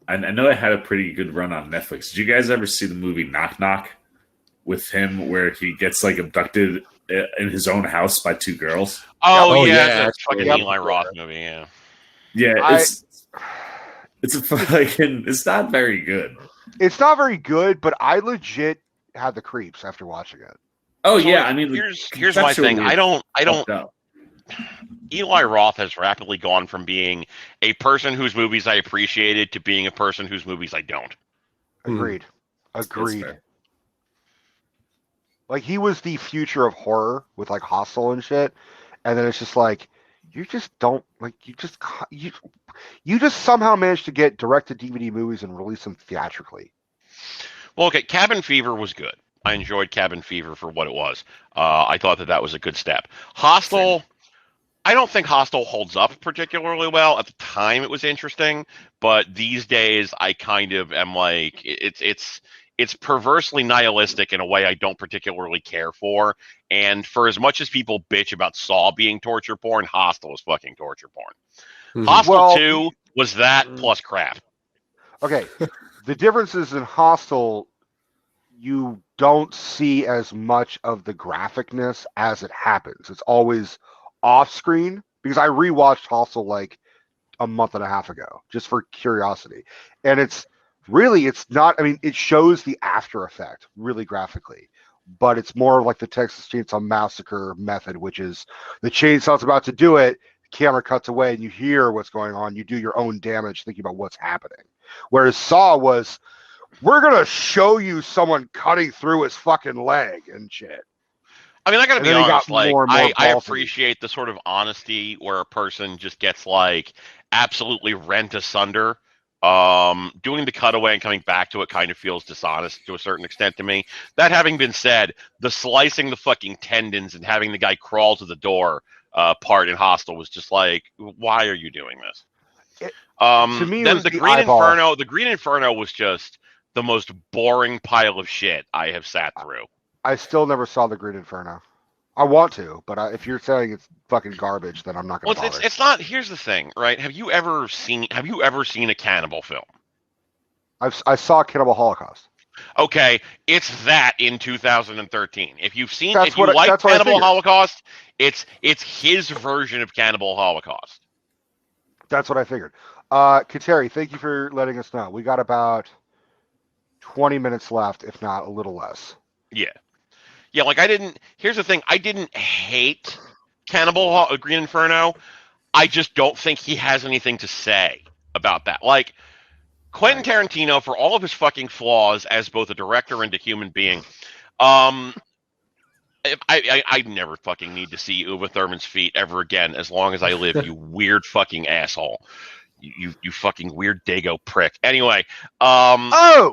Speaker 4: I know it had a pretty good run on Netflix. Did you guys ever see the movie Knock Knock with him where he gets like abducted in his own house by two girls?
Speaker 5: Oh yeah, that's fucking Eli Roth movie. Yeah,
Speaker 4: yeah, it's not very good.
Speaker 1: It's not very good, but I legit had the creeps after watching it.
Speaker 4: Oh
Speaker 5: so
Speaker 4: yeah, I mean,
Speaker 5: here's my thing. I don't. Eli Roth has rapidly gone from being a person whose movies I appreciated to being a person whose movies I don't.
Speaker 1: Agreed. Like he was the future of horror with like Hostel and shit, and then it's just like you just somehow managed to get direct to DVD movies and release them theatrically.
Speaker 5: Well, okay, Cabin Fever was good. I enjoyed Cabin Fever for what it was. I thought that was a good step. Hostel. I don't think Hostel holds up particularly well. At the time, it was interesting, but these days, I kind of am like, it's perversely nihilistic in a way I don't particularly care for. And for as much as people bitch about Saw being torture porn, Hostel is fucking torture porn. Mm-hmm. Hostel 2 was that plus crap.
Speaker 1: Okay, the difference is in Hostel, you don't see as much of the graphicness as it happens. It's always off screen because I rewatched Hostel like a month and a half ago just for curiosity, and it's not. I mean, it shows the after effect really graphically, but it's more like the Texas Chainsaw Massacre method, which is the chainsaw's about to do it, the camera cuts away, and you hear what's going on. You do your own damage thinking about what's happening. Whereas Saw was, we're gonna show you someone cutting through his fucking leg and shit.
Speaker 5: I mean, I gotta be honest, like, I appreciate the sort of honesty where a person just gets, like, absolutely rent asunder Doing the cutaway and coming back to it kind of feels dishonest to a certain extent to me. That having been said, the slicing the fucking tendons and having the guy crawl to the door part in Hostel was just like, why are you doing this?
Speaker 1: To me,
Speaker 5: then
Speaker 1: was
Speaker 5: the
Speaker 1: the
Speaker 5: Green
Speaker 1: eyeball.
Speaker 5: Inferno. The Green Inferno was just the most boring pile of shit I have sat through.
Speaker 1: I still never saw the Green Inferno. I want to, but if you're saying it's fucking garbage, then I'm not going to
Speaker 5: Well,
Speaker 1: bother.
Speaker 5: it's not. Here's the thing, right? Have you ever seen a cannibal film?
Speaker 1: I saw Cannibal Holocaust.
Speaker 5: Okay, it's that in 2013. If you've seen,
Speaker 1: That's
Speaker 5: if you
Speaker 1: what-
Speaker 5: like
Speaker 1: that's what I
Speaker 5: Cannibal
Speaker 1: figured.
Speaker 5: Holocaust, it's his version of Cannibal Holocaust.
Speaker 1: That's what I figured. Kateri, thank you for letting us know. We got about 20 minutes left, if not a little less.
Speaker 5: Yeah. Like here's the thing. I didn't hate Green Inferno. I just don't think he has anything to say about that. Like, Quentin Tarantino, for all of his fucking flaws as both a director and a human being, I never fucking need to see Uma Thurman's feet ever again as long as I live, you weird fucking asshole. You fucking weird Dago prick. Anyway,
Speaker 1: Oh!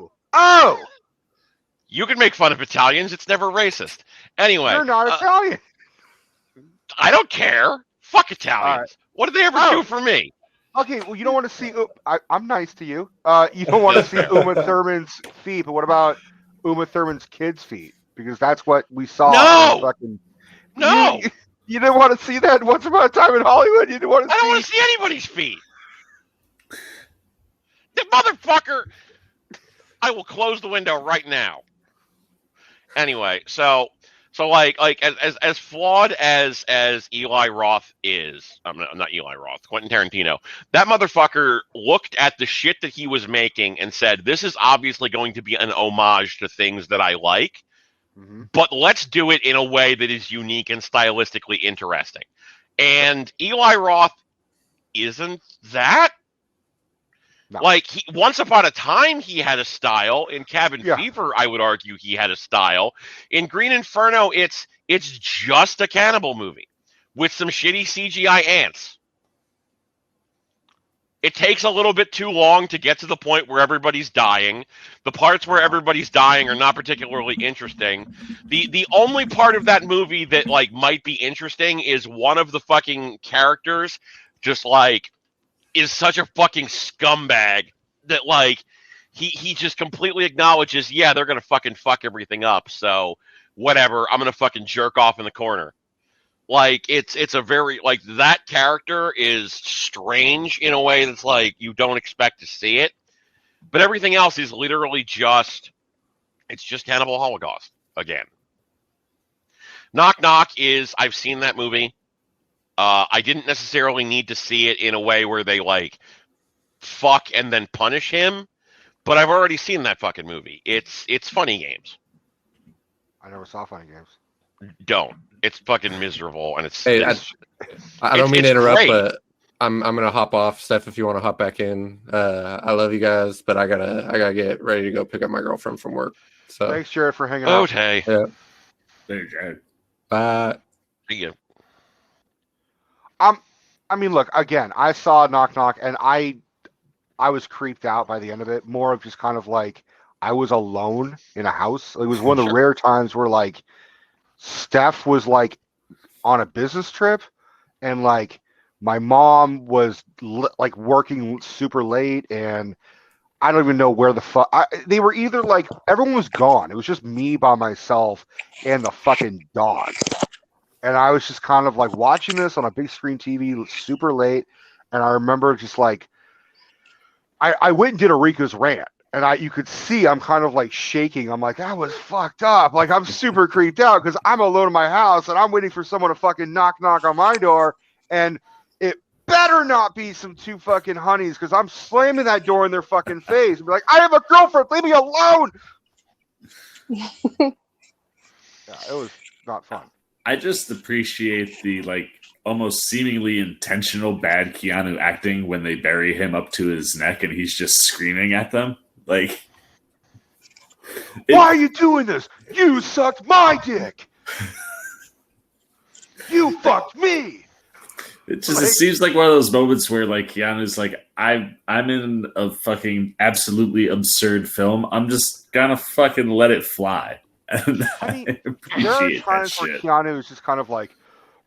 Speaker 5: you can make fun of Italians. It's never racist. Anyway,
Speaker 1: You're not Italian.
Speaker 5: I don't care. Fuck Italians.
Speaker 1: Right.
Speaker 5: What did they ever do for me?
Speaker 1: Okay, well, you don't want to see. I'm nice to you. You don't want to see Uma Thurman's feet, but what about Uma Thurman's kids' feet? Because that's what we saw.
Speaker 5: No!
Speaker 1: Fucking,
Speaker 5: No!
Speaker 1: You didn't want to see that Once Upon a Time in Hollywood? You didn't want to
Speaker 5: I don't want to see anybody's feet. The motherfucker! I will close the window right now. Anyway, so like as flawed as Eli Roth is, not Eli Roth, Quentin Tarantino, that motherfucker looked at the shit that he was making and said, this is obviously going to be an homage to things that I like, but let's do it in a way that is unique and stylistically interesting. And Eli Roth isn't that.
Speaker 1: No.
Speaker 5: Like, once upon a time, he had a style. In Cabin Fever, I would argue he had a style. In Green Inferno, it's just a cannibal movie with some shitty CGI ants. It takes a little bit too long to get to the point where everybody's dying. The parts where everybody's dying are not particularly interesting. The only part of that movie that, like, might be interesting is one of the fucking characters just, like, is such a fucking scumbag that, like, he just completely acknowledges, yeah, they're gonna fucking fuck everything up, so whatever, I'm gonna fucking jerk off in the corner. Like, it's a very, like, that character is strange in a way that's like you don't expect to see it, but everything else is literally just Cannibal Holocaust again. Knock Knock is, I've seen that movie. I didn't necessarily need to see it in a way where they, like, fuck and then punish him, but I've already seen that fucking movie. It's Funny Games.
Speaker 1: I never saw Funny Games.
Speaker 5: Don't. It's fucking miserable, and it's.
Speaker 3: Hey, I don't mean to interrupt,
Speaker 5: great.
Speaker 3: but I'm gonna hop off. Steph, if you want to hop back in, I love you guys, but I gotta get ready to go pick up my girlfriend from work. So
Speaker 1: thanks, Jared, for hanging out.
Speaker 5: Okay.
Speaker 3: Yeah.
Speaker 4: There, Jared.
Speaker 3: Bye.
Speaker 5: See ya.
Speaker 1: I mean, look, again, I saw Knock Knock, and I was creeped out by the end of it. More of just kind of like I was alone in a house. It was one of the rare times where, like, Steph was, like, on a business trip, and, like, my mom was like working super late, and I don't even know where the fuck they were. Either, like, everyone was gone. It was just me by myself and the fucking dog. And I was just kind of like watching this on a big screen TV super late. And I remember just like, I went and did a Rika's rant, and you could see I'm kind of like shaking. I'm like, that was fucked up. Like, I'm super creeped out because I'm alone in my house and I'm waiting for someone to fucking knock on my door. And it better not be some two fucking honeys, because I'm slamming that door in their fucking face and be like, I have a girlfriend, leave me alone. Yeah, it was not fun.
Speaker 4: I just appreciate the, like, almost seemingly intentional bad Keanu acting when they bury him up to his neck and he's just screaming at them. Like,
Speaker 1: why are you doing this? You sucked my dick. You fucked me.
Speaker 4: It seems like one of those moments where like Keanu's like, I'm in a fucking absolutely absurd film. I'm just gonna fucking let it fly. And
Speaker 1: I mean,
Speaker 4: I
Speaker 1: there are
Speaker 4: appreciate that
Speaker 1: times where
Speaker 4: shit.
Speaker 1: Keanu is just kind of like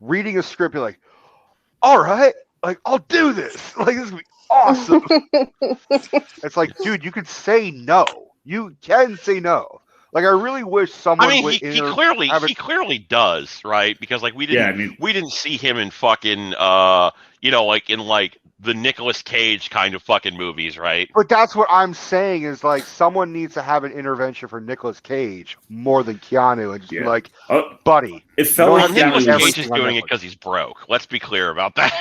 Speaker 1: reading a script, you're like, all right, like I'll do this. Like this would be awesome. It's like, dude, you could say no. You can say no. Like I really wish someone
Speaker 5: I mean,
Speaker 1: would
Speaker 5: he clearly does, right? Because like we didn't see him in fucking like in like the Nicolas Cage kind of fucking movies, right?
Speaker 1: But that's what I'm saying is like someone needs to have an intervention for Nicolas Cage more than Keanu and just be like, buddy.
Speaker 4: It felt like
Speaker 5: Nicolas
Speaker 4: Keanu
Speaker 5: Cage is doing it because he's broke. Let's be clear about that.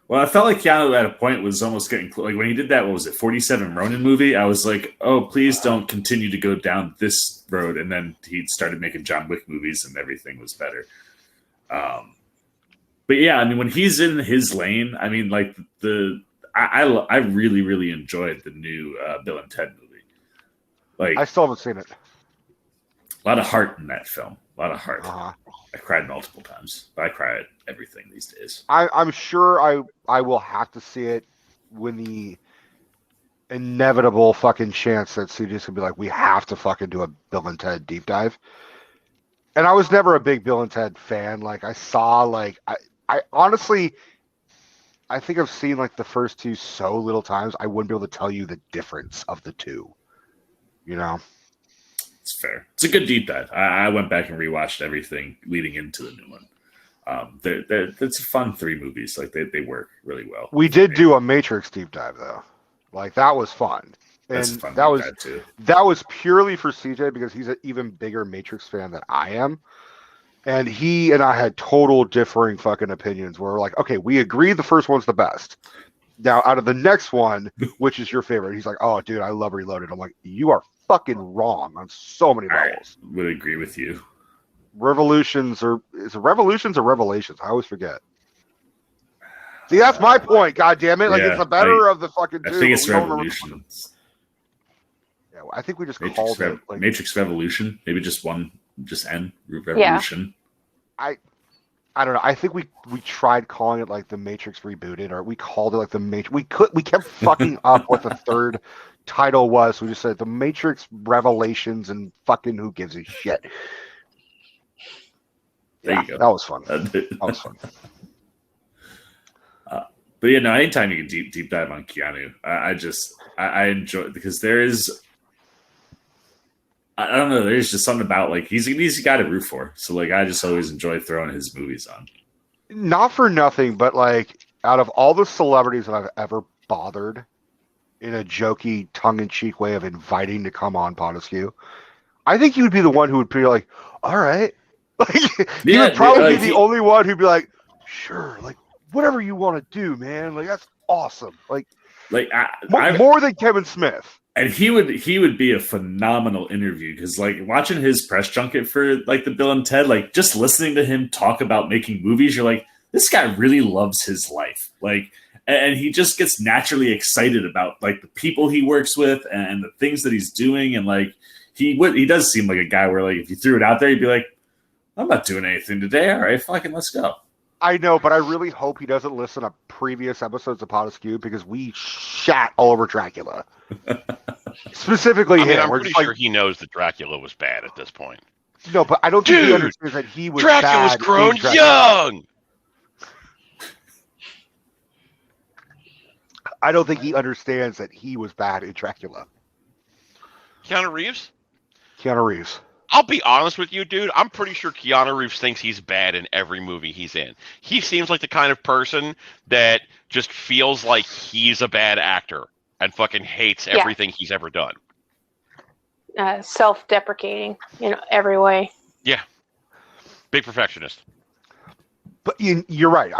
Speaker 4: Well, I felt like Keanu at a point was almost getting like when he did that. What was it, 47 Ronin movie? I was like, oh, please don't continue to go down this road. And then he started making John Wick movies, and everything was better. But yeah, I mean, when he's in his lane, I mean, like I really really enjoyed the new Bill and Ted movie. Like
Speaker 1: I still haven't seen it.
Speaker 4: A lot of heart in that film. A lot of heart.
Speaker 1: Uh-huh.
Speaker 4: I cried multiple times. I cry at everything these days.
Speaker 1: I'm sure I will have to see it when the inevitable fucking chance that CJ's gonna be like, we have to fucking do a Bill and Ted deep dive. And I was never a big Bill and Ted fan. Like I saw like I honestly I think I've seen like the first two so little times I wouldn't be able to tell you the difference of the two. You know?
Speaker 4: It's fair. It's a good deep dive. I went back and rewatched everything leading into the new one. It's a fun 3 movies. Like they work really well.
Speaker 1: We did do a Matrix deep dive though. Like that was fun. And
Speaker 4: That's a fun
Speaker 1: that was
Speaker 4: deep dive too.
Speaker 1: That was purely for CJ because he's an even bigger Matrix fan than I am. And he and I had total differing fucking opinions where we're like, okay, we agree the first one's the best. Now, out of the next one, which is your favorite? He's like, oh, dude, I love Reloaded. I'm like, you are fucking wrong on so many levels.
Speaker 4: I would agree with you.
Speaker 1: Revolutions is it Revolutions or Revelations? I always forget. See, that's my point. God damn it! Like it's the better of the fucking two.
Speaker 4: I think it's Revolutions.
Speaker 1: Yeah, I think we just
Speaker 4: Matrix
Speaker 1: called it like,
Speaker 4: Matrix Revolution. Maybe just one, just N Revolution.
Speaker 1: Yeah. I don't know. I think we tried calling it like the Matrix rebooted, or we called it like the Matrix. We kept fucking up what the third title was. So we just said the Matrix Revelations, and fucking who gives a shit.
Speaker 4: There you go.
Speaker 1: That was fun. That was fun.
Speaker 4: But yeah, no. Anytime you can deep dive on Keanu, I enjoy it because there is. I don't know. There's just something about like he's a guy to root for. So like I just always enjoy throwing his movies on.
Speaker 1: Not for nothing, but like out of all the celebrities that I've ever bothered in a jokey, tongue-in-cheek way of inviting to come on PodAskew, I think you would be the one who would be like, "All right," like you would probably be the only one who'd be like, "Sure, like whatever you want to do, man. Like that's awesome." Like more than Kevin Smith.
Speaker 4: And he would be a phenomenal interview because like watching his press junket for like the Bill and Ted, like just listening to him talk about making movies, you're like, this guy really loves his life. Like, and he just gets naturally excited about like the people he works with and the things that he's doing. And like, he does seem like a guy where like, if you threw it out there, you'd be like, I'm not doing anything today. All right, fucking let's go.
Speaker 1: I know, but I really hope he doesn't listen to previous episodes of PodAskew because we shat all over Dracula. Specifically him.
Speaker 5: I'm pretty sure he knows that Dracula was bad at this point.
Speaker 1: No, but I don't think he understands that he was
Speaker 5: Dracula's
Speaker 1: bad
Speaker 5: grown young!
Speaker 1: I don't think he understands that he was bad in Dracula.
Speaker 5: Keanu Reeves?
Speaker 1: Keanu Reeves.
Speaker 5: I'll be honest with you, dude. I'm pretty sure Keanu Reeves thinks he's bad in every movie he's in. He seems like the kind of person that just feels like he's a bad actor and fucking hates everything he's ever done.
Speaker 2: Self-deprecating in every way.
Speaker 5: Yeah. Big perfectionist.
Speaker 1: But you're right.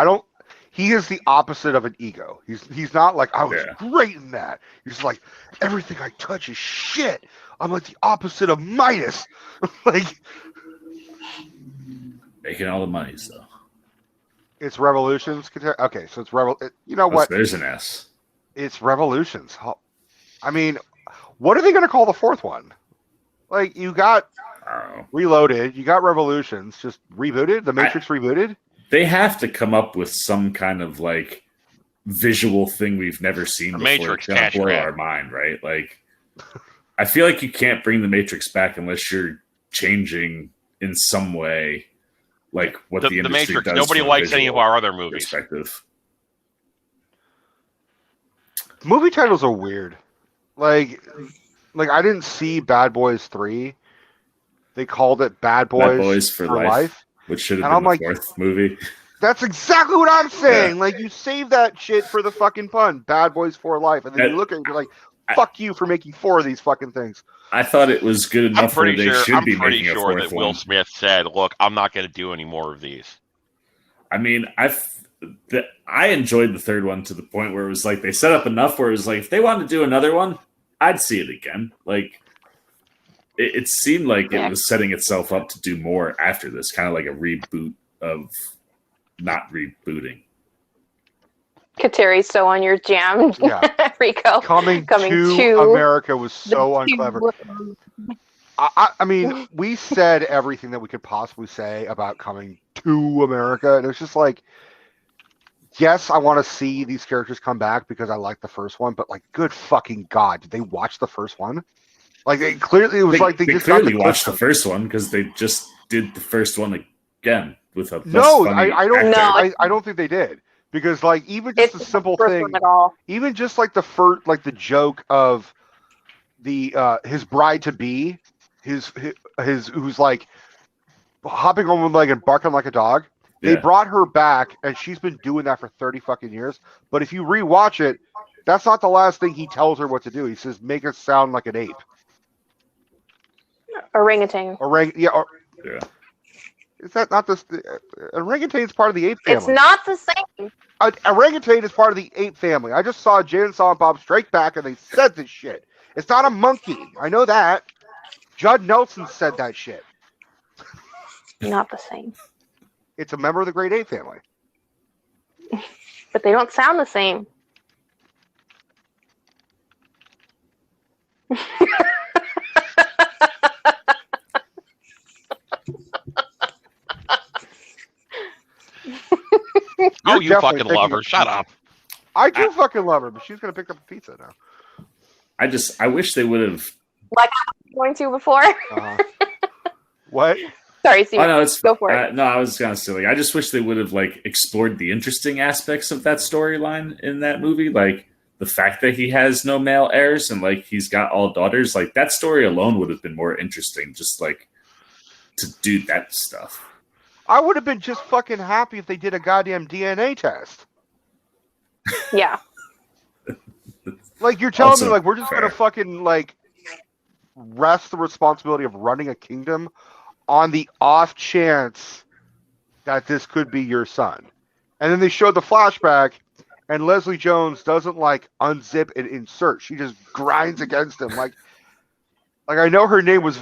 Speaker 1: He is the opposite of an ego. He's not like, I was great in that. He's like, everything I touch is shit. I'm like the opposite of Midas. Like
Speaker 4: making all the money, so.
Speaker 1: It's Revolutions. Okay, so it's you know what?
Speaker 4: There's an S.
Speaker 1: It's Revolutions. I mean, what are they going to call the fourth one? Like, you got Reloaded, you got Revolutions, just rebooted? The Matrix rebooted?
Speaker 4: they have to come up with some kind of like visual thing we've never seen before.
Speaker 5: Matrix
Speaker 4: to kind of
Speaker 5: cash
Speaker 4: blow
Speaker 5: grab.
Speaker 4: our mind, right? Like, I feel like you can't bring the Matrix back unless you're changing in some way, like what the
Speaker 5: The
Speaker 4: industry
Speaker 5: Matrix.
Speaker 4: does.
Speaker 5: Nobody
Speaker 4: from a
Speaker 5: likes any of
Speaker 4: visual
Speaker 5: our other movies.
Speaker 4: perspective.
Speaker 1: Movie titles are weird. Like I didn't see Bad Boys 3. They called it Bad Boys
Speaker 4: for
Speaker 1: Life.
Speaker 4: Life, which should have
Speaker 1: And
Speaker 4: been
Speaker 1: I'm
Speaker 4: the
Speaker 1: like,
Speaker 4: fourth movie.
Speaker 1: That's exactly what I'm saying. Like, you save that shit for the fucking pun. Bad Boys for Life. And then you look at it and you're like, fuck you for making 4 of these fucking things.
Speaker 4: I thought it was good enough where they should be
Speaker 5: pretty
Speaker 4: making a
Speaker 5: sure
Speaker 4: fourth
Speaker 5: that Will
Speaker 4: one.
Speaker 5: Smith said, look, I'm not going to do any more of these.
Speaker 4: I mean, I enjoyed the third one to the point where it was like they set up enough where it was like, if they wanted to do another one, I'd see it again. Like, it seemed like it was setting itself up to do more after this, kind of like a reboot of not rebooting.
Speaker 2: Kateri's so on your jam,
Speaker 1: Yeah.
Speaker 2: Rico.
Speaker 1: Coming to America was so unclever. I mean, we said everything that we could possibly say about Coming to America, and it was just like, yes, I want to see these characters come back because I like the first one, but like, good fucking God, did they watch the first one? Like, they clearly just
Speaker 4: clearly watched the first one because they just did the first one again with a
Speaker 1: I don't think they did, because like, even just a simple thing, even just like the first, like the joke of the his bride to be, his who's like hopping on one leg and barking like a dog. They brought her back, and she's been doing that for 30 fucking years. But if you rewatch it, that's not the last thing he tells her what to do. He says, "Make it sound like an ape."
Speaker 2: Orangutan.
Speaker 1: Yeah. Is that not this? Orangutan is part of the ape family.
Speaker 2: It's not the same.
Speaker 1: Orangutan is part of the ape family. I just saw Jay and Silent Bob Strike Back, and they said this shit. It's not a monkey. I know that. Judd Nelson said that shit.
Speaker 2: Not the same.
Speaker 1: It's a member of the Great Ape family.
Speaker 2: But they don't sound the same.
Speaker 5: Oh, you fucking love her. Shut up.
Speaker 1: I do fucking love her, but she's going to pick up a pizza now.
Speaker 4: I wish they would have.
Speaker 2: Like I was going to before.
Speaker 1: What?
Speaker 2: Sorry, Steve.
Speaker 4: Oh, no,
Speaker 2: go for it.
Speaker 4: No, I was kind of silly. I just wish they would have like explored the interesting aspects of that storyline in that movie, like the fact that he has no male heirs and like he's got all daughters. Like that story alone would have been more interesting, just like to do that stuff.
Speaker 1: I would have been just fucking happy if they did a goddamn DNA test.
Speaker 2: Yeah.
Speaker 1: Like, you're telling
Speaker 4: Also
Speaker 1: me, like, we're just
Speaker 4: fair.
Speaker 1: gonna fucking like rest the responsibility of running a kingdom on the off chance that this could be your son. And then they showed the flashback, and Leslie Jones doesn't like unzip and insert. She just grinds against him. Like I know her name was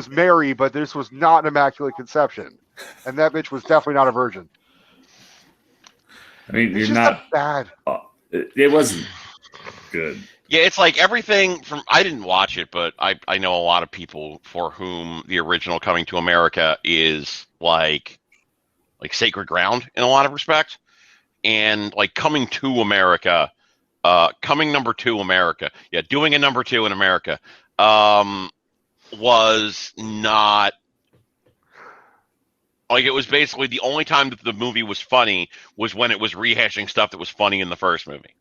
Speaker 1: Mary, but this was not an immaculate conception. And that bitch was definitely not a virgin.
Speaker 4: I mean,
Speaker 1: It's
Speaker 4: you're
Speaker 1: just
Speaker 4: not
Speaker 1: bad.
Speaker 4: It wasn't good.
Speaker 5: Yeah, it's like everything from. I didn't watch it, but I know a lot of people for whom the original Coming to America is like sacred ground in a lot of respects, and like Coming to America, Coming number 2 America, doing a number 2 in America, was not. Like, it was basically the only time that the movie was funny was when it was rehashing stuff that was funny in the first movie.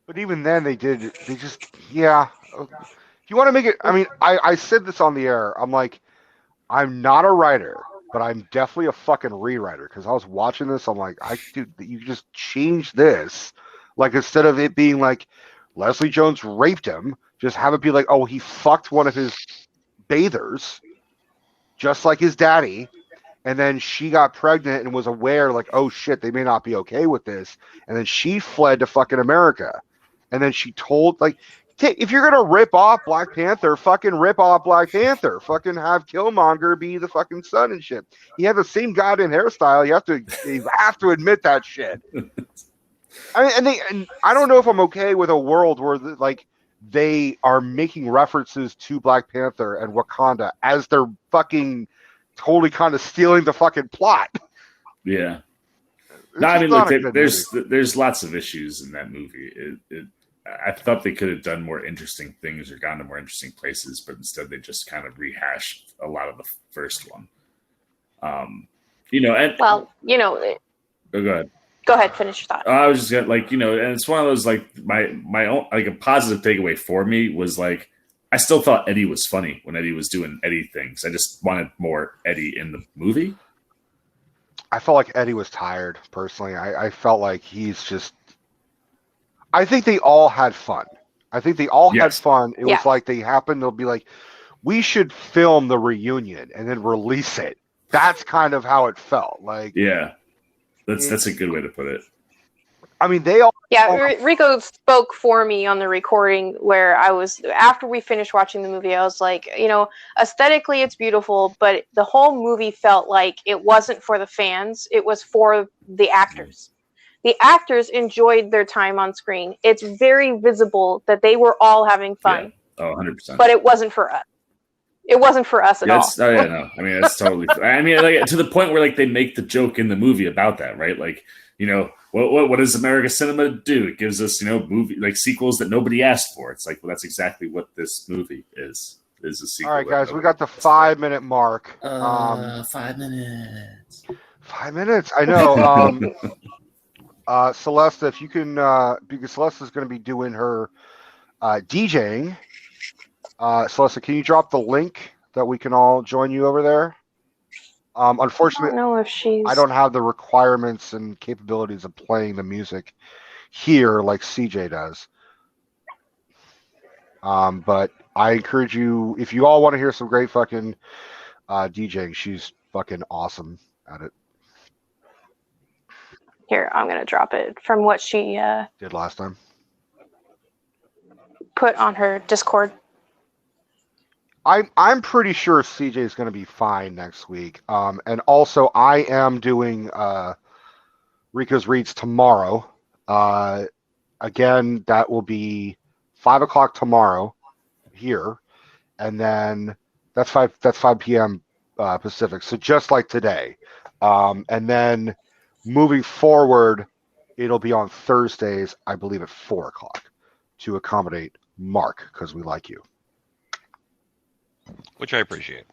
Speaker 1: But even then, if you want to make it, I mean, I said this on the air. I'm like, I'm not a writer, but I'm definitely a fucking rewriter, because I was watching this. I'm like, dude, you just change this. Like, instead of it being like Leslie Jones raped him, just have it be like, oh, he fucked one of his bathers, just like his daddy. And then she got pregnant and was aware, like, oh shit, they may not be okay with this. And then she fled to fucking America. And then she told, like, if you're gonna rip off Black Panther, fucking rip off Black Panther. Fucking have Killmonger be the fucking son and shit. He had the same goddamn hairstyle. You have to admit that shit. I mean, and I don't know if I'm okay with a world where they are making references to Black Panther and Wakanda as they're fucking totally kind of stealing the fucking plot.
Speaker 4: Yeah.
Speaker 1: It's
Speaker 4: No, I
Speaker 1: just
Speaker 4: mean,
Speaker 1: not
Speaker 4: look,
Speaker 1: a good
Speaker 4: there's lots of issues in that movie. I thought they could have done more interesting things or gone to more interesting places, but instead they just kind of rehashed a lot of the first one. And
Speaker 2: Well,
Speaker 4: oh, go ahead.
Speaker 2: go ahead, finish your thought.
Speaker 4: I was just gonna, and it's one of those my own a positive takeaway for me was I still thought Eddie was funny when Eddie was doing Eddie things. I just wanted more Eddie in the movie.
Speaker 1: I felt like Eddie was tired, personally. I felt like he's just... I think they all had fun. I think they all had fun. It was like they happened to be like, we should film the reunion and then release it. That's kind of how it felt.
Speaker 4: Yeah, that's a good way to put it.
Speaker 1: I mean, they all...
Speaker 2: Yeah, Rico spoke for me on the recording where I was, after we finished watching the movie, I was like, aesthetically it's beautiful, but the whole movie felt like it wasn't for the fans. It was for the actors. The actors enjoyed their time on screen. It's very visible that they were all having fun.
Speaker 4: Yeah. Oh, 100%.
Speaker 2: But it wasn't for us. It wasn't for us at all.
Speaker 4: Oh, yeah, no. I mean, that's totally... I mean, to the point where, they make the joke in the movie about that, right? What does American cinema do? It gives us, movie sequels that nobody asked for. It's like, well, that's exactly what this movie is a sequel.
Speaker 1: All right, guys, we got the 5-minute mark.
Speaker 4: 5 minutes.
Speaker 1: 5 minutes. I know. Celeste, if you can, because Celeste is going to be doing her DJing. Celeste, can you drop the link that we can all join you over there? Unfortunately,
Speaker 2: I don't know if she's...
Speaker 1: I don't have the requirements and capabilities of playing the music here like CJ does. But I encourage you, if you all want to hear some great fucking DJing, she's fucking awesome at it.
Speaker 2: Here, I'm going to drop it from what she
Speaker 1: did last time.
Speaker 2: Put on her Discord.
Speaker 1: I'm pretty sure CJ is going to be fine next week. And also, I am doing Rico's Reads tomorrow. Again, that will be 5 o'clock tomorrow here, and then that's 5 p.m. Pacific. So just like today, and then moving forward, it'll be on Thursdays, I believe, at 4 o'clock to accommodate Mark because we like you.
Speaker 5: Which I appreciate.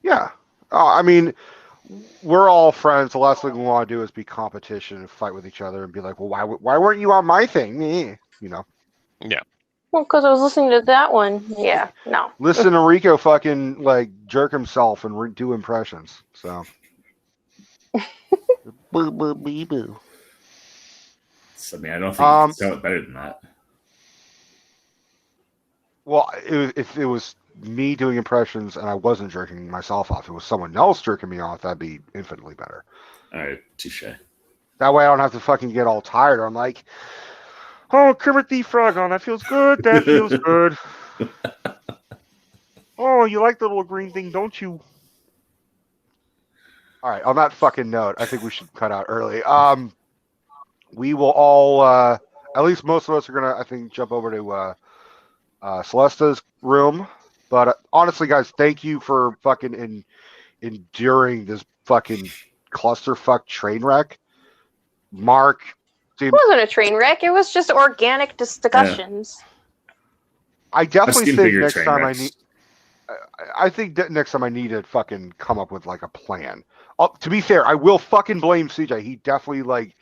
Speaker 1: Yeah. I mean, we're all friends. The last thing we want to do is be competition and fight with each other and be like, well, why weren't you on my thing?
Speaker 5: Yeah.
Speaker 2: Well, because I was listening to that one. Yeah, no.
Speaker 1: Listen to Rico fucking jerk himself and do impressions. So. Boo, boo, bee, boo.
Speaker 4: I mean, I don't think you can sell it better than that.
Speaker 1: Well, if it was me doing impressions and I wasn't jerking myself off, if it was someone else jerking me off, that'd be infinitely better.
Speaker 4: All right, touche.
Speaker 1: That way I don't have to fucking get all tired. I'm like, oh, Kermit the Frog on, that feels good. That feels good. Oh, you like the little green thing, don't you? All right, on that fucking note, I think we should cut out early. We will all, at least most of us are going to, I think, jump over to Celeste's room. But honestly, guys, thank you for fucking enduring this fucking clusterfuck train wreck. Mark,
Speaker 2: it wasn't a train wreck. It was just organic discussions.
Speaker 1: Yeah. I definitely think next time
Speaker 4: wrecks.
Speaker 1: I think that next time I need to fucking come up with a plan. To be fair, I will fucking blame CJ. He definitely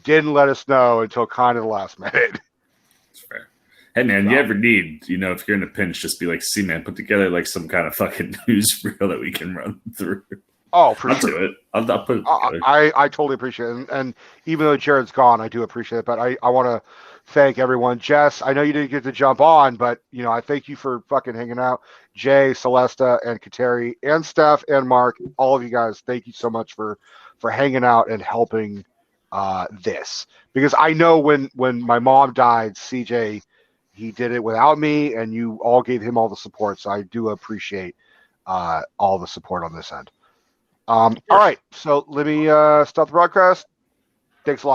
Speaker 1: didn't let us know until kind of the last minute.
Speaker 4: That's fair. Hey man, you ever need, if you're in a pinch, just be like, see man, put together some kind of fucking news reel that we can run through.
Speaker 1: Oh, for
Speaker 4: I'll
Speaker 1: sure.
Speaker 4: do it. I'll put it together.
Speaker 1: I totally appreciate it. And even though Jared's gone, I do appreciate it. But I want to thank everyone. Jess, I know you didn't get to jump on, but I thank you for fucking hanging out. Jay, Celesta, and Kateri, and Steph, and Mark, all of you guys, thank you so much for hanging out and helping this. Because I know when my mom died, CJ, he did it without me, and you all gave him all the support. So I do appreciate all the support on this end. All right, so let me stop the broadcast. Thanks a lot, guys.